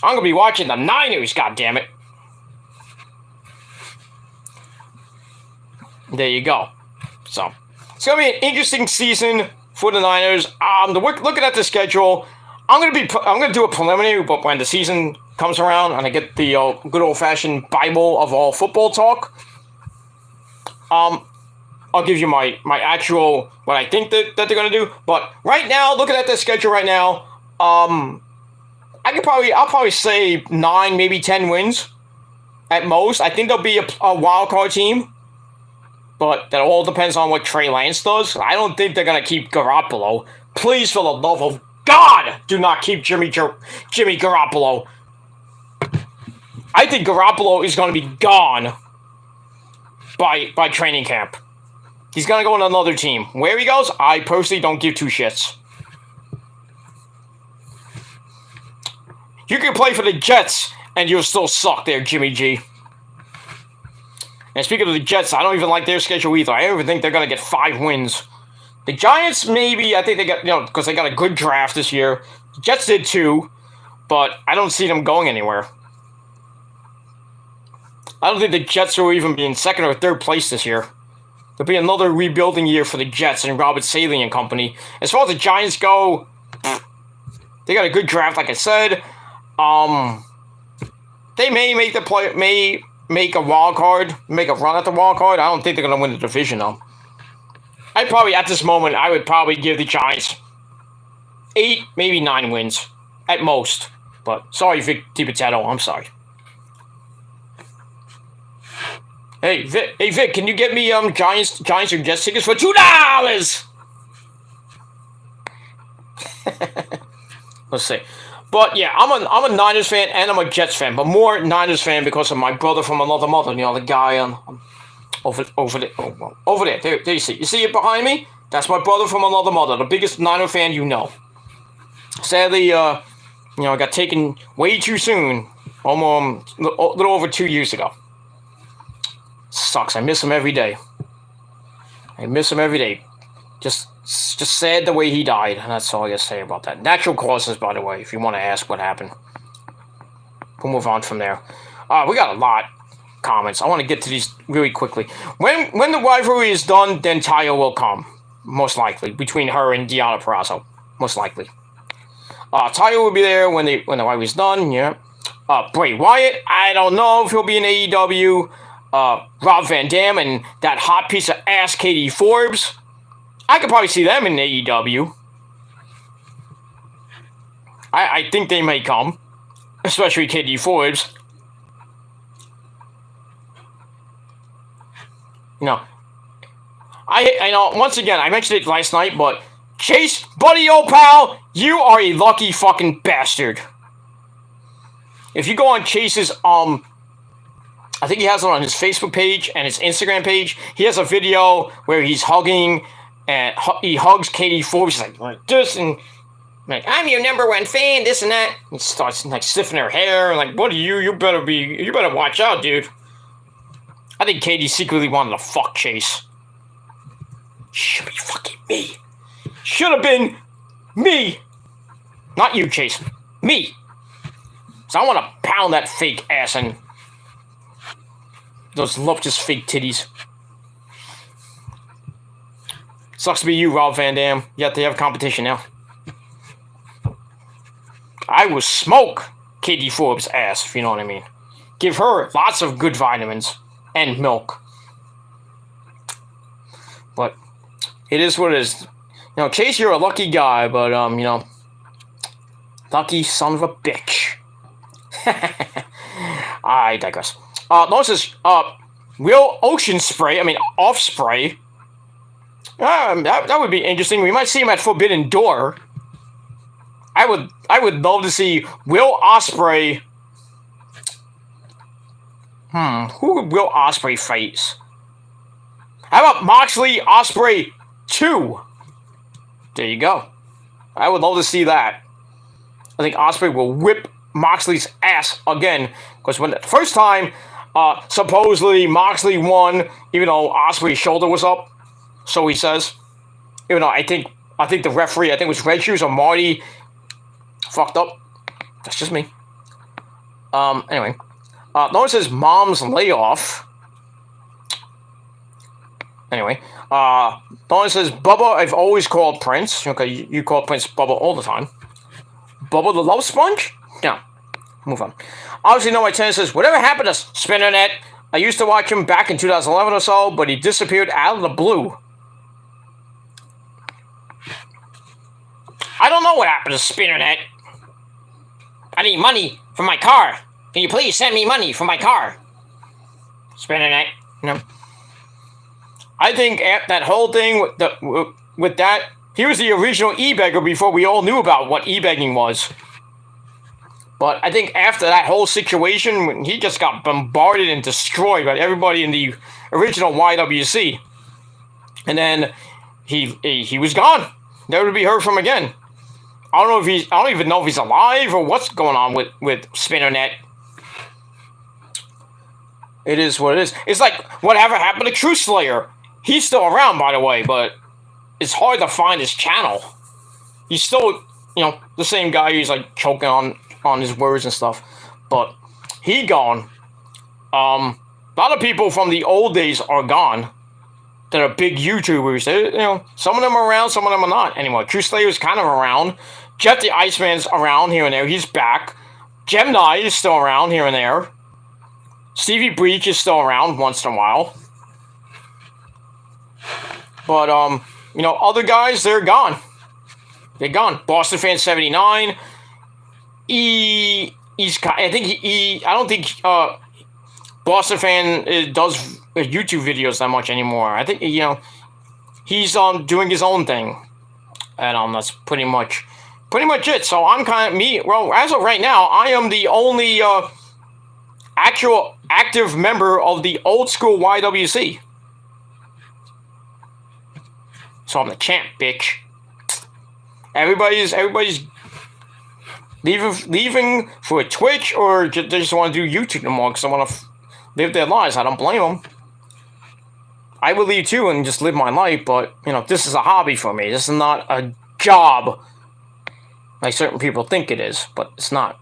I'm going to be watching the Niners, goddammit. There you go. So, it's going to be an interesting season for the Niners. Looking at the schedule, I'm gonna do a preliminary, but when the season comes around and I get the good old-fashioned Bible of all football talk, I'll give you my actual what I think that they're gonna do. But right now, looking at the schedule right now, I'll probably say 9, maybe 10 wins at most. I think they'll be a wild card team, but that all depends on what Trey Lance does. I don't think they're gonna keep Garoppolo. Please, for the love of God, do not keep Jimmy Garoppolo. I think Garoppolo is going to be gone by training camp. He's going to go on another team. Where he goes, I personally don't give two shits. You can play for the Jets, and you'll still suck there, Jimmy G. And speaking of the Jets, I don't even like their schedule either. I don't even think they're going to get 5 wins. The Giants, maybe, I think they got, because they got a good draft this year. The Jets did too, but I don't see them going anywhere. I don't think the Jets will even be in second or third place this year. There'll be another rebuilding year for the Jets and Robert Saleh and company. As far as the Giants go, they got a good draft, like I said. They may make a wild card, make a run at the wild card. I don't think they're going to win the division, though. At this moment, I would probably give the Giants 8, maybe 9 wins at most. But sorry, Vic DiPotato, I'm sorry. Hey, Vic, can you get me Giants or Jets tickets for $2? Let's see. But yeah, I'm a Niners fan and I'm a Jets fan, but more Niners fan because of my brother from another mother. The guy on. Over there. There you see. You see it behind me? That's my brother from another mother, the biggest Niner fan you know. Sadly, I got taken way too soon, almost a little over 2 years ago. Sucks. I miss him every day. Just sad the way he died, and that's all I got to say about that. Natural causes, by the way, if you want to ask what happened. We'll move on from there. We got a lot. Comments. I want to get to these really quickly. When the rivalry is done, then Taya will come, most likely, between her and Deonna Purrazzo, most likely. Taya will be there when the rivalry is done. Yeah. Bray Wyatt. I don't know if he'll be in AEW. Rob Van Dam and that hot piece of ass Katie Forbes. I could probably see them in AEW. I think they may come, especially Katie Forbes. I know, once again, I mentioned it last night, but Chase, buddy, old pal, you are a lucky fucking bastard. If you go on Chase's, I think he has it on his Facebook page and his Instagram page. He has a video where he's hugging, and he hugs Katie Forbes. He's like this, and like, I'm your #1 fan, this and that. He starts like sniffing her hair, and like, what are you? You better watch out, dude. I think Katie secretly wanted to fuck Chase. Should be fucking me. Should have been me. Not you, Chase. Me. So I want to pound that fake ass and those voluptuous fake titties. Sucks to be you, Rob Van Dam. You have to have competition now. I will smoke Katie Forbes' ass, if you know what I mean. Give her lots of good vitamins and milk. But it is what it is. You know, Chase, you're a lucky guy, but, you know, lucky son of a bitch. I digress. Notice, Will Offspray. That would be interesting. We might see him at Forbidden Door. I would love to see Will Ospreay. Who would Will Ospreay face? How about Moxley Ospreay 2? There you go. I would love to see that. I think Ospreay will whip Moxley's ass again, because when the first time, supposedly Moxley won, even though Ospreay's shoulder was up, so he says. Even though I think the referee, I think it was Red Shoes or Marty, fucked up. That's just me. Anyway, notice his mom's layoff. Anyway, notice says Bubba. I've always called Prince. Okay, you call Prince Bubba all the time. Bubba the Love Sponge? No. Move on. Obviously, no, my tennis says, whatever happened to Spinnernet? I used to watch him back in 2011 or so, but he disappeared out of the blue. I don't know what happened to Spinnernet. I need money for my car. Can you please send me money for my car? Spinnernet. No. I think that whole thing with that, he was the original e-beggar before we all knew about what e-begging was. But I think after that whole situation, when he just got bombarded and destroyed by everybody in the original YWC. And then he was gone. Never to be heard from again. I don't even know if he's alive or what's going on with Spinnernet. It is what it is. It's like whatever happened to True Slayer. He's still around, by the way, but it's hard to find his channel. He's still, the same guy who's like choking on his words and stuff. But he gone. A lot of people from the old days are gone. That are big YouTubers. Some of them are around, some of them are not. Anyway, True Slayer's kind of around. Jeff the Iceman's around here and there. He's back. Gemini is still around here and there. Stevie Breach is still around once in a while. But, other guys, they're gone. They're gone. Boston Fan 79. I don't think Boston Fan does YouTube videos that much anymore. I think, he's doing his own thing. And that's pretty much it. So I'm as of right now, I am the only actual active member of the old school YWC. So I'm the champ, bitch. Everybody's leaving for Twitch, or they just want to do YouTube no more because they want to live their lives. I don't blame them. I would leave too and just live my life, but this is a hobby for me. This is not a job like certain people think it is, but it's not.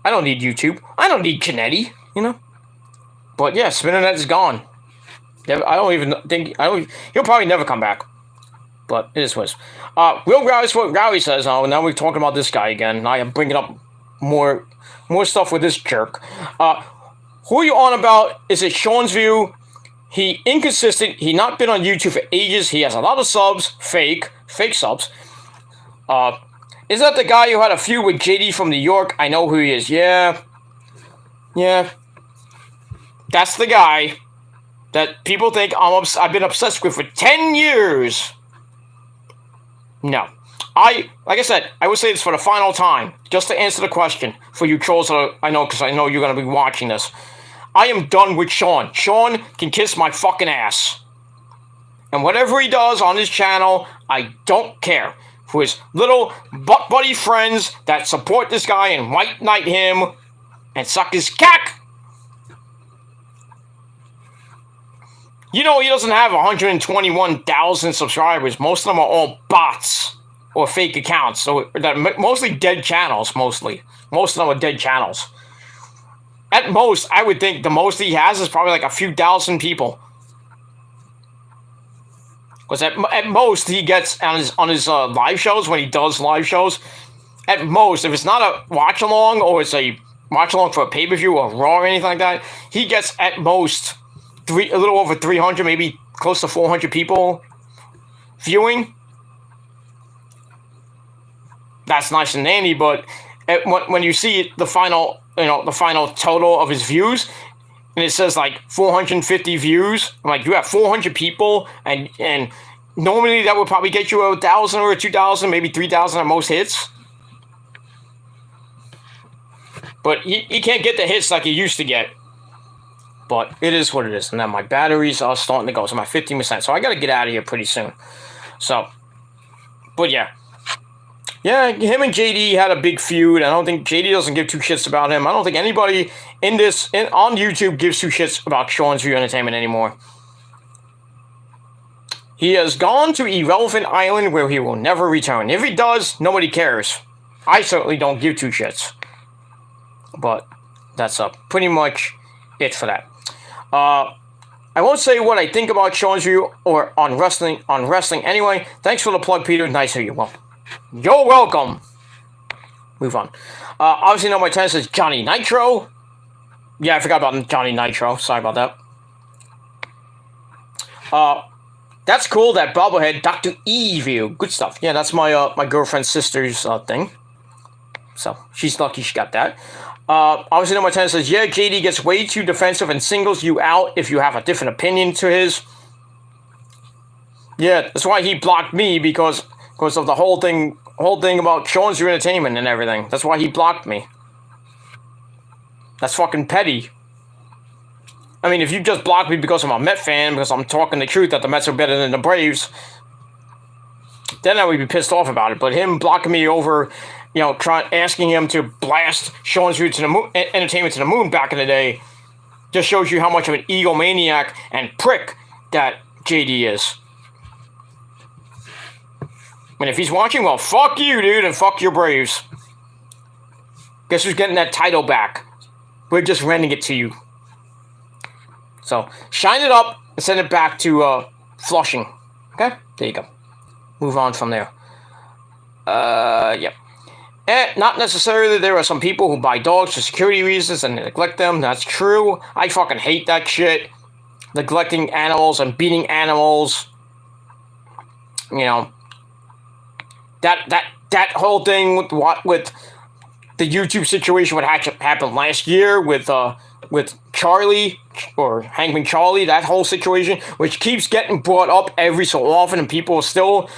I don't need YouTube. I don't need Canetti, But yeah, Spinnernet is gone. I don't even think he'll probably never come back. But it is what it is. Will Rowdy's what Rowdy says. Now we're talking about this guy again. I am bringing up more stuff with this jerk. Who are you on about? Is it Sean's view? He inconsistent. He not been on YouTube for ages. He has a lot of subs. Fake subs. Is that the guy who had a feud with JD from New York? I know who he is. Yeah. That's the guy that people think I've been obsessed with for 10 years. No. like I said, I would say this for the final time, just to answer the question for you trolls that I know, because I know you're going to be watching this. I am done with Sean. Sean can kiss my fucking ass. And whatever he does on his channel, I don't care. For his little butt buddy friends that support this guy and white knight him and suck his cack. You know, he doesn't have 121,000 subscribers. Most of them are all bots or fake accounts. So that mostly dead channels, mostly. Most of them are dead channels. At most, I would think the most he has is probably like a few thousand people. Because at most, he gets on his live shows, when he does live shows, at most, if it's not a watch-along or it's a watch-along for a pay-per-view or Raw or anything like that, he gets at most a little over 300, maybe close to 400 people viewing. That's nice and dandy, but when you see the final, the final total of his views, and it says like 450 views, I'm like, you have 400 people, and normally that would probably get you 1,000 or 2,000, maybe 3,000 at most hits. But he can't get the hits like he used to get. But it is what it is. And then my batteries are starting to go. So I'm at 15%. So I got to get out of here pretty soon. So, but yeah. Yeah, him and JD had a big feud. I don't think JD doesn't give two shits about him. I don't think anybody on YouTube gives two shits about Sean's View Entertainment anymore. He has gone to Irrelevant Island where he will never return. If he does, nobody cares. I certainly don't give two shits. But that's pretty much it for that. I won't say what I think about Sean's View or on wrestling anyway. Thanks for the plug, Peter. Nice of you. Well, you're welcome. Move on. Obviously, number 10 says Johnny Nitro. Yeah, I forgot about Johnny Nitro. Sorry about that. That's cool, that bobblehead. Dr. Evil. Good stuff. Yeah, that's my girlfriend's sister's thing. So, she's lucky she got that. Obviously, number 10 says, yeah, JD gets way too defensive and singles you out if you have a different opinion to his. Yeah, that's why he blocked me, because of the whole thing about Sean's View Entertainment and everything. That's why he blocked me. That's fucking petty. I mean, if you just block me because I'm a Met fan, because I'm talking the truth that the Mets are better than the Braves, then I would be pissed off about it. But him blocking me over, asking him to blast Sean's View to the moon, Entertainment to the moon back in the day, just shows you how much of an egomaniac and prick that JD is. And if he's watching, well, fuck you, dude, and fuck your Braves. Guess who's getting that title back? We're just renting it to you. So, shine it up and send it back to Flushing. Okay? There you go. Move on from there. Yep. And not necessarily there are some people who buy dogs for security reasons and neglect them. That's true. I fucking hate that shit. Neglecting animals and beating animals. That whole thing with the YouTube situation, what happened last year with Charlie, or Hangman Charlie, that whole situation, which keeps getting brought up every so often, and people are still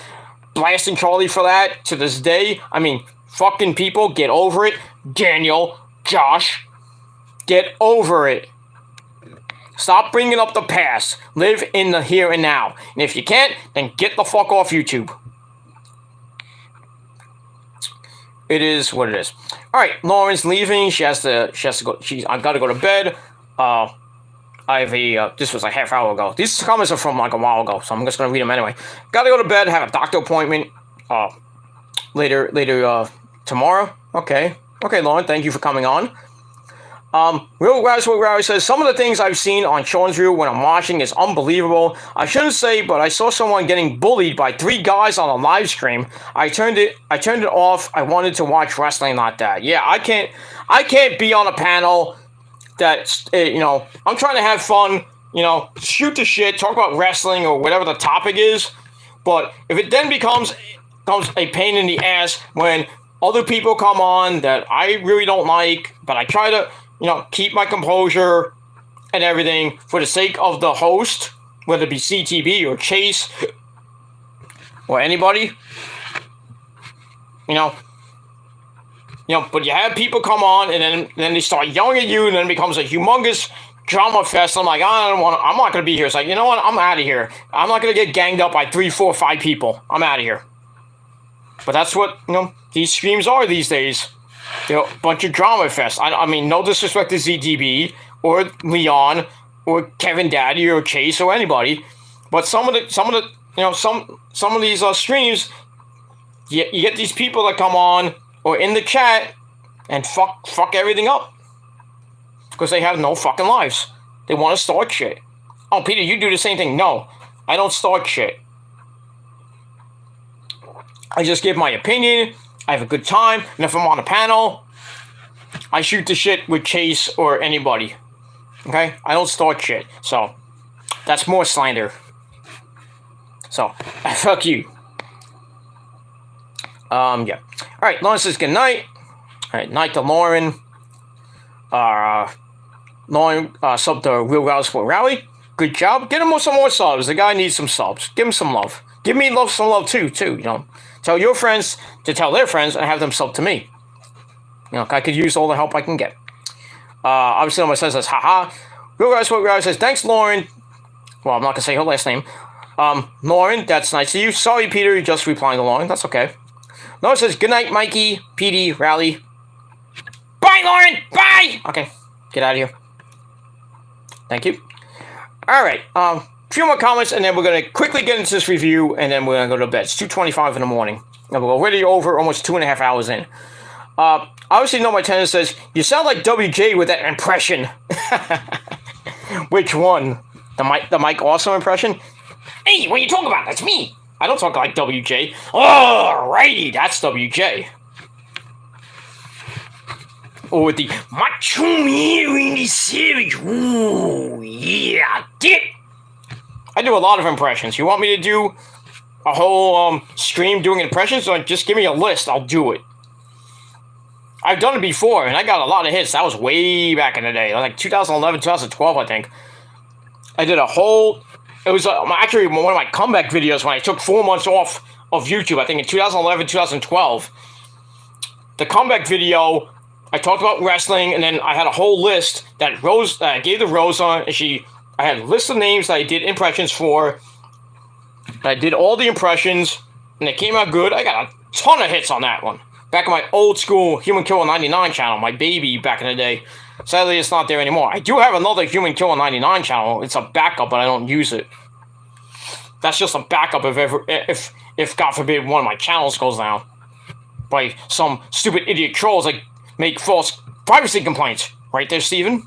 blasting Charlie for that to this day. I mean, fucking people, get over it. Daniel, Josh, get over it. Stop bringing up the past. Live in the here and now. And if you can't, then get the fuck off YouTube. It is what it is. All right, Lauren's leaving. She has to go. I gotta go to bed. This was a half hour ago. These comments are from like a while ago, so I'm just gonna read them anyway. Gotta go to bed. Have a doctor appointment. Later tomorrow. Okay, Lauren. Thank you for coming on. Real Razzle says, some of the things I've seen on Sean's View when I'm watching is unbelievable. I shouldn't say, but I saw someone getting bullied by 3 guys on a live stream. I turned it off. I wanted to watch wrestling, not that. Yeah, I can't be on a panel that's, I'm trying to have fun, shoot the shit, talk about wrestling or whatever the topic is. But if it then becomes a pain in the ass when other people come on that I really don't like, but I try to, keep my composure and everything for the sake of the host, whether it be CTB or Chase or anybody, But you have people come on, and then they start yelling at you, and then it becomes a humongous drama fest. I'm like, I'm not going to be here. It's like, you know what? I'm out of here. I'm not going to get ganged up by 3, 4, 5 people. I'm out of here. But that's what, these streams are these days. They're a bunch of drama fest. I mean, no disrespect to ZDB or Leon or Kevin Daddy or Chase or anybody, but some of these streams, you get these people that come on or in the chat and fuck everything up because they have no fucking lives. They want to start shit. Oh, Peter, you do the same thing. No, I don't start shit. I just give my opinion. I have a good time, and if I'm on a panel, I shoot the shit with Chase or anybody. Okay, I don't start shit. So that's more slander. So fuck you. Yeah. All right, Lauren says good night. All right, night to Lauren. Lauren subbed to Real Rouse for Rally. Good job. Get him some more subs. The guy needs some subs. Give him some love. Give me some love too. Tell your friends to tell their friends and have them sub to me. I could use all the help I can get. Obviously, no one says this. Haha. Real Rouse for Rally says thanks, Lauren. Well, I'm not gonna say her last name. Lauren, that's nice of you. Sorry, Peter, you're just replying to Lauren. That's okay. Lauren says, good night, Mikey, PD, Rally. Bye, Lauren! Bye! Okay, get out of here. Thank you. Alright, few more comments, and then we're going to quickly get into this review, and then we're going to go to bed. It's 2:25 in the morning. And we're already over almost 2.5 hours in. Obviously, No My Tennis says, you sound like WJ with that impression. Which one? The Mike Awesome impression? Hey, what are you talking about? That's me. I don't talk like WJ. Alrighty, that's WJ. Or with the Macho Man Randy Savage. Ooh, yeah, did. I do a lot of impressions. You want me to do a whole stream doing impressions? Or just give me a list. I'll do it. I've done it before, and I got a lot of hits. That was way back in the day. Like 2011, 2012, I think. I did a whole... It was actually one of my comeback videos when I took 4 months off of YouTube. I think in 2011, 2012. The comeback video, I talked about wrestling, and then I had a whole list that Rose, I gave to Rosa, and I had a list of names that I did impressions for. I did all the impressions, and it came out good. I got a ton of hits on that one. Back in my old school Human Killer 99 channel, my baby back in the day. Sadly, it's not there anymore. I do have another Human Killer 99 channel. It's a backup, but I don't use it. That's just a backup if God forbid one of my channels goes down by some stupid idiot trolls that make false privacy complaints. Right there, Steven?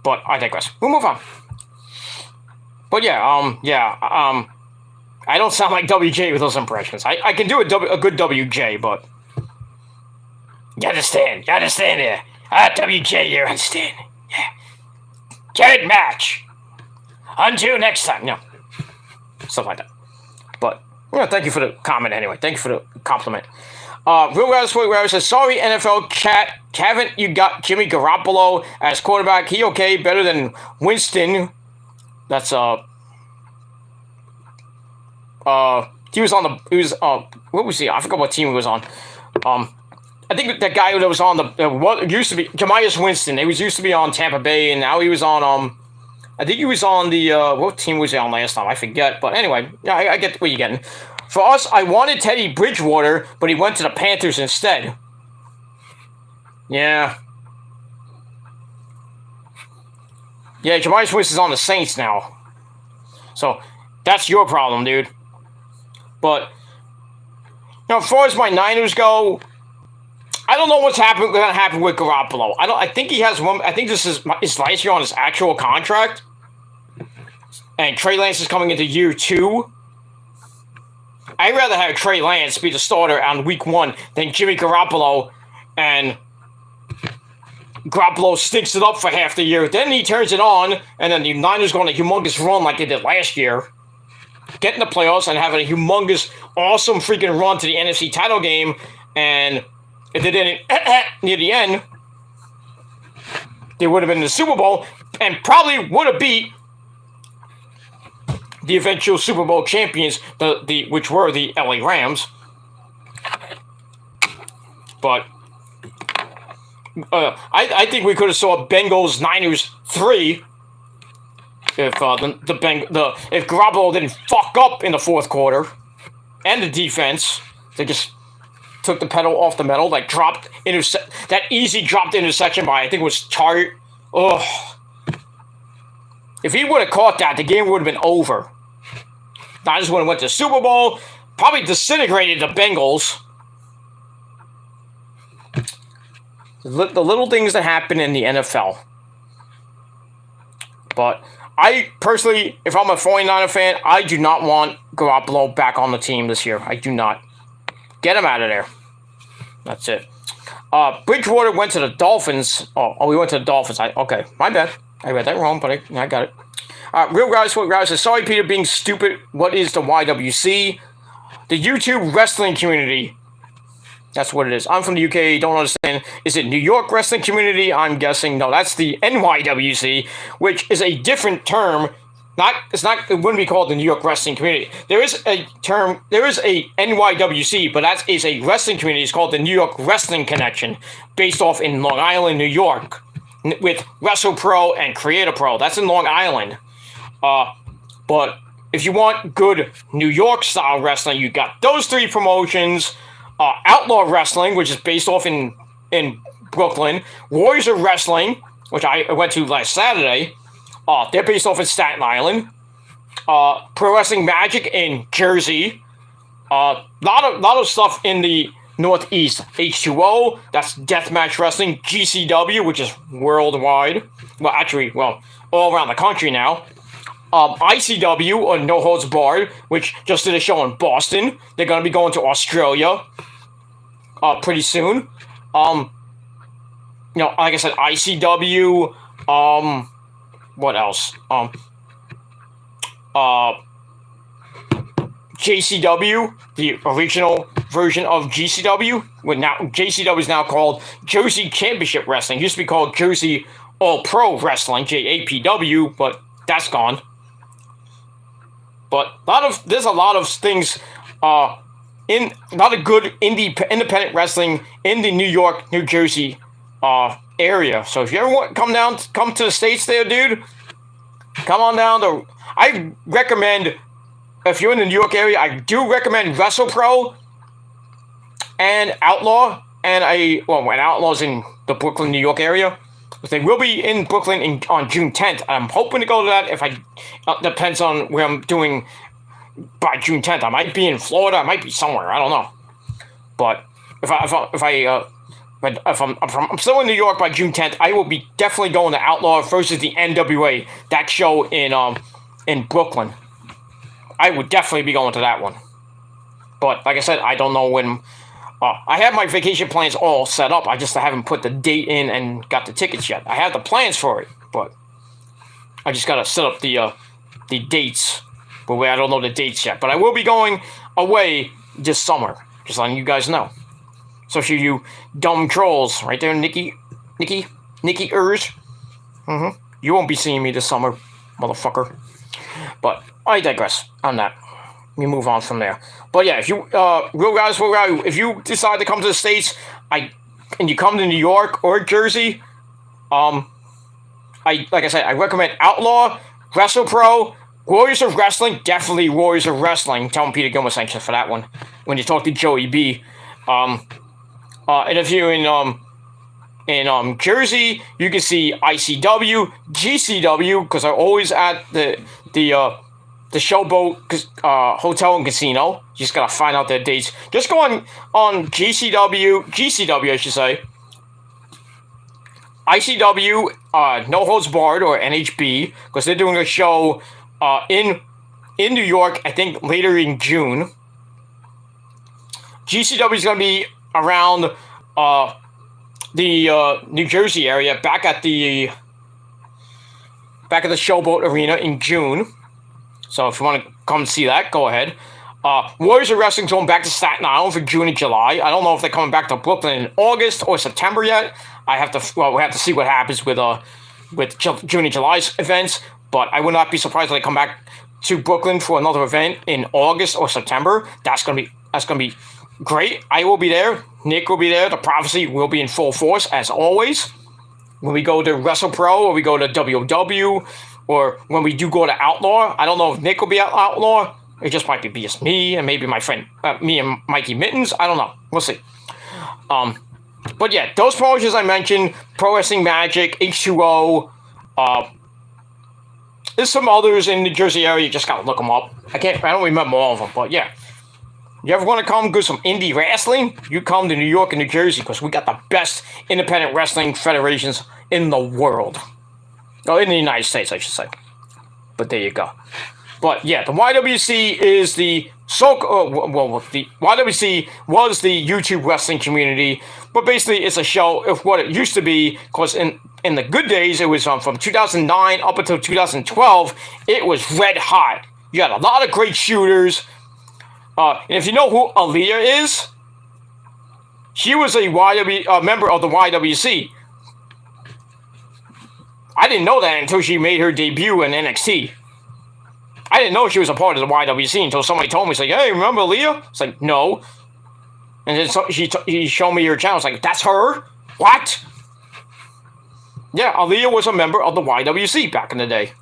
But I digress. We'll move on. But yeah, I don't sound like WJ with those impressions. I can do a good WJ, but you understand here. WJ, you understand. Yeah. Good match. Until next time. No. Stuff like that. But, thank you for the comment anyway. Thank you for the compliment. Real Rabbit says, sorry, NFL chat. Haven't you got Jimmy Garoppolo as quarterback? He okay, better than Winston. That's, he was on what was he? I forgot what team he was on. I think that guy that was on what used to be Jamias Winston. He used to be on Tampa Bay, and now he was on I think he was on the what team was he on last time? I forget. But anyway, yeah, I get what you're getting. For us, I wanted Teddy Bridgewater, but he went to the Panthers instead. Yeah. Yeah, Jamias Winston's on the Saints now. So that's your problem, dude. But as far as my Niners go, I don't know what's going to happen with Garoppolo. I think he has one. I think this is his last year on his actual contract, and Trey Lance is coming into year 2. I'd rather have Trey Lance be the starter on week 1 than Jimmy Garoppolo, and Garoppolo stinks it up for half the year. Then he turns it on, and then the Niners go on a humongous run like they did last year, get in the playoffs and have a humongous, awesome freaking run to the NFC title game, and if they didn't near the end, they would have been in the Super Bowl and probably would have beat the eventual Super Bowl champions, which were the LA Rams. But I think we could have saw Bengals Niners 3 if if Garoppolo didn't fuck up in the fourth quarter, and the defense, they just took the pedal off the metal, like that easy dropped interception by, I think it was Target. Ugh. If he would have caught that, the game would have been over. Niners would have went to the Super Bowl, probably disintegrated the Bengals. The little things that happen in the NFL. But I personally, if I'm a 49er fan, I do not want Garoppolo back on the team this year. I do not. Get him out of there. That's it. Bridgewater went to the Dolphins. Oh, we went to the Dolphins. Okay, my bad. I read that wrong, but I got it. Real guys, says, sorry, Peter, being stupid. What is the YWC? The YouTube wrestling community. That's what it is. I'm from the UK. Don't understand. Is it New York wrestling community? I'm guessing. No, that's the NYWC, which is a different term. It wouldn't be called the New York wrestling community. There is a term. There is a NYWC, but that is a wrestling community. It's called the New York Wrestling Connection, based off in Long Island, New York, with Wrestle Pro and Creator Pro. That's in Long Island. But if you want good New York style wrestling, you got those three promotions. Outlaw Wrestling, which is based off in Brooklyn. Warriors of Wrestling, which I went to last Saturday. They're based off in Staten Island. Pro Wrestling Magic in Jersey. Lot of stuff in the Northeast. H2O, that's Deathmatch Wrestling. GCW, which is worldwide. Well, actually, all around the country now. ICW, or No Holds Barred, which just did a show in Boston. They're going to be going to Australia pretty soon. Like I said, ICW. What else? JCW, the original version of GCW. JCW is now called Jersey Championship Wrestling. It used to be called Jersey All Pro Wrestling, JAPW, but that's gone. But there's a lot of things, a lot of good independent wrestling in the New York, New Jersey area. So if you ever come to the States there, dude, come on down. I recommend, if you're in the New York area, I do recommend Wrestle Pro and Outlaw, and Outlaw's in the Brooklyn, New York area. They will be in Brooklyn on June 10th. I'm hoping to go to that. Depends on where I'm doing by June 10th. I might be in Florida. I might be somewhere. I don't know. But if I'm still in New York by June 10th, I will be definitely going to Outlaw versus the NWA. That show in Brooklyn. I would definitely be going to that one. But like I said, I don't know when. I have my vacation plans all set up. I just haven't put the date in and got the tickets yet. I have the plans for it, but I just gotta set up the dates. But I don't know the dates yet. But I will be going away this summer. Just letting you guys know. So for you dumb trolls, right there, Nikki Ers. You won't be seeing me this summer, motherfucker. But I digress on that. We move on from there. But yeah, if you if you decide to come to the States, and you come to New York or Jersey, like I said, I recommend Outlaw, Wrestle Pro, Warriors of Wrestling, definitely Warriors of Wrestling. Tell them Peter Gilmore thanks for that one. When you talk to Joey B. And if you're in Jersey, you can see ICW, GCW, because I'm always at the Showboat Hotel and Casino. You just gotta find out their dates. Just go on GCW, I should say. ICW, No Holds Barred, or NHB, because they're doing a show in New York, I think later in June. GCW is gonna be around the New Jersey area, back at the Showboat Arena in June. So if you want to come see that, go ahead. Warriors of Wrestling going back to Staten Island for June and July. I don't know if they're coming back to Brooklyn in August or September yet. We have to see what happens with June and July's events. But I would not be surprised if they come back to Brooklyn for another event in August or September. That's gonna be great. I will be there. Nick will be there. The Prophecy will be in full force, as always. When we go to WrestlePro, or we go to WW, or when we do go to Outlaw, I don't know if Nick will be at Outlaw. It just might be just me and maybe my friend, me and Mikey Mittens. I don't know. We'll see. But yeah, those promotions I mentioned, Pro Wrestling Magic, H2O, there's some others in the Jersey area. You just gotta look them up. I don't remember all of them, but yeah. You ever want to come do some indie wrestling? You come to New York and New Jersey because we got the best independent wrestling federations in the world. Oh, in the United States, I should say. But there you go. But yeah, the YWC is the the YWC was the YouTube wrestling community, but basically it's a show of what it used to be. Because in the good days, it was from 2009 up until 2012. It was red hot. You had a lot of great shooters. And if you know who Aaliyah is, she was a member of the YWC. I didn't know that until she made her debut in NXT. I didn't know she was a part of the YWC until somebody told me. It's like, hey, remember Aaliyah? It's like, no. And then he showed me her channel. It's like, that's her? What? Yeah, Aaliyah was a member of the YWC back in the day.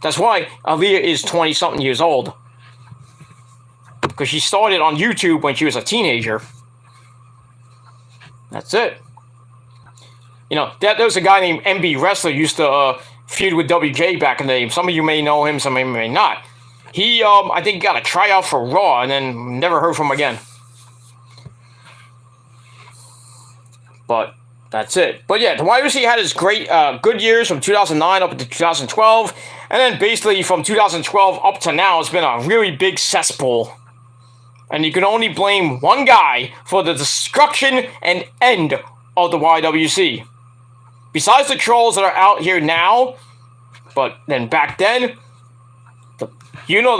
That's why Aaliyah is 20-something years old. Because she started on YouTube when she was a teenager. That's it. You know, there was a guy named MB Wrestler used to feud with WJ back in the day. Some of you may know him, some of you may not. He, I think, got a tryout for Raw and then never heard from him again. But that's it. But yeah, the YWC had its great, good years from 2009 up to 2012. And then basically from 2012 up to now, it's been a really big cesspool. And you can only blame one guy for the destruction and end of the YWC. Besides the trolls that are out here now, but then back then, the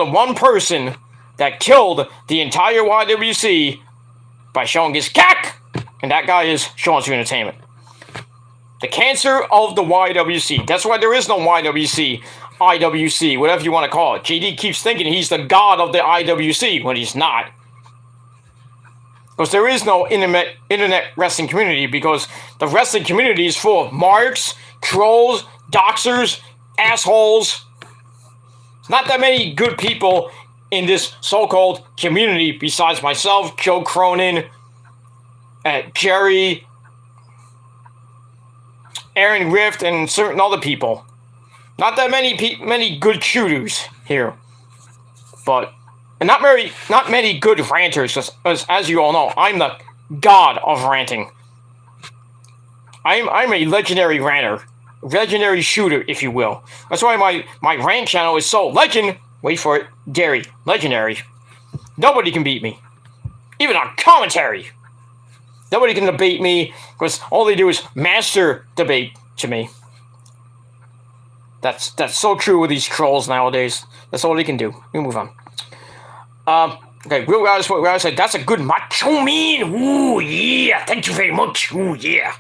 one person that killed the entire YWC by showing his cack, and that guy is Sean Entertainment. The cancer of the YWC. That's why there is no YWC, IWC, whatever you want to call it. JD keeps thinking he's the god of the IWC when he's not. Because there is no internet wrestling community, because the wrestling community is full of marks, trolls, doxers, assholes. There's not that many good people in this so-called community besides myself, Joe Cronin, Jerry, Aaron Rift, and certain other people. Not that many good shooters here. But... and not many good ranters, because as you all know, I'm the god of ranting. I'm a legendary ranter, legendary shooter, if you will. That's why my rant channel is so wait for it, Gary, legendary. Nobody can beat me, even on commentary. Nobody can debate me, because all they do is master debate to me. That's so true with these trolls nowadays. That's all they can do. We move on. Okay, Will Riley said, that's a good macho man. Ooh, yeah. Thank you very much. Ooh, yeah.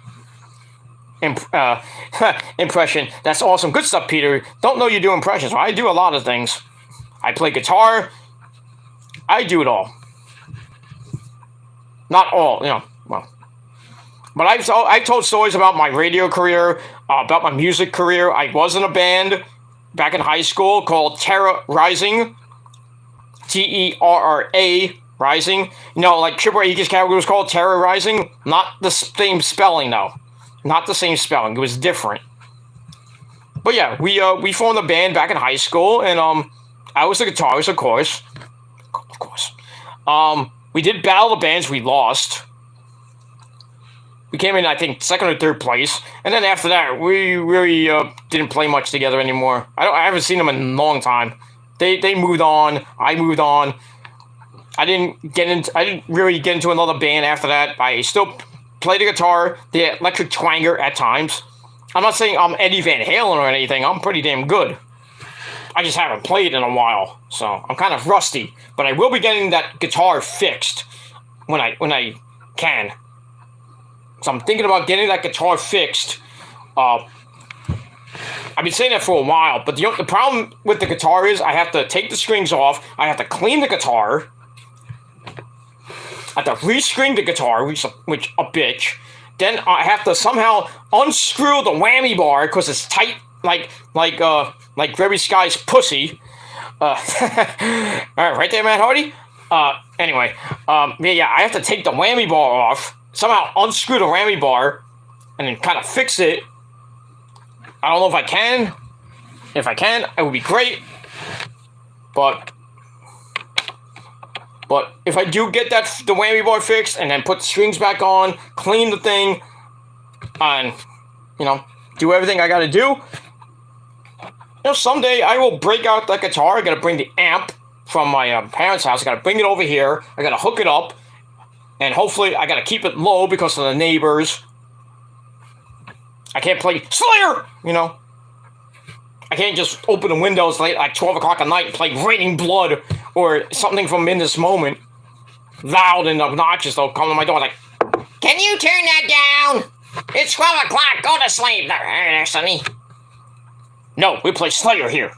Impression. That's awesome. Good stuff, Peter. Don't know you do impressions. Well, I do a lot of things. I play guitar. I do it all. Not all, well. But I've told stories about my radio career, about my music career. I was in a band back in high school called Terra Rising. Terra Rising. Like Triple H's category was called Terra Rising. Not the same spelling, though. Not the same spelling. It was different. But yeah, we formed a band back in high school, and I was the guitarist, of course. Of course. We did battle the bands. We lost. We came in, I think, second or third place. And then after that, we really didn't play much together anymore. I haven't seen them in a long time. They moved on. I moved on. I didn't really get into another band after that. I still play the guitar, the electric twanger at times. I'm not saying I'm Eddie Van Halen or anything. I'm pretty damn good. I just haven't played in a while, so I'm kind of rusty. But I will be getting that guitar fixed when I can. So I'm thinking about getting that guitar fixed. I've been saying that for a while, but the problem with the guitar is I have to take the strings off, I have to clean the guitar, I have to restring the guitar, which a bitch. Then I have to somehow unscrew the whammy bar because it's tight, like Gregory Sky's pussy. All right, right there, Matt Hardy. Anyway, yeah, I have to take the whammy bar off, somehow unscrew the whammy bar, and then kind of fix it. I don't know if I can. If I can, it would be great. But if I do get the whammy bar fixed and then put the strings back on, clean the thing, and, do everything I gotta do, someday I will break out that guitar. I gotta bring the amp from my parents' house. I gotta bring it over here. I gotta hook it up, and hopefully I gotta keep it low because of the neighbors. I can't play Slayer, I can't just open the windows late, like 12 o'clock at night and play Raining Blood or something from In This Moment. Loud and obnoxious. They'll come to my door like, "Can you turn that down? It's 12 o'clock. Go to sleep." There, sonny. No, we play Slayer here.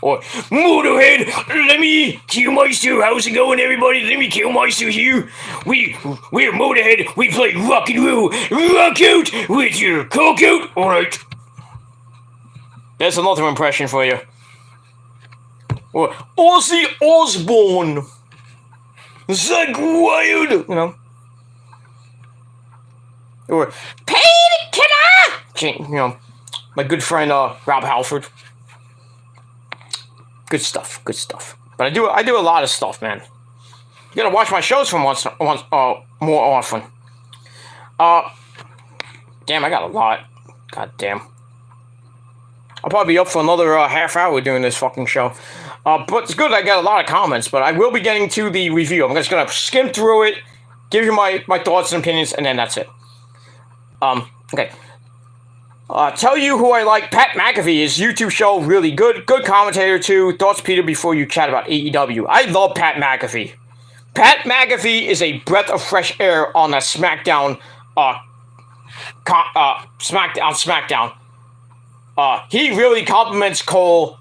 Or, "Motorhead, let me Killmeister. How's it going, everybody? Let me Killmeister here. We're Motorhead. We play rock and roll. Rock out with your coke out." All right. There's another impression for you. Or Ozzy Osbourne. Zach Wild. Or Painkiller. My good friend Rob Halford. Good stuff. But I do a lot of stuff, man. You gotta watch my shows from once more often. Damn, I got a lot. God damn. I'll probably be up for another half hour doing this fucking show. But it's good I got a lot of comments, but I will be getting to the review. I'm just going to skim through it, give you my thoughts and opinions, and then that's it. Okay. Tell you who I like. Pat McAfee, his YouTube show, really good. Good commentator, too. Thoughts, Peter, before you chat about AEW. I love Pat McAfee. Pat McAfee is a breath of fresh air on that SmackDown. SmackDown. He really compliments Cole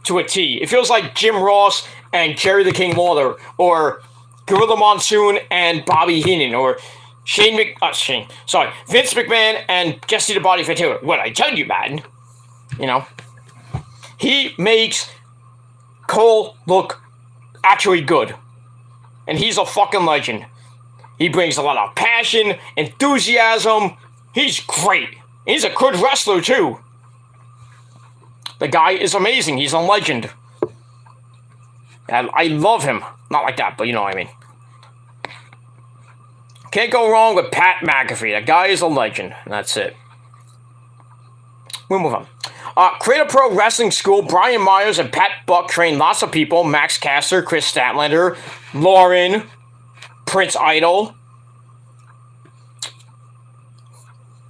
to a T. It feels like Jim Ross and Jerry the King Lawler, or Gorilla Monsoon and Bobby Heenan, or Vince McMahon and Jesse the Body Ventura. What I tell you, man, he makes Cole look actually good, and he's a fucking legend. He brings a lot of passion, enthusiasm. He's great. He's a good wrestler too. The guy is amazing. He's a legend. And I love him. Not like that, but you know what I mean. Can't go wrong with Pat McAfee. The guy is a legend. And that's it. We'll move on. Create a Pro Wrestling School. Brian Myers and Pat Buck train lots of people. Max Caster, Chris Statlander, Lauren, Prince Idol.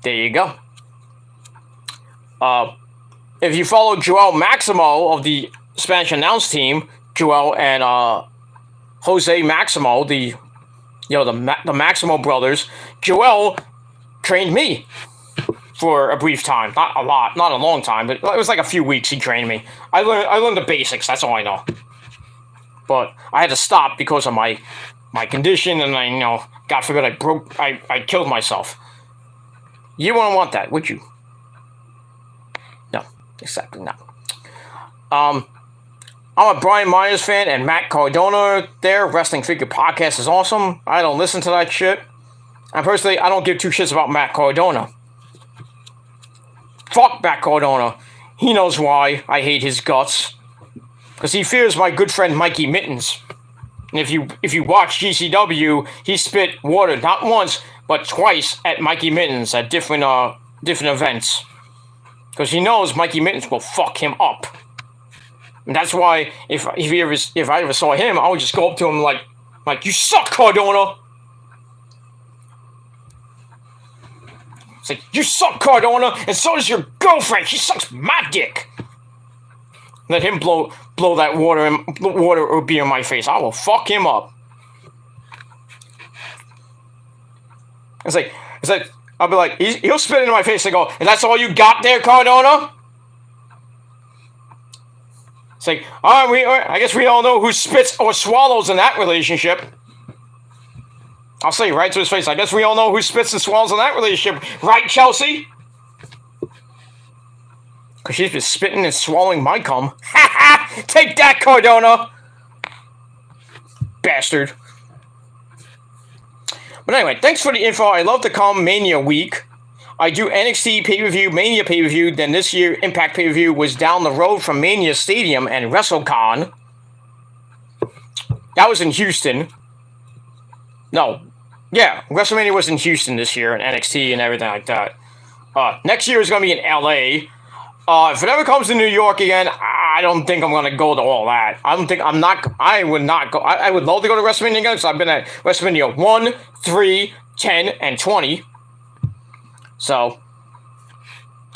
There you go. If you follow Joel Maximo of the Spanish announce team, Joel and Jose Maximo, the Maximo brothers, Joel trained me for a brief time. Not a lot, not a long time, but it was like a few weeks he trained me. I learned the basics, that's all I know. But I had to stop because of my condition, and God forbid I killed myself. You wouldn't want that, would you? No, exactly not. I'm a Brian Myers fan and Matt Cardona there. Wrestling Figure Podcast is awesome. I don't listen to that shit. And personally, I don't give two shits about Matt Cardona. Fuck Matt Cardona. He knows why I hate his guts. Because he fears my good friend Mikey Mittens. And if you watch GCW, he spit water not once, but twice at Mikey Mittens at different events. Because he knows Mikey Mittens will fuck him up. And that's why if I ever saw him, I would just go up to him like you suck, Cardona. It's like, you suck, Cardona, and so does your girlfriend. She sucks my dick. Let him blow that water or beer in my face. I will fuck him up. It's like I'll be like, he'll spit into my face and go, and that's all you got there, Cardona? It's like, all right, I guess we all know who spits or swallows in that relationship. I'll say right to his face. I guess we all know who spits and swallows in that relationship. Right, Chelsea? Because she's been spitting and swallowing my cum. Ha ha! Take that, Cardona! Bastard. But anyway, thanks for the info. I love to come Mania week. I do NXT pay-per-view, Mania pay-per-view. Then this year, Impact pay-per-view was down the road from Mania Stadium and WrestleCon. That was in Houston. No. Yeah, WrestleMania was in Houston this year, and NXT and everything like that. Next year is going to be in LA. If it ever comes to New York again, I don't think I'm going to go to all that. I would not go. I would love to go to WrestleMania again, because I've been at WrestleMania 1, 3, 10, and 20. So,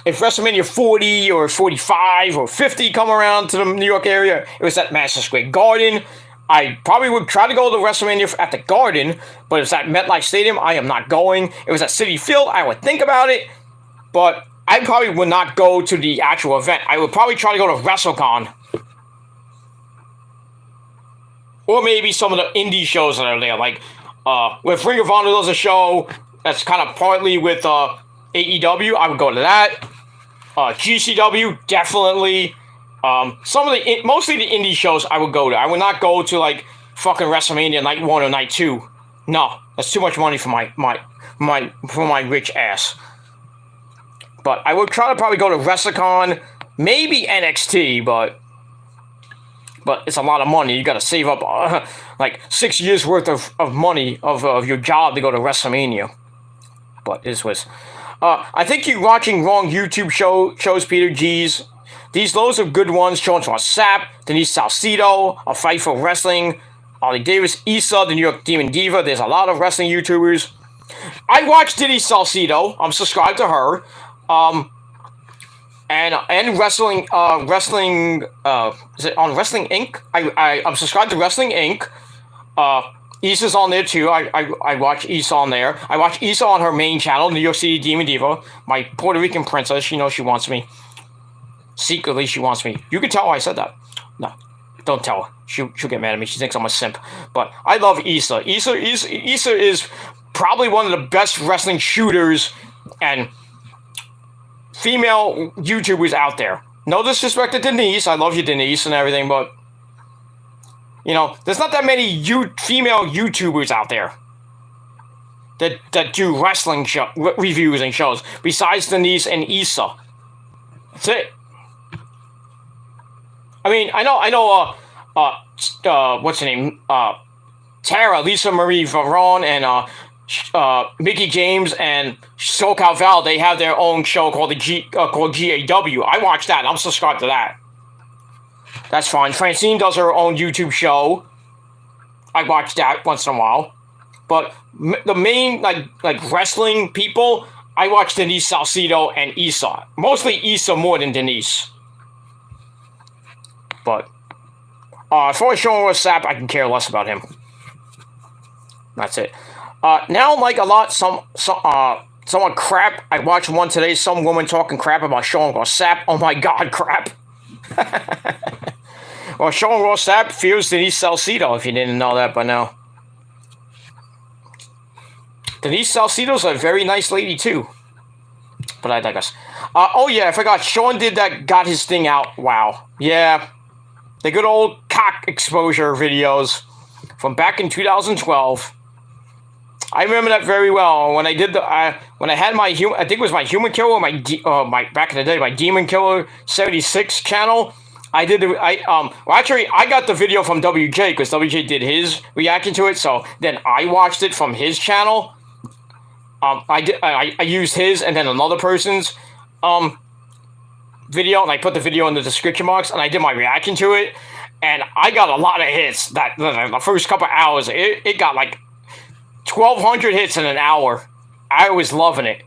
if WrestleMania 40 or 45 or 50 come around to the New York area, it was at Madison Square Garden. I probably would try to go to WrestleMania at the Garden, but if it's at MetLife Stadium, I am not going. If it was at Citi Field, I would think about it, but I probably would not go to the actual event. I would probably try to go to WrestleCon. Or maybe some of the indie shows that are there, like, with Ring of Honor does a show that's kind of partly with, AEW, I would go to that. GCW, definitely. Mostly the indie shows I would go to. I would not go to, like, fucking WrestleMania Night 1 or Night 2. No, that's too much money for my rich ass. But I would try to probably go to WrestleCon, maybe NXT, but it's a lot of money. You got to save up like 6 years worth of money of your job to go to WrestleMania. But this was, I think you're watching wrong YouTube shows, Peter G's. These loads of good ones shown to us: Sap, Denise Salcedo, A Fight for Wrestling, Ollie Davis, Issa, the New York Demon Diva. There's a lot of wrestling YouTubers. I watch Denise Salcedo. I'm subscribed to her. And wrestling, is it on Wrestling Inc? I'm subscribed to Wrestling Inc. Issa's on there too. I watch Issa on there. I watch Issa on her main channel, New York City Demon Diva, my Puerto Rican princess. She knows she wants me. Secretly, she wants me. You can tell I said that. No, don't tell her. She'll get mad at me. She thinks I'm a simp. But I love Issa. Issa is probably one of the best wrestling shooters and female YouTubers out there. No disrespect to Denise. I love you, Denise, and everything, but you know, there's not that many female YouTubers out there that do wrestling reviews and shows besides Denise and Issa. That's it. I mean, I know. What's her name? Tara, Lisa Marie Varon, and Mickey James and SoCal Val, they have their own show called called GAW. I watch that. I'm subscribed to that. That's fine. Francine does her own YouTube show. I watch that once in a while. But the main like wrestling people, I watch Denise Salcedo and Issa. Mostly Issa more than Denise. But as far as showing us Sap, I can care less about him. That's it. Now, like a lot, someone crap. I watched one today. Some woman talking crap about showing raw Sap. Oh my God, crap. Well, showing raw Sap fears Denise Salcedo. If you didn't know that by now, Denise Salcedo's a very nice lady too. But I digress. Oh yeah, I forgot. Sean did that. Got his thing out. Wow. Yeah, the good old cock exposure videos from back in 2012. I remember that very well. When I did when I had my I think it was my Human Killer, my back in the day, my Demon Killer 76 channel. I did actually I got the video from WJ because WJ did his reaction to it. So then I watched it from his channel. I used his and then another person's video, and I put the video in the description box, and I did my reaction to it, and I got a lot of hits. That the first couple hours, it got like 1,200 hits in an hour. I was loving it.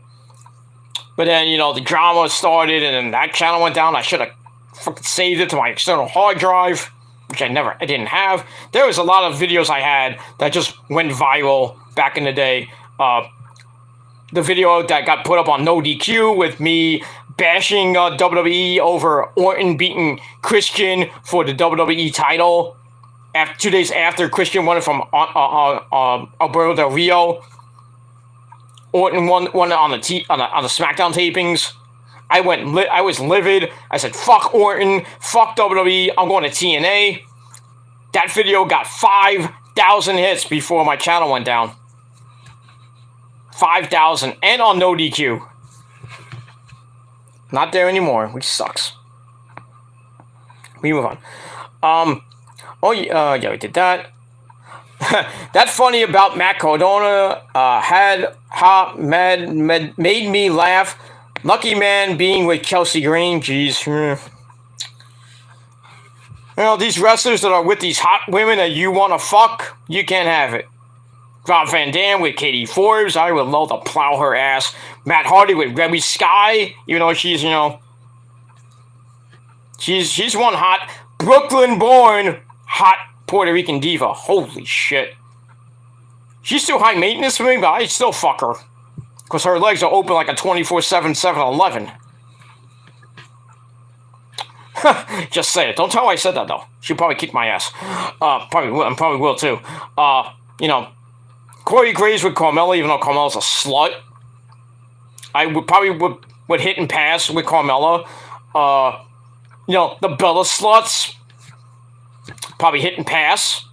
But then, you know, the drama started, and then that channel went down. I should have fucking saved it to my external hard drive, which I didn't have. There was a lot of videos I had that just went viral back in the day. The video that got put up on No DQ with me bashing WWE over Orton beating Christian for the WWE title. 2 days after Christian won it from Alberto Del Rio. Orton won on the SmackDown tapings. I was livid. I said, fuck Orton, fuck WWE, I'm going to TNA. That video got 5,000 hits before my channel went down. 5,000, and on no DQ. Not there anymore, which sucks. We move on. Yeah, we did that. That's funny about Matt Cardona. Made me laugh. Lucky man being with Chelsea Green. Jeez. You know, these wrestlers that are with these hot women that you want to fuck, you can't have it. Rob Van Dam with Katie Forbes. I would love to plow her ass. Matt Hardy with Reby Sky. Even though she's, you know, she's one hot Brooklyn-born hot Puerto Rican diva. Holy shit. She's still high maintenance for me, but I'd still fuck her. Because her legs are open like a 24/7 7-Eleven. Just say it. Don't tell her I said that, though. She'll probably kick my ass. Probably will, too. You know, Corey Graves with Carmella, even though Carmella's a slut. I would hit and pass with Carmella. You know, the Bella sluts. Probably hit and pass.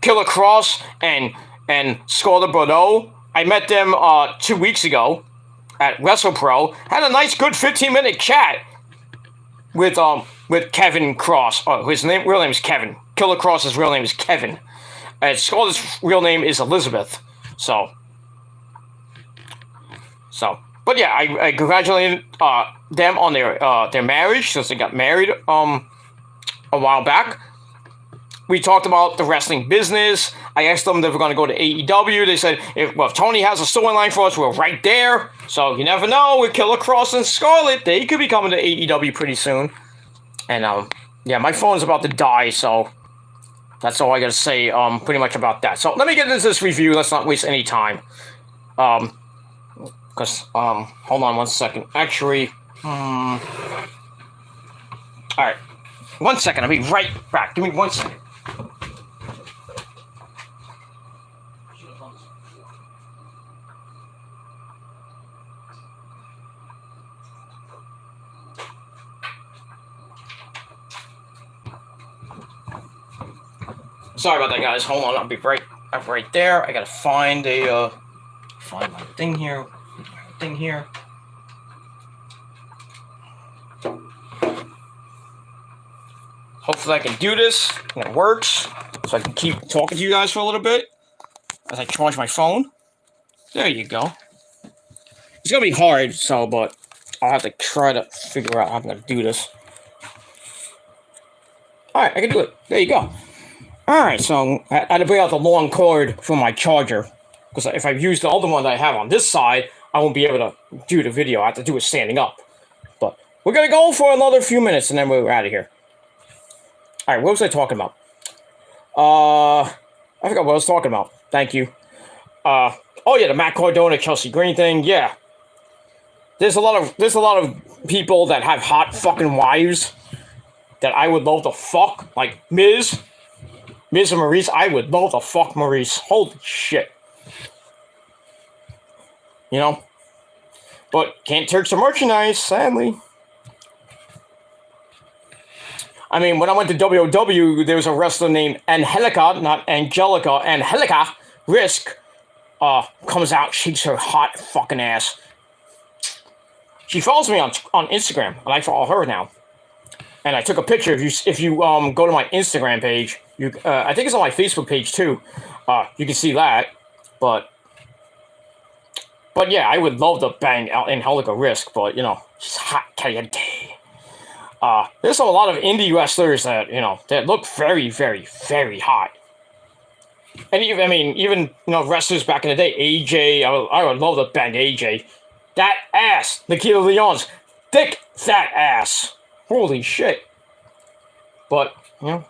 Killer Cross and Scarlett Bordeaux. I met them 2 weeks ago at WrestlePro. Had a nice, good 15-minute chat with Kevin Cross. His real name is Kevin. Killer Cross's real name is Kevin. And Scarlett's real name is Elizabeth. So, but yeah, I congratulated them on their marriage, since they got married a while back. We talked about the wrestling business. I asked them if they were going to go to AEW. They said, if Tony has a storyline for us, we're right there. So you never know, with Killer Cross and Scarlett, they could be coming to AEW pretty soon. And yeah, my phone's about to die, so that's all I got to say pretty much about that. So let me get into this review. Let's not waste any time. Because, hold on one second. Actually, alright. 1 second, I'll be right back. Give me 1 second. Sorry about that, guys. Hold on, I'll be right there. I gotta find find my thing here. Hopefully I can do this and it works, so I can keep talking to you guys for a little bit as I charge my phone. There you go. It's gonna be hard, but I'll have to try to figure out how I'm gonna do this. Alright, I can do it. There you go. Alright, so I had to bring out the long cord for my charger, because if I use the other one that I have on this side, I won't be able to do the video. I have to do it standing up. But we're gonna go for another few minutes and then we're out of here. Alright, what was I talking about? I forgot what I was talking about. Thank you. Oh yeah, the Matt Cardona Chelsea Green thing. Yeah, there's a lot of people that have hot fucking wives that I would love to fuck, like Miz and Maurice. I would love to fuck Maurice. Holy shit. You know, but can't touch the merchandise, sadly. I mean, when I went to WOW, there was a wrestler named Angelica, not Angelica, Angelica Risk, comes out, shakes her hot fucking ass. She follows me on Instagram, and I follow her now. And I took a picture. If you go to my Instagram page, I think it's on my Facebook page too. You can see that. But yeah, I would love to bang Angelica Risk, but you know, she's hot caliente. There's a lot of indie wrestlers that, you know, that look very, very, very hot. And even wrestlers back in the day, AJ, I would love to bang AJ. That ass, Nikita Lyons, thick fat ass. Holy shit. But, you know,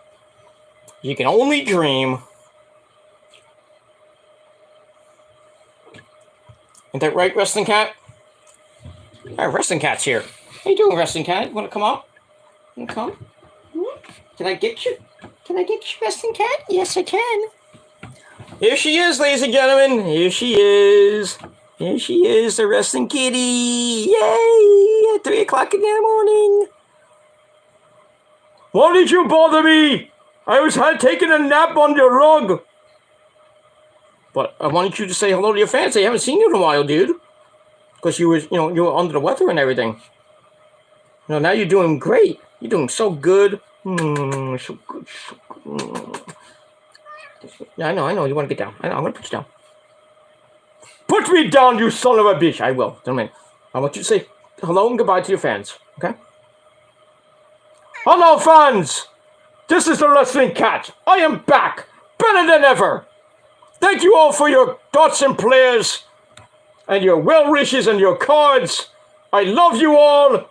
you can only dream. Ain't that right, Wrestling Cat? Alright, Wrestling Cat's here. How you doing, Wrestling Cat? You want to come up? You come? Can I get you? Can I get you, wrestling cat? Yes, I can. Here she is, ladies and gentlemen. Here she is. Here she is, the wrestling kitty. Yay! At 3 o'clock in the morning. Why did you bother me? I was taking a nap on your rug. But I wanted you to say hello to your fans. They haven't seen you in a while, dude. Because you were under the weather and everything. Now you're doing great. You're doing so good. So good, so good. Yeah, I know. You want to get down. I know. I'm going to put you down. Put me down, you son of a bitch. I will. I want you to say hello and goodbye to your fans. Okay? Hello, fans. This is the Wrestling Cat. I am back. Better than ever. Thank you all for your thoughts and prayers. And your well wishes and your cards. I love you all.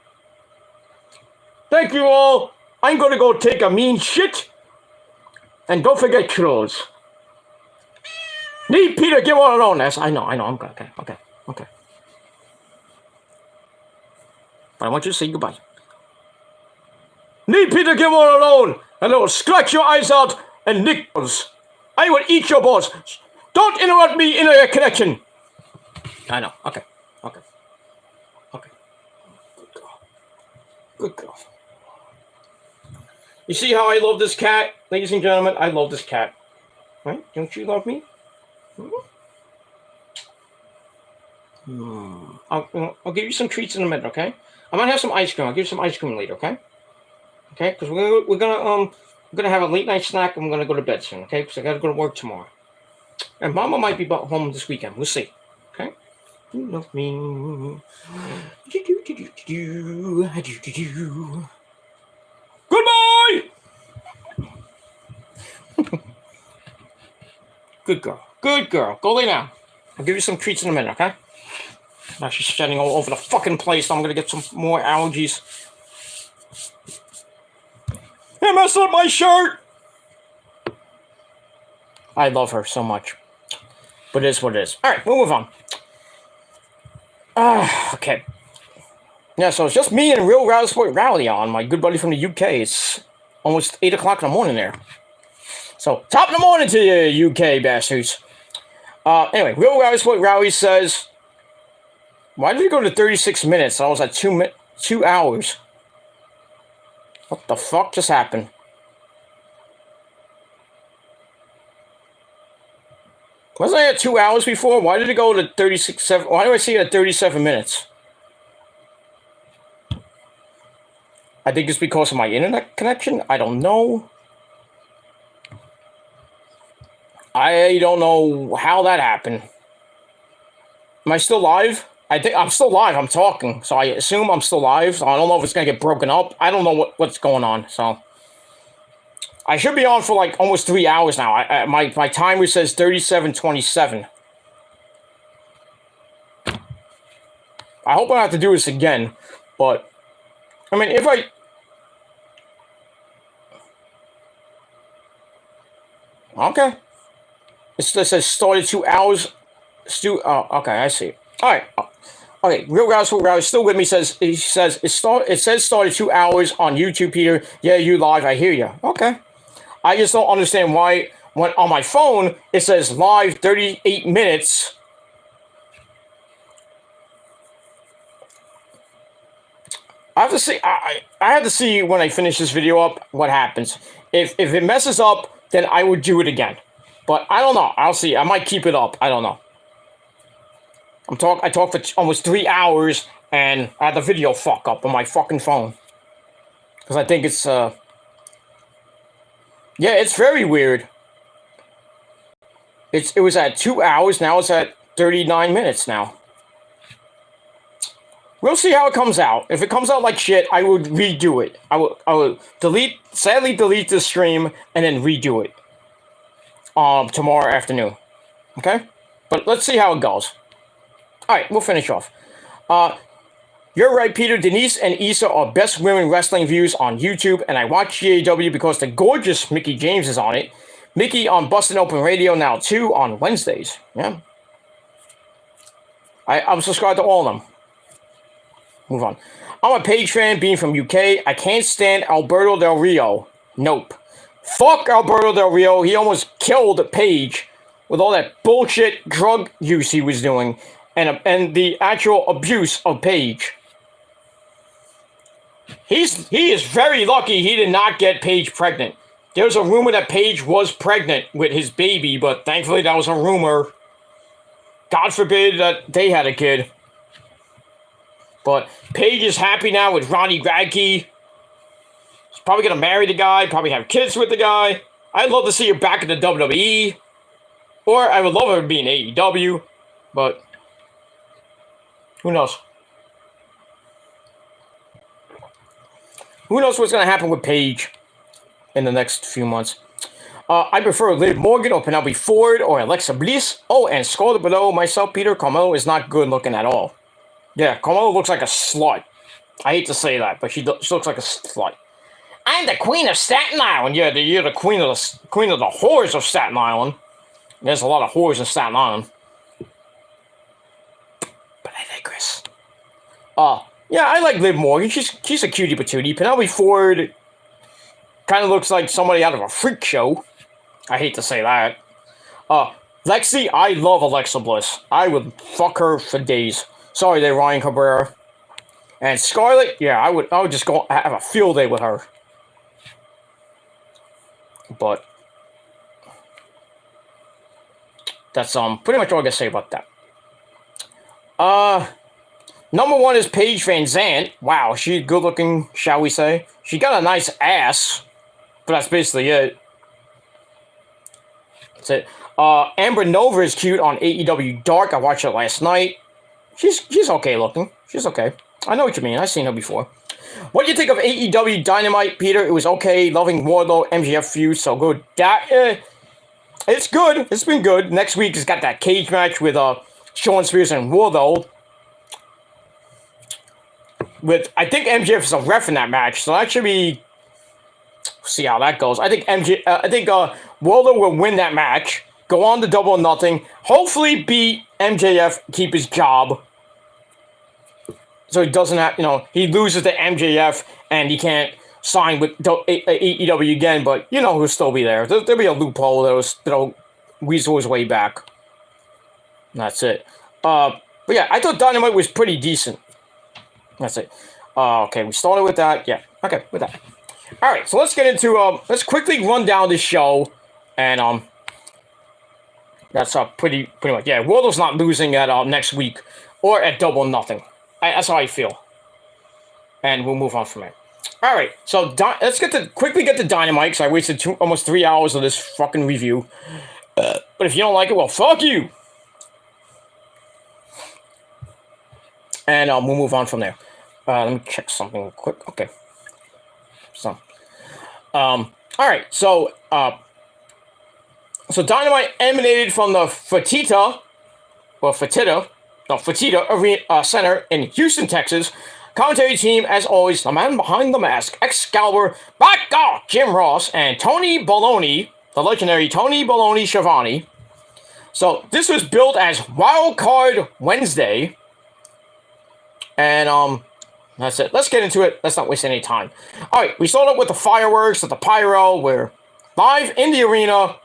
Thank you all. I'm going to go take a mean shit. And don't forget clothes. Need Peter, get one alone. Yes, I know. I'm good. Okay. But I want you to say goodbye. Need Peter, get one alone. And I will scratch your eyes out and nick balls. I will eat your balls. Don't interrupt me in a connection. I know. Okay. Good girl. You see how I love this cat? Ladies and gentlemen, I love this cat. Right? Don't you love me? I'll give you some treats in a minute, okay? I might have some ice cream. I'll give you some ice cream later, okay? Okay? Because we're gonna have a late night snack and we're gonna go to bed soon, okay? Because I gotta go to work tomorrow. And Mama might be home this weekend. We'll see. Okay? You love me. Goodbye! Good girl. Go lay down. I'll give you some treats in a minute, okay? Now she's shedding all over the fucking place. So I'm gonna get some more allergies. Hey, messed up my shirt! I love her so much. But it is what it is. Alright, we'll move on. Okay. Yeah, so it's just me and Real Rowdy Sport Rowdy on, my good buddy from the UK. It's almost 8 o'clock in the morning there. So, top of the morning to you, UK bastards. Anyway, Real Rowdy Sport Rowdy says, why did it go to 36 minutes? I was at 2 hours. What the fuck just happened? Wasn't I at 2 hours before? Why did it go to 36? Why do I see it at 37 minutes? I think it's because of my internet connection. I don't know. I don't know how that happened. Am I still live? I think I'm still live. I'm talking, so I assume I'm still live. So I don't know if it's gonna get broken up. I don't know what's going on. So I should be on for like almost 3 hours now. My timer says 37:27. I hope I don't have to do this again, but I mean, if I... Okay. It says started 2 hours. Okay, I see. All right. Okay, Real Rowdy still with me. It says started 2 hours on YouTube, Peter. Yeah, you live. I hear you. Okay. I just don't understand why when on my phone it says live 38 minutes. I have to see. I have to see when I finish this video up what happens. If it messes up, then I would do it again. But I don't know. I'll see. I might keep it up. I don't know. I talked for almost 3 hours and I had the video fuck up on my fucking phone. Because I think it's yeah, it's very weird. It was at 2 hours. Now it's at 39 minutes now. We'll see how it comes out. If it comes out like shit, I would redo it. I will sadly delete the stream and then redo it tomorrow afternoon. Okay? But let's see how it goes. Alright, we'll finish off. You're right, Peter. Denise and Issa are best women wrestling views on YouTube, and I watch GAW because the gorgeous Mickey James is on it. Mickey on Bustin' Open Radio now too on Wednesdays. Yeah. I'm subscribed to all of them. Move on. I'm a Paige fan, being from UK. I can't stand Alberto Del Rio. Nope. Fuck Alberto Del Rio. He almost killed Paige with all that bullshit drug use he was doing and the actual abuse of Paige. He is very lucky he did not get Paige pregnant. There's a rumor that Paige was pregnant with his baby, but thankfully that was a rumor. God forbid that they had a kid. But Paige is happy now with Ronnie Radke. She's probably going to marry the guy, probably have kids with the guy. I'd love to see her back in the WWE. Or I would love her to be in AEW. But who knows? Who knows what's going to happen with Paige in the next few months. I prefer Liv Morgan or Penelope Ford or Alexa Bliss. Oh, and Scarlett below myself, Peter, Carmelo is not good looking at all. Yeah, Carmelo looks like a slut. I hate to say that, but she looks like a slut. I'm the queen of Staten Island. Yeah, you're the queen of the whores of Staten Island. There's a lot of whores in Staten Island. But I digress. Yeah, I like Liv Morgan. She's a cutie patootie. Penelope Ford kind of looks like somebody out of a freak show. I hate to say that. Lexi, I love Alexa Bliss. I would fuck her for days. Sorry there, Ryan Cabrera. And Scarlett, yeah, I would just go have a field day with her. But that's pretty much all I gotta say about that. Number one is Paige Van Zandt. Wow, she's good looking, shall we say. She got a nice ass, but that's basically it. That's it. Amber Nova is cute on AEW Dark. I watched it last night. She's okay looking. She's okay. I know what you mean. I've seen her before. What do you think of AEW Dynamite, Peter? It was okay. Loving Wardlow, MJF feud, so good. It's good. It's been good. Next week has got that cage match with Shawn Spears and Wardlow. I think MJF is a ref in that match, so that should be. See how that goes. I think Wardlow will win that match. Go on to Double or Nothing. Hopefully beat MJF. Keep his job. So he doesn't have, he loses to MJF and he can't sign with AEW again, but he'll still be there. There'll be a loophole that'll weasel his way back. And that's it. But yeah, I thought Dynamite was pretty decent. That's it. Okay, we started with that. Yeah, okay, with that. All right, so let's get into, let's quickly run down this show. And, that's pretty much, yeah, Wardlow's not losing at next week or at Double or Nothing. That's how I feel. And we'll move on from there. All right, so let's quickly get to Dynamite, because I wasted almost 3 hours of this fucking review. But if you don't like it, well, fuck you. And we'll move on from there. Let me check something real quick. Okay. So, all right, so Dynamite emanated from the Fertitta Arena Center in Houston, Texas. Commentary team, as always, the man behind the mask, Excalibur, Black God, Jim Ross, and Tony Baloney, the legendary Tony Baloney Schiavone. So this was built as Wild Card Wednesday. And that's it. Let's get into it. Let's not waste any time. All right, we started with the fireworks, with the pyro. We're live in the arena.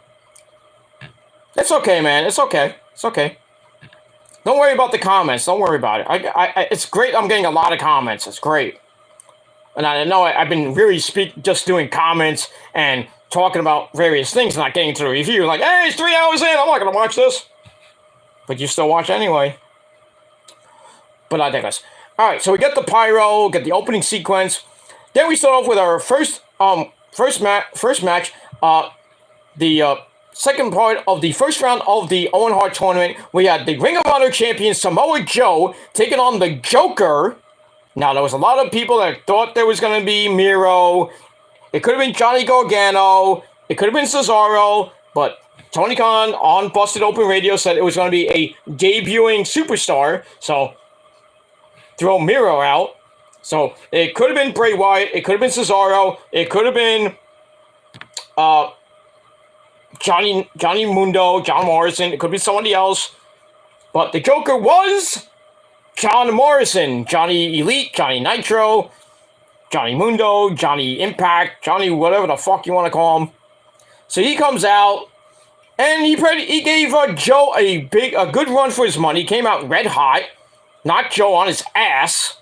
It's okay, man. It's okay. It's okay. Don't worry about the comments. Don't worry about it. It's great. I'm getting a lot of comments. It's great. And I know I've been really just doing comments and talking about various things, not getting to the review. Like, hey, it's 3 hours in. I'm not going to watch this. But you still watch anyway. But I digress. All right, so we get the pyro, get the opening sequence. Then we start off with our first match. The second part of the first round of the Owen Hart tournament. We had the Ring of Honor champion Samoa Joe taking on the Joker. Now, there was a lot of people that thought there was going to be Miro. It could have been Johnny Gargano. It could have been Cesaro. But Tony Khan on Busted Open Radio said it was going to be a debuting superstar. So throw Miro out. So it could have been Bray Wyatt. It could have been Cesaro. It could have been Johnny Mundo, John Morrison. It could be somebody else. But the Joker was John Morrison, Johnny Elite, Johnny Nitro, Johnny Mundo, Johnny Impact, Johnny whatever the fuck you want to call him. So he comes out, and he gave Joe a good run for his money. He came out red hot, knocked Joe on his ass.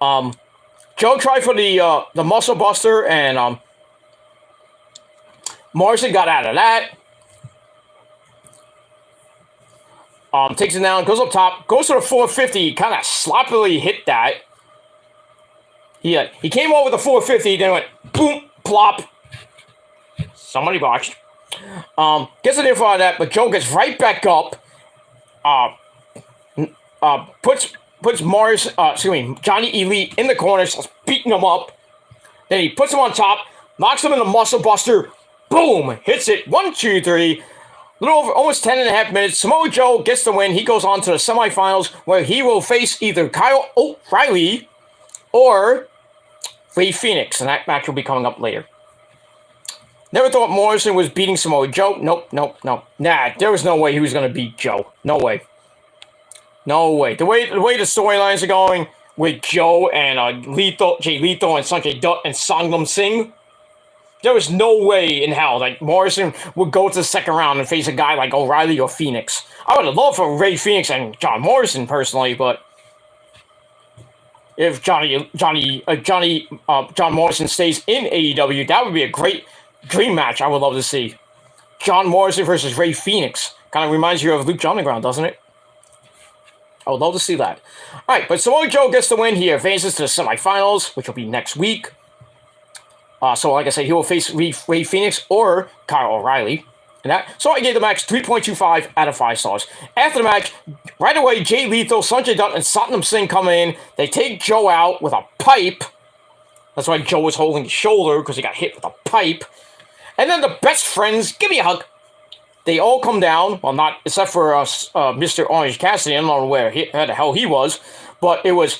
Joe tried for the Muscle Buster, and Morrison got out of that. Takes it down, goes up top, goes to the 450, kind of sloppily hit that. He came over the 450, then went boom, plop. Somebody botched. Gets an info on that, but Joe gets right back up. Puts Johnny Elite in the corner, starts beating him up. Then he puts him on top, knocks him in the Muscle Buster. Boom! Hits it. 1, 2, 3. A little over almost 10.5 minutes. Samoa Joe gets the win. He goes on to the semifinals where he will face either Kyle O'Reilly or Ray Phoenix, and that match will be coming up later. Never thought Morrison was beating Samoa Joe. Nope. Nah, there was no way he was going to beat Joe. No way. The way the storylines are going with Joe and Jay Lethal and Sanjay Dutt and Sangnam Singh, there was no way in hell like Morrison would go to the second round and face a guy like O'Reilly or Phoenix. I would have loved for Ray Phoenix and John Morrison personally, but if John Morrison stays in AEW, that would be a great dream match. I would love to see John Morrison versus Ray Phoenix. Kind of reminds you of Luke Underground, doesn't it? I would love to see that. All right, but Samoa Joe gets the win. He advances to the semifinals, which will be next week. So, like I said, he will face Ray Phoenix or Kyle O'Reilly. So I gave the match 3.25 out of 5 stars. After the match, right away, Jay Lethal, Sanjay Dutt, and Satnam Singh come in. They take Joe out with a pipe. That's why Joe was holding his shoulder, because he got hit with a pipe. And then the best friends, give me a hug. They all come down. Well, not except for Mr. Orange Cassidy. I don't know where the hell he was. But it was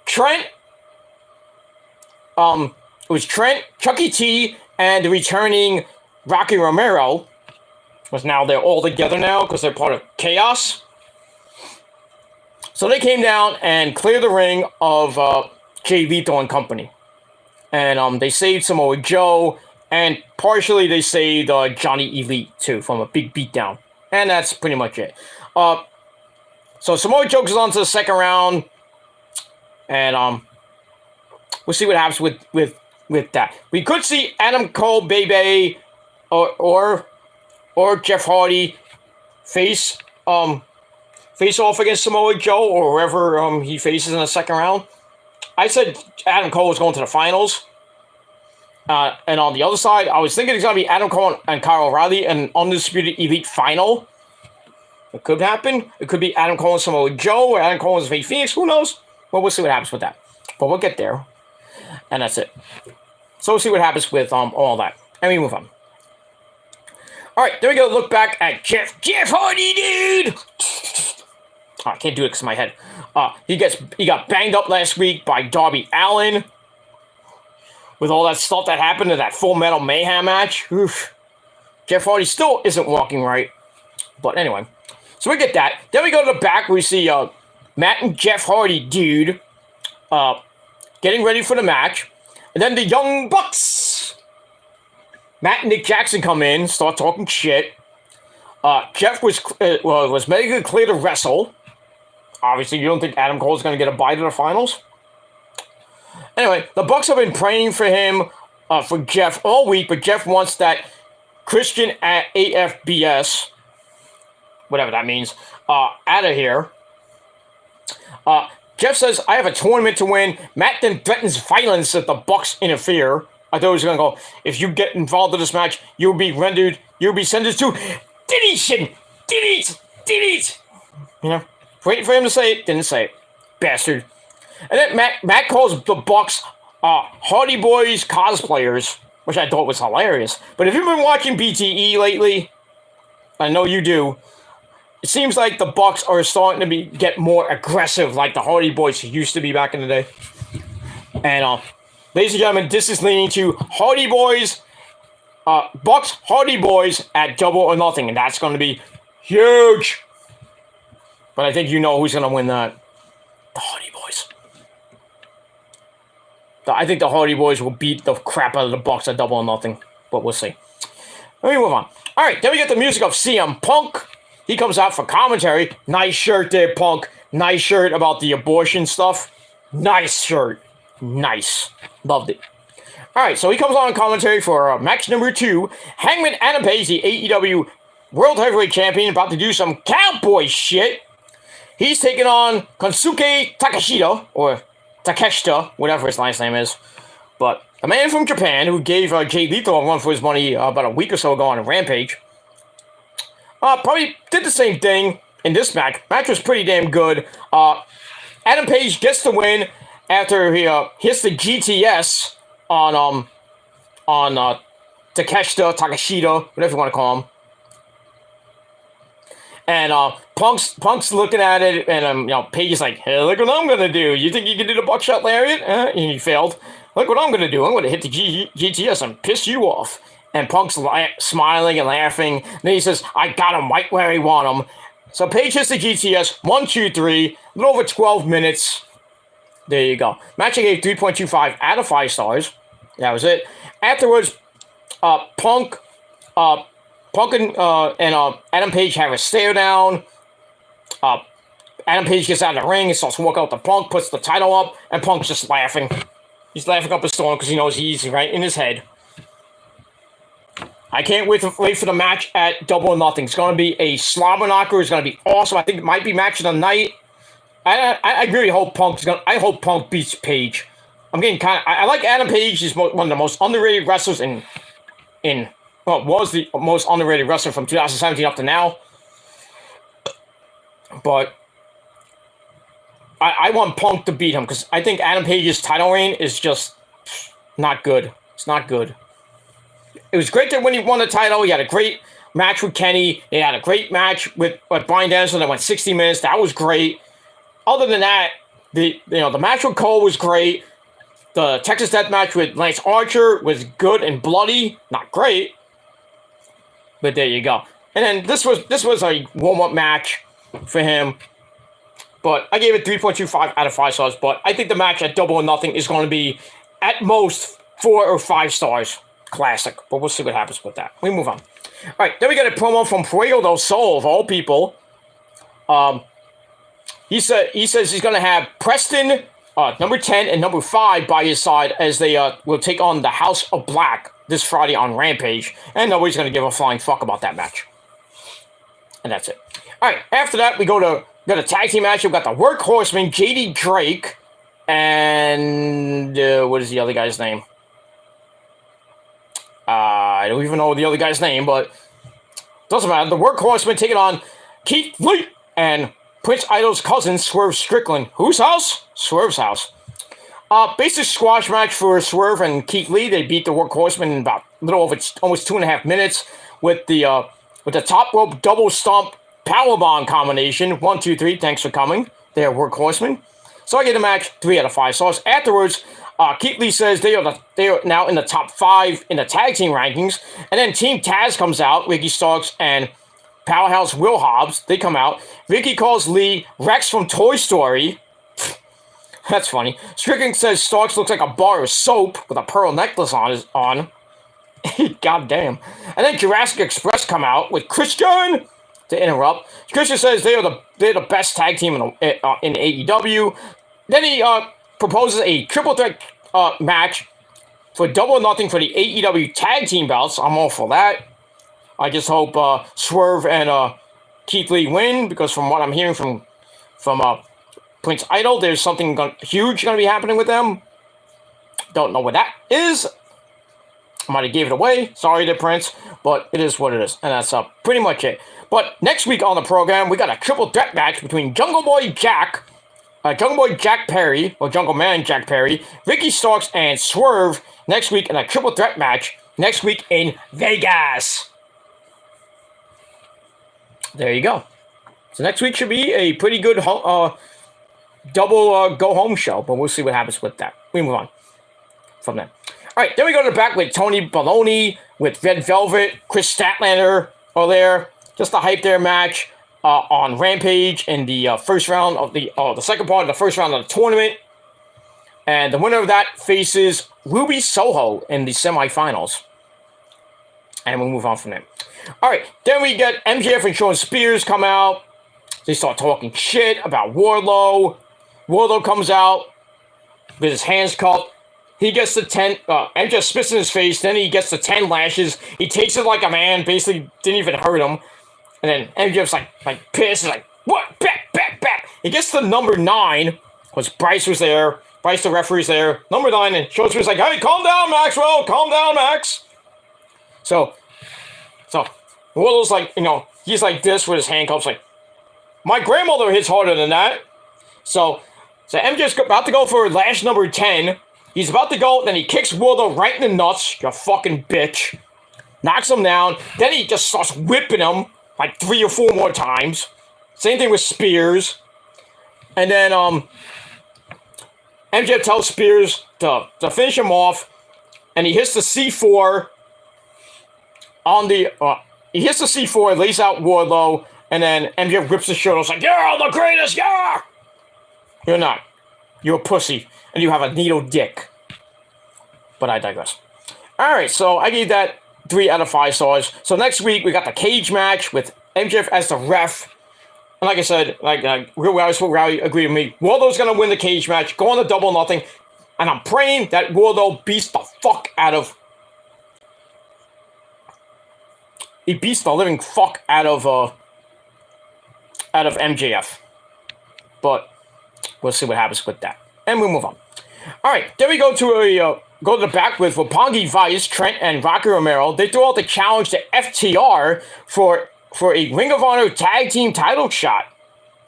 Trent. Chucky T, and the returning Rocky Romero. Was now they're all together now because they're part of Chaos. So they came down and cleared the ring of Jay Lethal and company. And they saved Samoa Joe, and partially they saved Johnny Elite too from a big beatdown. And that's pretty much it. So Samoa Joe goes on to the second round, and we'll see what happens with that. We could see Adam Cole, Bebe, or Jeff Hardy face off against Samoa Joe or whoever he faces in the second round. I said Adam Cole was going to the finals. And on the other side, I was thinking it's going to be Adam Cole and Kyle O'Reilly in an Undisputed Elite final. It could happen. It could be Adam Cole and Samoa Joe or Adam Cole and Ray Phoenix. Who knows? Well, we'll see what happens with that. But we'll get there. And that's it. So we'll see what happens with all that. And we move on. Alright, there we go. Look back at Jeff Hardy, dude! Oh, I can't do it because of my head. He got banged up last week by Darby Allin. With all that stuff that happened in that Full Metal Mayhem match. Oof. Jeff Hardy still isn't walking right. But anyway. So we get that. Then we go to the back where we see Matt and Jeff Hardy, dude. Getting ready for the match. And then the Young Bucks. Matt and Nick Jackson come in, start talking shit. Jeff was medically clear to wrestle. Obviously, you don't think Adam Cole's going to get a bye to the finals? Anyway, the Bucks have been praying for him, for Jeff all week, but Jeff wants that Christian at AFBS, whatever that means, out of here. Jeff says, I have a tournament to win. Matt then threatens violence if the Bucks interfere. I thought he was going to go, if you get involved in this match, you'll be sentenced to deletion. Delete. You know, waiting for him to say it, didn't say it. Bastard. And then Matt calls the Bucks Hardy Boys cosplayers, which I thought was hilarious. But if you've been watching BTE lately, I know you do, it seems like the Bucks are starting to get more aggressive like the Hardy Boys used to be back in the day. And, ladies and gentlemen, this is leading to Hardy Boys, Bucks Hardy Boys at Double or Nothing, and that's going to be huge. But I think you know who's going to win that. I think the Hardy Boys will beat the crap out of the Bucks at Double or Nothing, but we'll see. Let me move on. All right, then we get the music of CM Punk. He comes out for commentary. Nice shirt there, Punk. Nice shirt about the abortion stuff. Nice shirt. Nice. Loved it. All right, so he comes on commentary for match number 2. Hangman Adam Page, the AEW World Heavyweight Champion, about to do some cowboy shit. He's taking on Konosuke Takeshita, or Takeshita, whatever his last name is. But a man from Japan who gave Jay Lethal a run for his money about a week or so ago on a Rampage. Probably did the same thing in this match. Match was pretty damn good. Adam Page gets the win after he hits the GTS on Takeshita, whatever you want to call him. And Punk's looking at it, and Page is like, "Hey, look what I'm gonna do. You think you can do the buckshot lariat?" And he failed. Look what I'm gonna do. I'm gonna hit the GTS and piss you off. And Punk's smiling and laughing. Then he says, "I got him right where I want him." So Page hits the GTS. 1, 2, 3. A little over 12 minutes. There you go. Match I gave 3.25 out of 5 stars. That was it. Afterwards, Punk and Adam Page have a stare down. Adam Page gets out of the ring and starts walking out to Punk, puts the title up, and Punk's just laughing. He's laughing up a storm because he knows he's right in his head. I can't wait for the match at Double or Nothing. It's going to be a slobber knocker. It's going to be awesome. I think it might be match of the night. I really hope I hope Punk beats Page. I'm getting I like Adam Page. He's one of the most underrated wrestlers was the most underrated wrestler from 2017 up to now. But I want Punk to beat him because I think Adam Page's title reign is just not good. It's not good. It was great that when he won the title, he had a great match with Kenny. He had a great match with Bryan Danielson that went 60 minutes. That was great. Other than that, the match with Cole was great. The Texas Death match with Lance Archer was good and bloody, not great, but there you go. And then this was a warm-up match for him, but I gave it 3.25 out of 5 stars. But I think the match at Double or Nothing is going to be at most 4 or 5 stars. Classic, but we'll see what happens with that. We move on. All right, then we got a promo from Fuego del Sol of all people. He says he's going to have Preston, number 10 and number 5 by his side as they will take on the House of Black this Friday on Rampage, and nobody's going to give a flying fuck about that match. And that's it. All right, after that, we got a tag team match. We've got the Workhorsemen, JD Drake, and what is the other guy's name? I don't even know the other guy's name, but doesn't matter. The Workhorsemen taking on Keith Lee and Prince Idol's cousin, Swerve Strickland. Whose house? Swerve's house. Basic squash match for Swerve and Keith Lee. They beat the Workhorsemen in about a little over almost 2.5 minutes with the top rope double stomp powerbomb combination. 1, 2, 3. Thanks for coming. They are Workhorsemen. So I give the match 3 out of 5 stars. Afterwards, Keith Lee says they are now in the top 5 in the tag team rankings. And then Team Taz comes out. Ricky Starks and Powerhouse Will Hobbs. They come out. Ricky calls Lee Rex from Toy Story. That's funny. Strickland says Starks looks like a bar of soap with a pearl necklace on. God damn. And then Jurassic Express come out with Christian to interrupt. Christian says they're the best tag team in AEW. Then he proposes a triple threat match for Double or Nothing for the AEW tag team belts. I'm all for that. I just hope Swerve and Keith Lee win, because from what I'm hearing from Prince Idol, there's something huge going to be happening with them. Don't know what that is. I might have gave it away. Sorry to Prince, but it is what it is. And that's pretty much it. But next week on the program, we got a triple threat match between Jungle Boy Jack Perry, or Jungle Man Jack Perry, Ricky Starks, and Swerve next week in a triple threat match next week in Vegas. There you go. So next week should be a pretty good double go-home show, but we'll see what happens with that. We move on from there. All right, then we go to the back with Tony Baloney, with Red Velvet, Chris Statlander are there. Just to hype their match on Rampage in the first round of the second part of the first round of the tournament. And the winner of that faces Ruby Soho in the semifinals. And we'll move on from there. All right, then we get MJF and Shawn Spears come out. They start talking shit about Wardlow. Wardlow comes out with his hands cut. He gets the 10, MJF spits in his face, then he gets the 10 lashes. He takes it like a man, basically didn't even hurt him. And then MJF's like pissed, like, what? Back. He gets the number 9, because Bryce was there. Bryce, the referee's there. Number 9, and Shawn Spears like, hey, calm down, Maxwell, calm down, Max. So Wardlow's like, he's like this with his handcuffs, like, my grandmother hits harder than that. So MJF's about to go for lash number 10. He's about to go, then he kicks Wardlow right in the nuts, you fucking bitch. Knocks him down. Then he just starts whipping him like 3 or 4 more times. Same thing with Spears. And then MJF tells Spears to finish him off. And he hits the C4 on the... he hits the C4, lays out Wardlow. And then MJF grips his shoulders like, yeah, the greatest, yeah! You're not. You're a pussy. And you have a needle dick. But I digress. Alright, so I gave that 3 out of 5 stars. So next week, we got the cage match with MJF as the ref. And like I said, Real Rowdy agreed with me. Wardlow's going to win the cage match, go on the double nothing. And I'm praying that Wardlow beats the fuck out of... He beats the living fuck out of MJF. But we'll see what happens with that. And we'll move on. Alright, then we go to the back with Roppongi Vice, Trent, and Rocky Romero. They throw out the challenge to FTR for a Ring of Honor tag team title shot.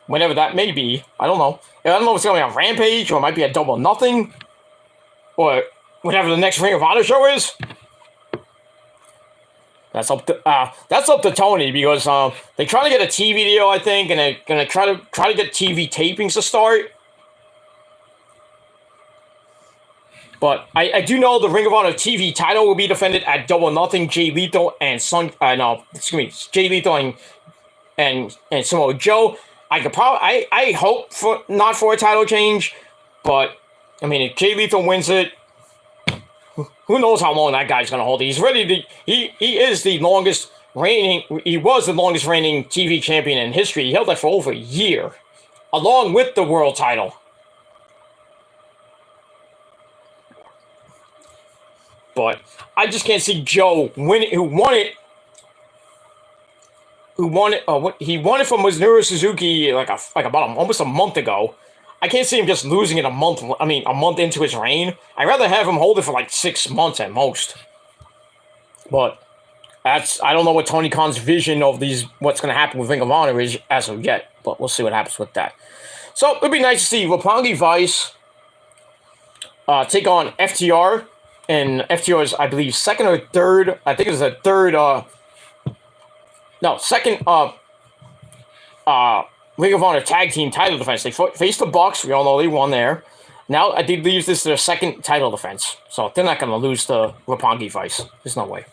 Whenever that may be. I don't know. I don't know if it's going to be on Rampage, or it might be a double nothing. Or whatever the next Ring of Honor show is. That's up to Tony, because they're trying to get a TV deal, I think, and they're gonna try to get TV tapings to start. But I do know the Ring of Honor TV title will be defended at Double Nothing. Jay Lethal and Jay Lethal and Samoa Joe. I hope not for a title change, but I mean, if Jay Lethal wins it, who knows how long that guy's gonna hold it. He's really he is the longest reigning. He was the longest reigning TV champion in history. He held that for over a year, along with the world title. But I just can't see Joe win it, who won it. He won it from Minoru Suzuki about almost a month ago. I can't see him just losing it a month into his reign. I'd rather have him hold it for like 6 months at most. But I don't know what Tony Khan's vision of what's going to happen with Ring of Honor is as of yet. But we'll see what happens with that. So it'd be nice to see Roppongi Vice take on FTR. And FTR is, I believe, second or third. I think it's a third. Second. Ring of Honor tag team title defense. They faced the Bucks. We all know they won there. Now I believe this is their second title defense. So they're not going to lose to Roppongi Vice. There's no way.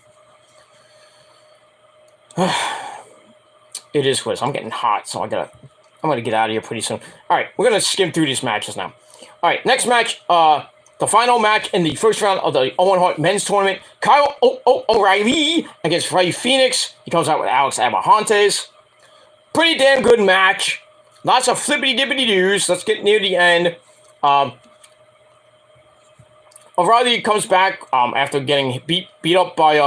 It is what it is. I'm getting hot, so I'm gonna get out of here pretty soon. All right, we're gonna skim through these matches now. All right, next match. The final match in the first round of the Owen Hart men's tournament. Kyle O'Reilly against Rey Fenix. He comes out with Alex Abrahantes. Pretty damn good match. Lots of flippity-dippity-doos. Let's get near the end. O'Reilly comes back after getting beat up by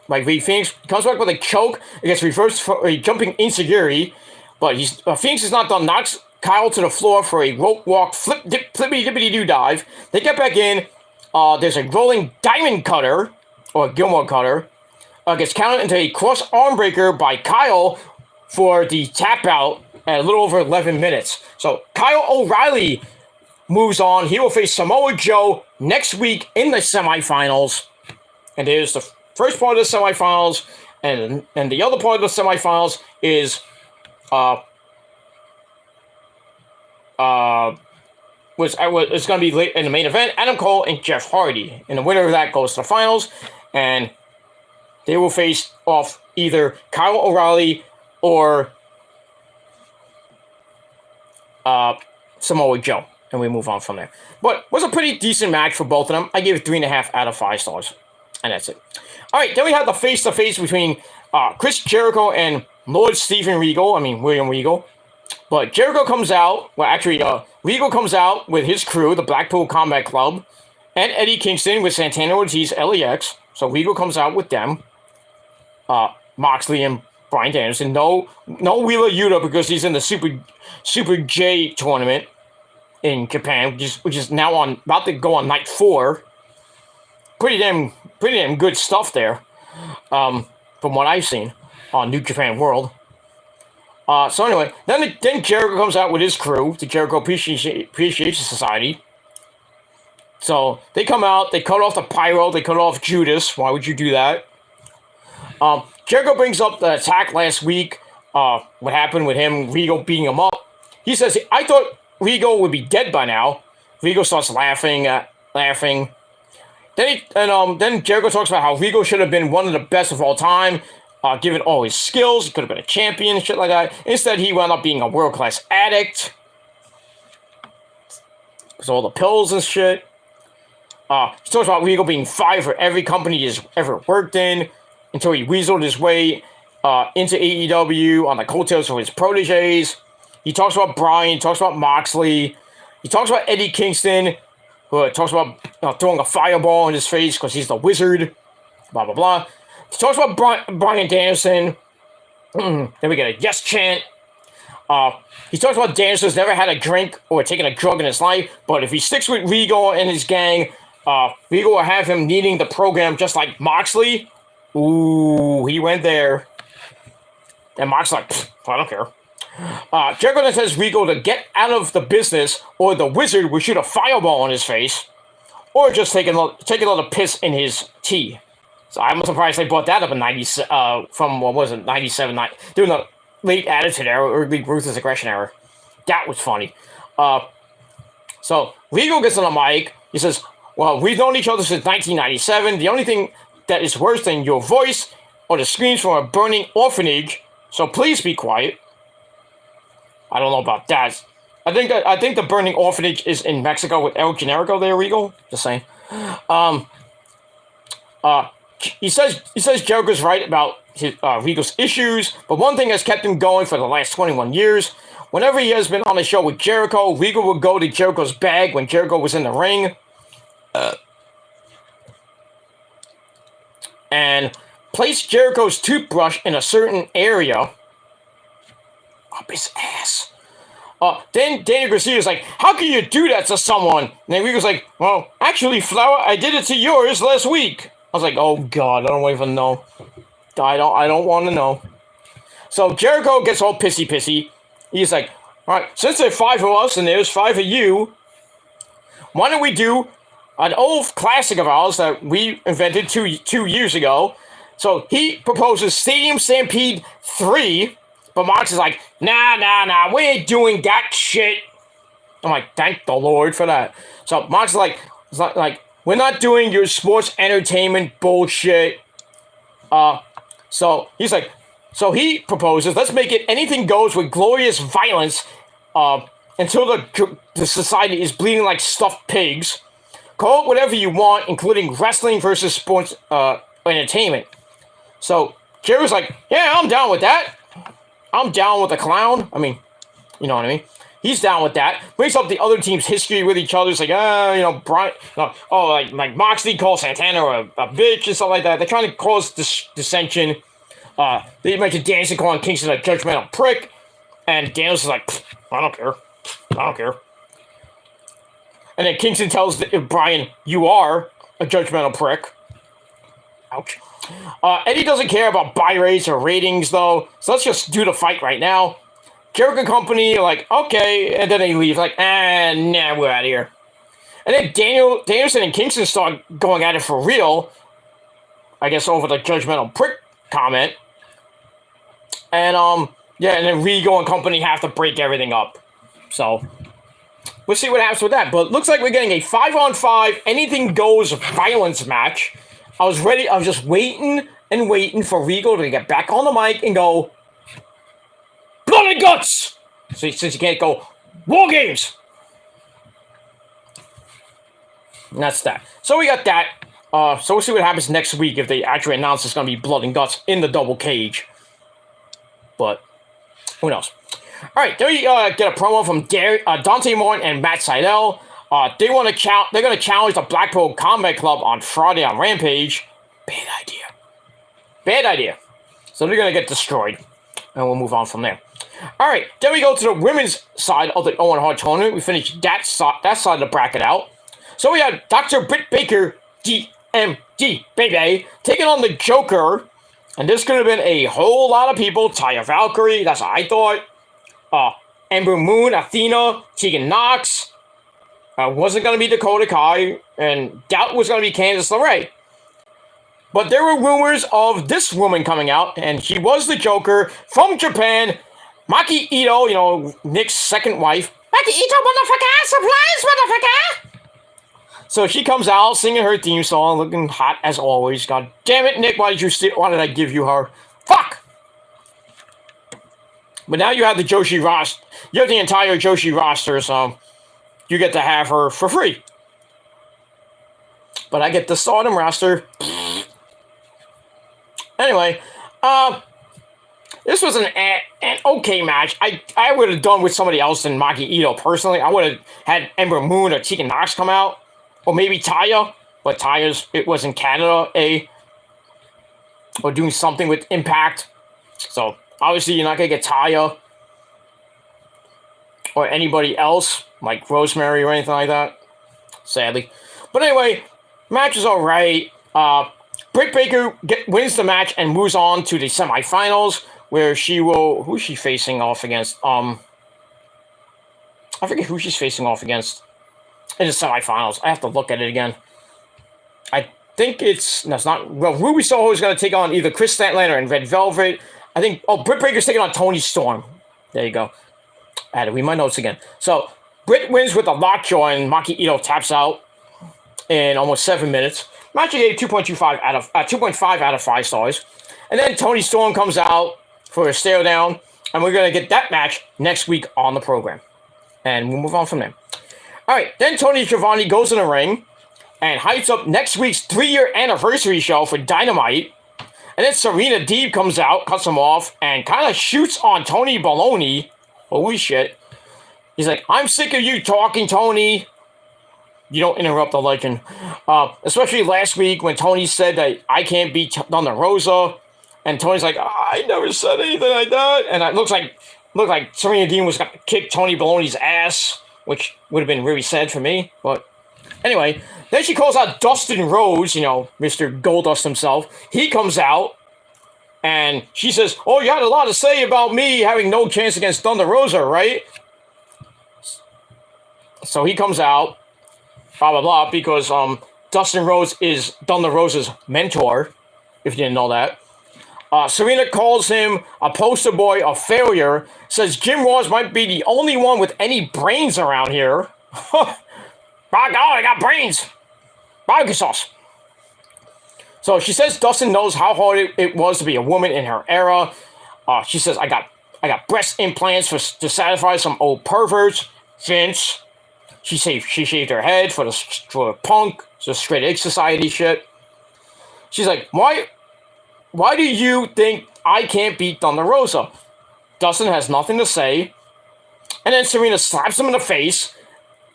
Rey Fenix. He comes back with a choke against reverse jumping Insecurity. But Phoenix is not done. Knocks Kyle to the floor for a rope walk, flippity-dippity-doo dive. They get back in. There's a rolling diamond cutter, or Gilmore cutter. Gets counted into a cross arm breaker by Kyle for the tap out at a little over 11 minutes. So Kyle O'Reilly moves on. He will face Samoa Joe next week in the semifinals. And there's the first part of the semifinals. And the other part of the semifinals is it's going to be late in the main event. Adam Cole and Jeff Hardy. And the winner of that goes to the finals. And they will face off either Kyle O'Reilly or Samoa Joe. and we move on from there. But it was a pretty decent match for both of them. I gave it 3.5 out of 5 stars, and that's it. All right, then we had the face-to-face between Chris Jericho and Lord Steven Regal. I mean, William Regal. But Jericho comes out. Well, actually, Regal comes out with his crew, the Blackpool Combat Club, and Eddie Kingston with Santana Ortiz, LAX. So Regal comes out with them. Moxley and Bryan Danielson. No Wheeler Yuta because he's in the Super J tournament in Japan, which is now about to go on night 4. Pretty damn good stuff there, from what I've seen on New Japan World. So anyway, then Jericho comes out with his crew, the Jericho Appreciation Society. So they come out, they cut off the pyro, they cut off Judas. Why would you do that? Jericho brings up the attack last week. What happened with him, Regal beating him up. He says, I thought Regal would be dead by now. Regal starts laughing. Then Jericho talks about how Regal should have been one of the best of all time, given all his skills. He could have been a champion and shit like that. Instead, he wound up being a world-class addict. So all the pills and shit. He talks about Regal being fired for every company he's ever worked in until he weaseled his way into AEW on the coattails of his proteges. He talks about Bryan, he talks about Moxley, he talks about Eddie Kingston, who talks about throwing a fireball in his face because he's the wizard, blah, blah, blah. He talks about Bryan Danielson. Then we get a yes chant. He talks about Danielson's never had a drink or taken a drug in his life, but if he sticks with Regal and his gang, Regal will have him needing the program just like Moxley. Ooh, he went there. And Moxley's like, I don't care. Jericho then says Regal to get out of the business, or the wizard will shoot a fireball in his face, or just take another piss in his tea. So I'm surprised they brought that up in 97, during the late Attitude Era, or early Ruthless Aggression Era. That was funny. So Regal gets on the mic. He says, well, we've known each other since 1997. The only thing that is worse than your voice or the screams from a burning orphanage, so please be quiet. I don't know about that. I think the burning orphanage is in Mexico with El Generico there, Regal. Just saying. He says Jericho's right about his, Regal's issues, but one thing has kept him going for the last 21 years. Whenever he has been on a show with Jericho, Regal would go to Jericho's bag when Jericho was in the ring. And place Jericho's toothbrush in a certain area up his ass. Then Daniel Garcia's like, how can you do that to someone? And then Regal's like, well, actually, Flower, I did it to yours last week. I was like, oh God, I don't even know. I don't want to know. So Jericho gets all pissy. He's like, all right, since there's 5 of us and there's 5 of you, why don't we do an old classic of ours that we invented two years ago? So he proposes Stadium Stampede 3, but Mox is like, nah, we ain't doing that shit. I'm like, thank the Lord for that. So Mox is like, we're not doing your sports entertainment bullshit. So he's like, so he proposes, let's make it anything goes with glorious violence until the society is bleeding like stuffed pigs. Call it whatever you want, including wrestling versus sports entertainment. So Jerry's like, yeah, I'm down with that. I'm down with the clown. I mean, you know what I mean? He's down with that. Brings up the other team's history with each other. It's like, Brian, like Moxley calls Santana a bitch and stuff like that. They're trying to cause dissension. They mentioned Danielson calling Kingston a judgmental prick. And Danielson's like, I don't care. And then Kingston tells Brian, you are a judgmental prick. Ouch. Eddie doesn't care about buy rates or ratings, though. So let's just do the fight right now. Jericho Company are like, okay. And then they leave, like, nah, we're out of here. And then Danielson and Kingston start going at it for real. I guess over the judgmental prick comment. And, and then Regal and Company have to break everything up. So we'll see what happens with that. But looks like we're getting a 5-on-5 anything goes violence match. I was just waiting for Regal to get back on the mic and go, blood and guts! So since you can't go, War Games! And that's that. So we got that. So we'll see what happens next week if they actually announce it's going to be blood and guts in the double cage. But who knows? All right, then we get a promo from Dante Martin and Matt Sydal. They're going to challenge the Blackpool Combat Club on Friday on Rampage. Bad idea. Bad idea. So they're going to get destroyed. And we'll move on from there. All right, then we go to the women's side of the Owen Hart tournament. We finished that side of the bracket out. So we have Dr. Britt Baker, DMD, baby, taking on the Joker. And this could have been a whole lot of people. Taya Valkyrie, that's what I thought. Ember Moon, Athena, Tegan Knox. Wasn't going to be Dakota Kai. And doubt was going to be Candice LeRae. But there were rumors of this woman coming out. And she was the Joker from Japan. Maki Ito, Nick's second wife. Maki Ito, motherfucker, supplies, motherfucker. So she comes out singing her theme song, looking hot as always. God damn it, Nick, why did I give you her? Fuck! But now you have the Joshi roster. You have the entire Joshi roster, so you get to have her for free. But I get the Stardom roster. Anyway, this was an okay match. I would have done with somebody else than Maki Ito personally. I would have had Ember Moon or Tegan Knox come out. Or maybe Taya. But it was in Canada, or doing something with Impact. So obviously you're not going to get Taya. Or anybody else, like Rosemary or anything like that. Sadly. But anyway, match is alright. Britt Baker wins the match and moves on to the semifinals, where she will... Who's she facing off against? I forget who she's facing off against in the semifinals. I have to look at it again. I think it's... No, it's not... Well, Ruby Soho is going to take on either Chris Statlander and Red Velvet. I think... Oh, Britt Baker's taking on Toni Storm. There you go. I had to read my notes again. So, Britt wins with a lockjaw, and Maki Ito taps out in almost 7 minutes. Match gave 2.5 out of 5 stars. And then Toni Storm comes out for a stare down, and we're going to get that match next week on the program. And we'll move on from there. All right, then Tony Schiavone goes in the ring and hypes up next week's 3-year anniversary show for Dynamite. And then Serena Deeb comes out, cuts him off, and kind of shoots on Tony Baloney. Holy shit. He's like, I'm sick of you talking, Tony. You don't interrupt the legend. Especially last week when Tony said that I can't beat Thunder Rosa. And Tony's like, I never said anything like that. And it looked like Serena Deeb was going to kick Tony Baloney's ass, which would have been really sad for me. But anyway, then she calls out Dustin Rhodes, Mr. Goldust himself. He comes out and she says, oh, you had a lot to say about me having no chance against Thunder Rosa, right? So he comes out. Blah, blah, blah, because Dustin Rhodes is Thunder Rosa's mentor, if you didn't know that. Serena calls him a poster boy of failure, says Jim Ross might be the only one with any brains around here. My God, I got brains. Barbecue sauce. So she says Dustin knows how hard it was to be a woman in her era. She says, I got breast implants to satisfy some old perverts. Vince. She shaved her head for punk, just straight X Society shit. She's like, why do you think I can't beat Thunder Rosa? Dustin has nothing to say. And then Serena slaps him in the face.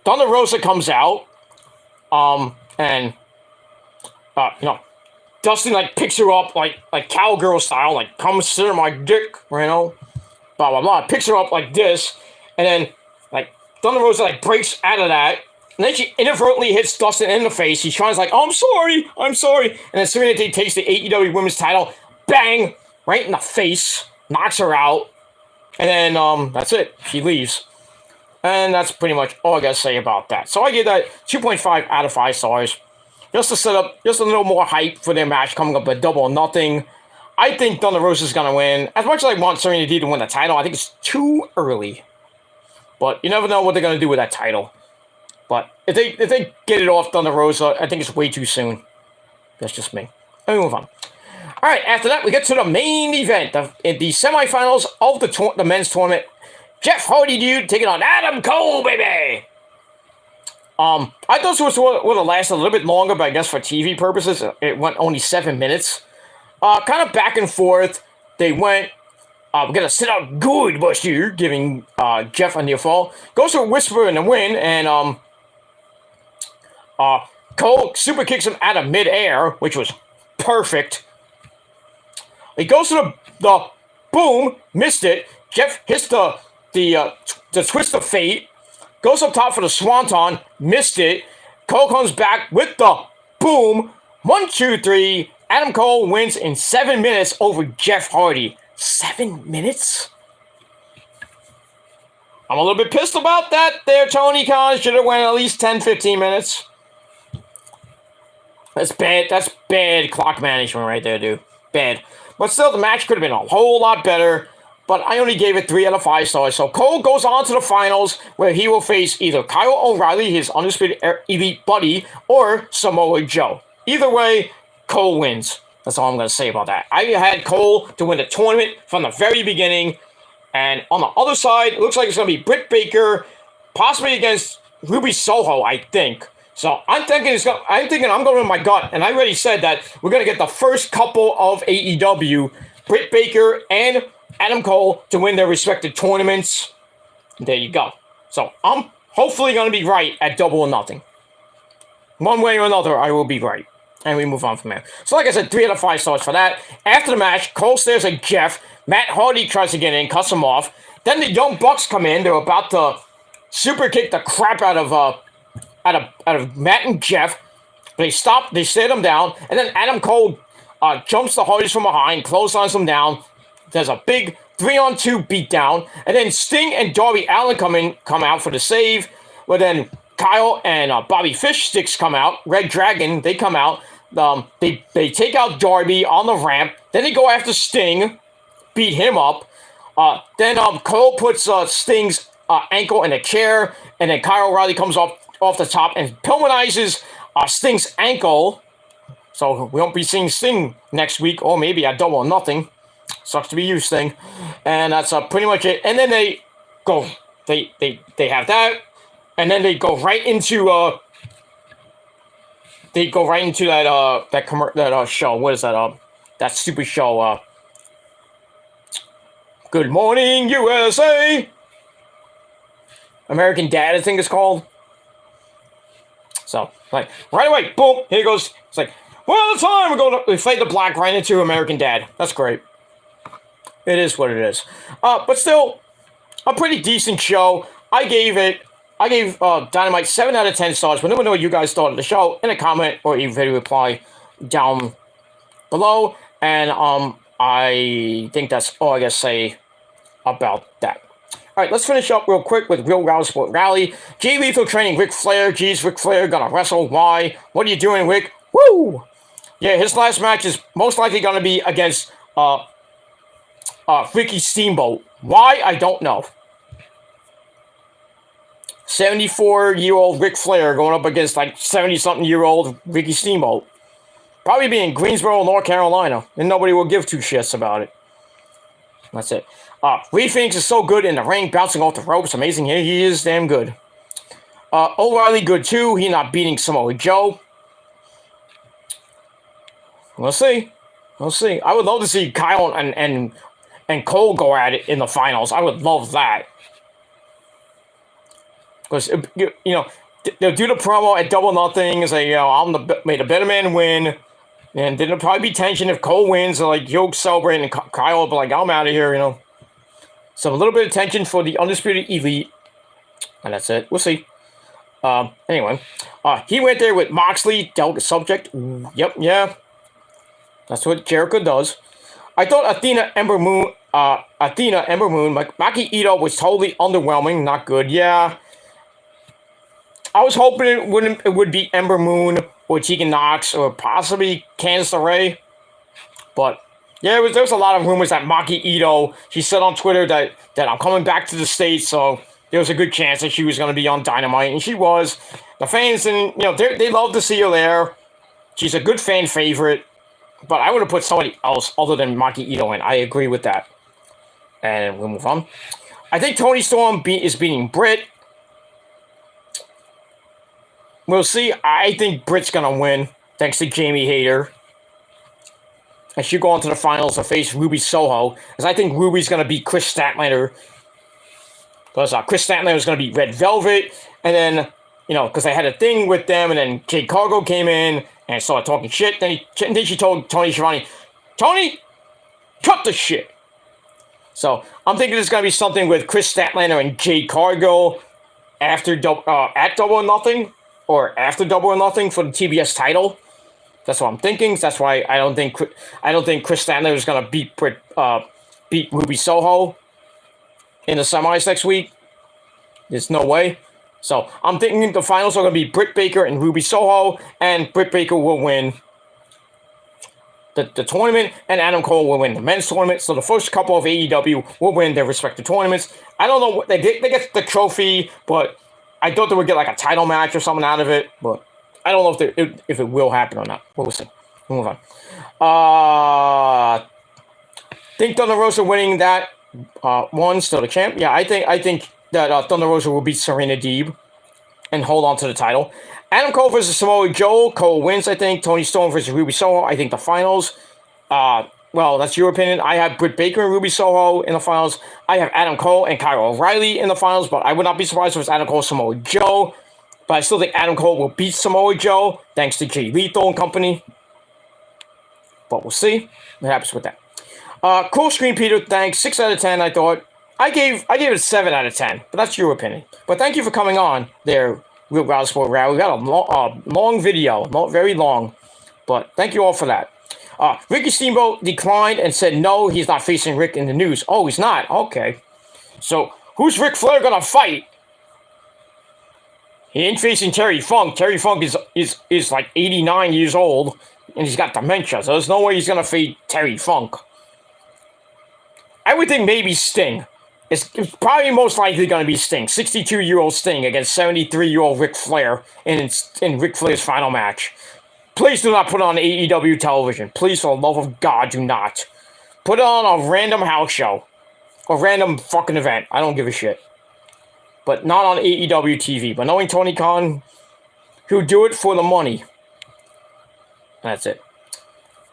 Thunder Rosa comes out. Dustin picks her up like cowgirl style, like come sit on my dick, blah blah blah. Picks her up like this, and then Thunder Rosa breaks out of that, and then she inadvertently hits Dustin in the face. He's trying to oh, I'm sorry. And then Serena Deeb takes the AEW Women's title, bang, right in the face, knocks her out, and then that's it. She leaves. And that's pretty much all I gotta say about that. So I give that 2.5 out of 5 stars. Just to set up, just a little more hype for their match coming up at Double or Nothing. I think Thunder Rosa is gonna win. As much as I want Serena Deeb to win the title, I think it's too early. But you never know what they're going to do with that title. But if they get it off Thunder Rosa, I think it's way too soon. That's just me. Let me move on. All right, after that, we get to the main event. In the semifinals of the men's tournament. Jeff Hardy, dude, taking on Adam Cole, baby. I thought this would have lasted a little bit longer, but I guess for TV purposes, it went only 7 minutes. Kind of back and forth. They went, we're going to sit out good, Buster, giving Jeff a near fall. Goes to a whisper in the win, and Cole super kicks him out of midair, which was perfect. He goes to the boom, missed it. Jeff hits the twist of fate. Goes up top for the swanton, missed it. Cole comes back with the boom. 1, 2, 3. Adam Cole wins in 7 minutes over Jeff Hardy. 7 minutes? I'm a little bit pissed about that there, Tony Khan. Should have went at least 10, 15 minutes. That's bad. That's bad clock management right there, dude. Bad. But still, the match could have been a whole lot better. But I only gave it 3 out of 5 stars. So Cole goes on to the finals, where he will face either Kyle O'Reilly, his Undisputed Elite buddy, or Samoa Joe. Either way, Cole wins. That's all I'm going to say about that. I had Cole to win the tournament from the very beginning. And on the other side, it looks like it's going to be Britt Baker, possibly against Ruby Soho, I think. So I'm thinking I'm going with my gut, and I already said that we're going to get the first couple of AEW, Britt Baker and Adam Cole, to win their respective tournaments. There you go. So I'm hopefully going to be right at Double or Nothing. One way or another, I will be right. And we move on from there. So like I said, 3 out of 5 stars for that. After the match, Cole stares at Jeff. Matt Hardy tries to get in, cuts him off. Then the Young Bucks come in. They're about to super kick the crap out of Matt and Jeff. They stop, they sit them down, and then Adam Cole jumps the Hardys from behind, clotheslines them down. There's a big 3-on-2 beatdown, and then Sting and Darby Allin come out for the save. But then Kyle and Bobby Fish Sticks come out. Red Dragon, they come out. They take out Darby on the ramp. Then they go after Sting, beat him up. Then Cole puts Sting's ankle in a chair, and then Kyle O'Reilly comes off the top and pulverizes Sting's ankle. So we won't be seeing Sting next week, or maybe at Double or Nothing. Sucks to be you, Sting. And that's pretty much it. And then they go, they have that, and then they go right into that show. What is that? That stupid show. Good Morning USA. American Dad, I think it's called. So, like, right away, boom, here it goes. It's like, well, it's time we fade the black right into American Dad. That's great. It is what it is. But still, a pretty decent show. I gave Dynamite 7 out of 10 stars. But let me know what you guys thought of the show in a comment or a video reply down below. And I think that's all I gotta say about that. Alright, let's finish up real quick with Real Rally Sport Rally. Jay Lethal training Ric Flair. Geez, Ric Flair gonna wrestle. Why? What are you doing, Rick? Woo! Yeah, his last match is most likely gonna be against Ricky Steamboat. Why? I don't know. 74-year-old Ric Flair going up against like 70-something-year-old Ricky Steamboat. Probably be in Greensboro, North Carolina, and nobody will give 2 shits about it. That's it. Rey Fenix is so good in the ring, bouncing off the ropes. Amazing. Here he is, damn good. O'Reilly good too. He not beating Samoa Joe. We'll see. We'll see. I would love to see Kyle and Cole go at it in the finals. I would love that. Because, you know, they'll do the promo at Double Nothing and say, you know, made a better man win. And then there'll probably be tension if Cole wins. And, like, he'll celebrate and Kyle will be like, I'm out of here, you know. So a little bit of tension for the Undisputed Elite. And that's it. We'll see. Anyway. He went there with Moxley, delicate subject. Yep, yeah. That's what Jericho does. I thought Athena Ember Moon, Maki Ito was totally underwhelming. Not good. Yeah. I was hoping it would be Ember Moon or Tegan Nox or possibly Candice LeRae. But yeah, there was a lot of rumors that Maki Ito, she said on Twitter that I'm coming back to the States, so there was a good chance that she was going to be on Dynamite, and she was. The fans, and you know, they love to see her there. She's a good fan favorite, but I would have put somebody else other than Maki Ito in. I agree with that. And we'll move on. I think Toni Storm is beating Britt. we'll see. I think Britt's gonna win, thanks to Jamie Hayter. And she'll go on to the finals to face Ruby Soho. Because I think Ruby's gonna beat Chris Statlander. Because Chris Statlander was gonna beat Red Velvet. And then, because I had a thing with them, and then Jade Cargill came in and started talking shit. Then she told Tony Schiavone, Tony, cut the shit. So I'm thinking there's gonna be something with Chris Statlander and Jade Cargill at Double or Nothing, or after Double or Nothing for the TBS title. That's what I'm thinking. That's why I don't think Chris Statlander is gonna beat Ruby Soho in the semis next week. There's no way. So I'm thinking the finals are gonna be Britt Baker and Ruby Soho, and Britt Baker will win the tournament, and Adam Cole will win the men's tournament. So the first couple of AEW will win their respective tournaments. I don't know what they get the trophy, but I thought they would get like a title match or something out of it. But I don't know if it will happen or not. We'll see. We'll move on. Think Thunder Rosa winning that one, still the champ. Yeah, I think that Thunder Rosa will beat Serena Deeb and hold on to the title. Adam Cole versus Samoa Joe. Cole wins, I think. Tony Storm versus Ruby Soho. I think the finals. Well, that's your opinion. I have Britt Baker and Ruby Soho in the finals. I have Adam Cole and Kyle O'Reilly in the finals, but I would not be surprised if it's Adam Cole Samoa Joe. But I still think Adam Cole will beat Samoa Joe, thanks to Jay Lethal and company. But we'll see what happens with that. Cool screen, Peter. Thanks. 6 out of 10, I thought. I gave it 7 out of 10, but that's your opinion. But thank you for coming on there, Real Wild Sport Row. We got a long video, not very long, but thank you all for that. Ricky Steamboat declined and said no, he's not facing Rick in the news. Oh, he's not? Okay. So, who's Ric Flair gonna fight? He ain't facing Terry Funk. Terry Funk is like 89 years old, and he's got dementia, so there's no way he's gonna fight Terry Funk. I would think maybe Sting. It's probably most likely going to be Sting. 62-year-old Sting against 73-year-old Ric Flair in Ric Flair's final match. Please do not put it on AEW television. Please, for the love of God, do not. Put it on a random house show. A random fucking event. I don't give a shit. But not on AEW TV. But knowing Tony Khan, he'll do it for the money. That's it.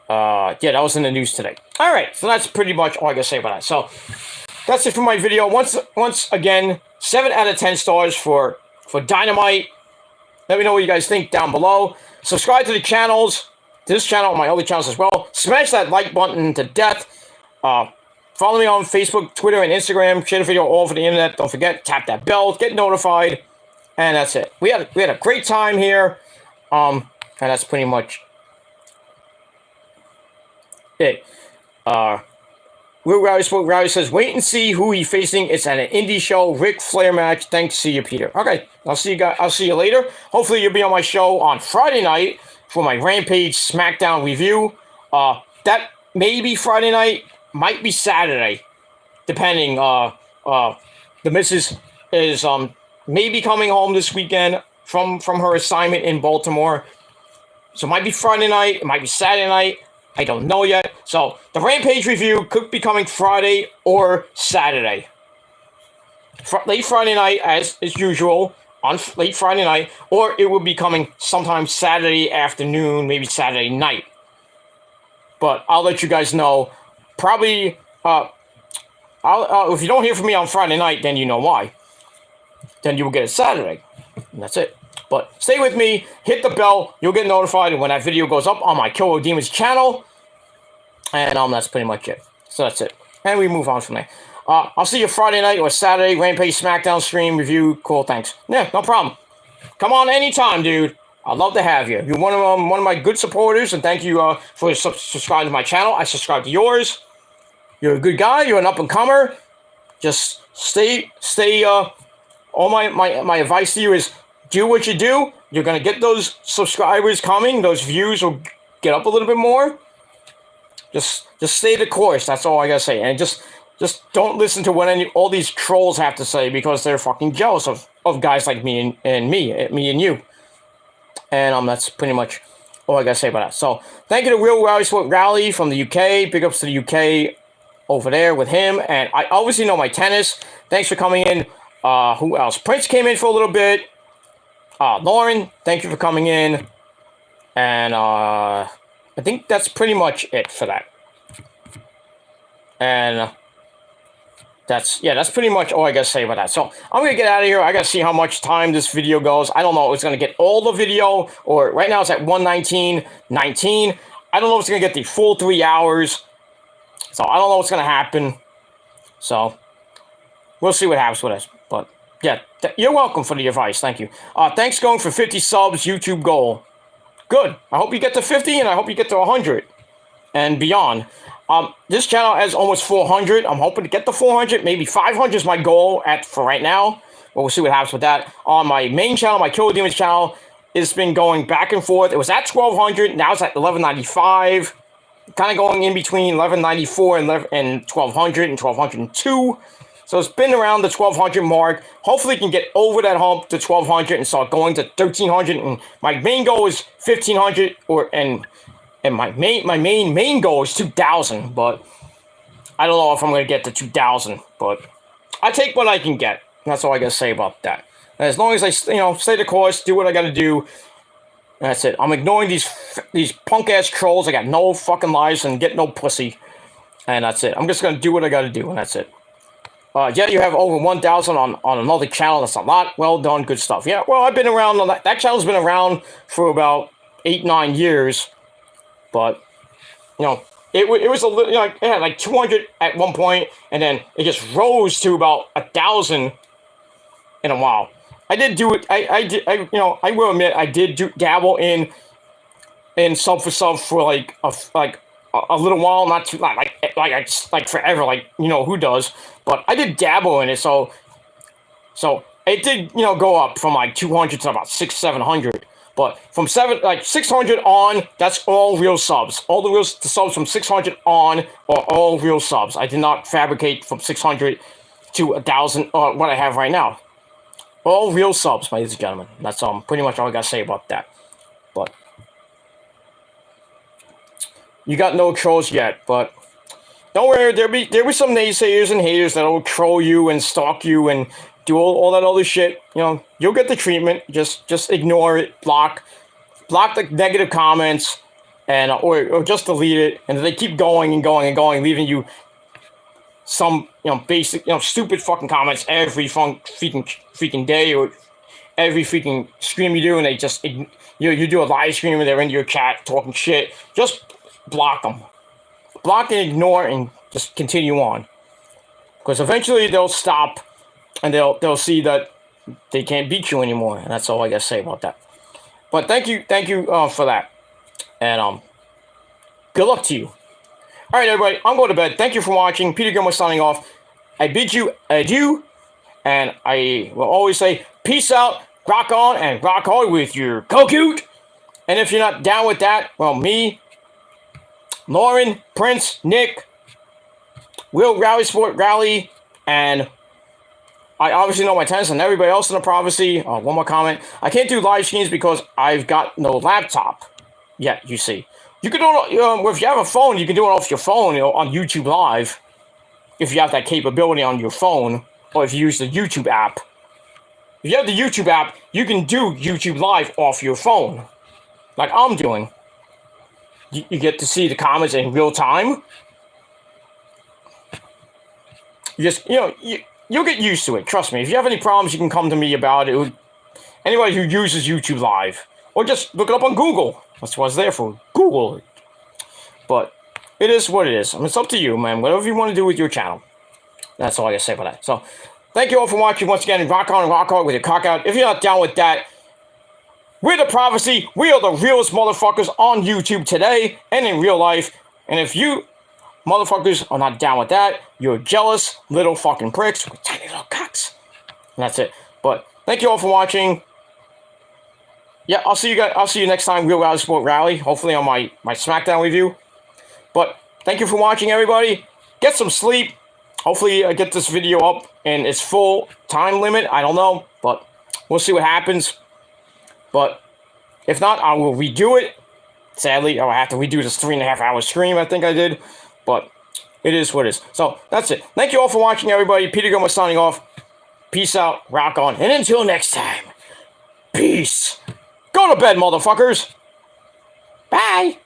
Yeah, that was in the news today. Alright, so that's pretty much all I gotta say about that. So, that's it for my video. Once again, 7 out of 10 stars for Dynamite. Let me know what you guys think down below. Subscribe to the channels, to this channel and my other channels as well. Smash that like button to death. Follow me on Facebook, Twitter, and Instagram. Share the video all over the internet. Don't forget, tap that bell, get notified, and that's it. We had a great time here, and that's pretty much it. Will Rowdy says, wait and see who he's facing. It's at an indie show, Ric Flair match. Thanks, see you, Peter. Okay, I'll see you guys. I'll see you later. Hopefully, you'll be on my show on Friday night for my Rampage SmackDown review. That may be Friday night, might be Saturday, depending. The missus is maybe coming home this weekend from her assignment in Baltimore, so it might be Friday night. It might be Saturday night. I don't know yet. So, the Rampage review could be coming Friday or Saturday. Late Friday night, as usual, on late Friday night, or it will be coming sometime Saturday afternoon, maybe Saturday night. But I'll let you guys know. Probably, if you don't hear from me on Friday night, then you know why. Then you will get it Saturday. And that's it. But stay with me, hit the bell, you'll get notified when that video goes up on my Killer Demons channel. And that's pretty much it. So that's it. And we move on from there. I'll see you Friday night or Saturday, Rampage SmackDown stream review. Cool, thanks. Yeah, no problem. Come on anytime, dude. I'd love to have you. You're one of my good supporters, and thank you for subscribing to my channel. I subscribe to yours. You're a good guy. You're an up-and-comer. Just stay. All my advice to you is, do what you do. You're going to get those subscribers coming. Those views will get up a little bit more. Just stay the course. That's all I got to say. And just don't listen to what all these trolls have to say, because they're fucking jealous of guys like me and you. And that's pretty much all I got to say about that. So thank you to Real Rowdy Sport Rally from the UK. Big ups to the UK over there with him. And I obviously know my tennis. Thanks for coming in. Who else? Prince came in for a little bit. Lauren, thank you for coming in. And I think that's pretty much it for that. And that's pretty much all I gotta say about that. So I'm gonna get out of here. I gotta see how much time this video goes. I don't know if it's gonna get all the video, or right now it's at 1:19:19. I don't know if it's gonna get the full 3 hours. So I don't know what's gonna happen. So we'll see what happens with us. But yeah, you're welcome for the advice. Thank you. Thanks going for 50 subs, YouTube goal. Good. I hope you get to 50, and I hope you get to 100 and beyond. This channel has almost 400. I'm hoping to get to 400. Maybe 500 is my goal for right now. But we'll see what happens with that. On my main channel, my Killer Demons channel, it's been going back and forth. It was at 1,200. Now it's at 1,195. Kind of going in between 1,194 and 1,200 and 1,202. So it's been around the 1,200 mark. Hopefully, we can get over that hump to 1,200 and start going to 1,300. And my main goal is 1,500, and my main goal is 2,000. But I don't know if I'm going to get to 2,000. But I take what I can get. That's all I got to say about that. And as long as I stay the course, do what I got to do. That's it. I'm ignoring these punk ass trolls. I got no fucking lives and get no pussy. And that's it. I'm just going to do what I got to do, and that's it. Yeah, you have over 1,000 on another channel. That's a lot. Well done. Good stuff. Yeah, well, I've been around on that. That channel's been around for about 8-9 years. But, it was a little, it had like 200 at one point, and then it just rose to about 1,000 in a while. I did do it. I will admit, I did dabble in sub for sub for like a little while, not like forever, who does? But I did dabble in it, so it did go up from like 200 to about 600-700. But from 600 on, that's all real subs. All the subs from 600 on are all real subs. I did not fabricate from 600 to 1,000, what I have right now. All real subs, ladies and gentlemen. That's pretty much all I gotta say about that. But you got no trolls yet, but don't worry, there'll be some naysayers and haters that'll troll you and stalk you and do all that other shit. You'll get the treatment. Just ignore it, block the negative comments, and or just delete it. And they keep going and going and going, leaving you some basic stupid fucking comments every freaking day, or every freaking stream you do, and they just you do a live stream and they're in your chat talking shit. Just block them. Block and ignore, and just continue on. Because eventually they'll stop, and they'll see that they can't beat you anymore. And that's all I gotta say about that. But thank you for that. And good luck to you. Alright, everybody, I'm going to bed. Thank you for watching. Peter Gilmore signing off. I bid you adieu. And I will always say, peace out, rock on, and rock hard with your Kokute. And if you're not down with that, well, me, Lauren, Prince, Nick, Will Rally Sport Rally, and I obviously know my tennis and everybody else in the prophecy. One more comment. I can't do live streams because I've got no laptop yet, you see. You can do it, if you have a phone, you can do it off your phone, on YouTube Live. If you have that capability on your phone, or if you use the YouTube app. If you have the YouTube app, you can do YouTube Live off your phone. Like I'm doing. You get to see the comments in real time. You just, you'll get used to it. Trust me. If you have any problems, you can come to me about it. Anybody who uses YouTube Live. Or just look it up on Google. That's what it's there for. Google it. But it is what it is. It's up to you, man. Whatever you want to do with your channel. That's all I gotta say about that. So, thank you all for watching. Once again, rock on and rock hard with your cock out. If you're not down with that, we're the prophecy. We are the realest motherfuckers on YouTube today and in real life. And if you motherfuckers are not down with that, you're jealous little fucking pricks with tiny little cocks. And that's it. But thank you all for watching. Yeah, I'll see you guys. I'll see you next time. Real Rally Sport Rally. Hopefully on my SmackDown review. But thank you for watching, everybody. Get some sleep. Hopefully I get this video up in its full time limit. I don't know, but we'll see what happens. But if not, I will redo it. Sadly, I will have to redo this 3.5-hour stream I think I did. But it is what it is. So that's it. Thank you all for watching, everybody. Peter Gilmore signing off. Peace out. Rock on. And until next time. Peace. Go to bed, motherfuckers. Bye.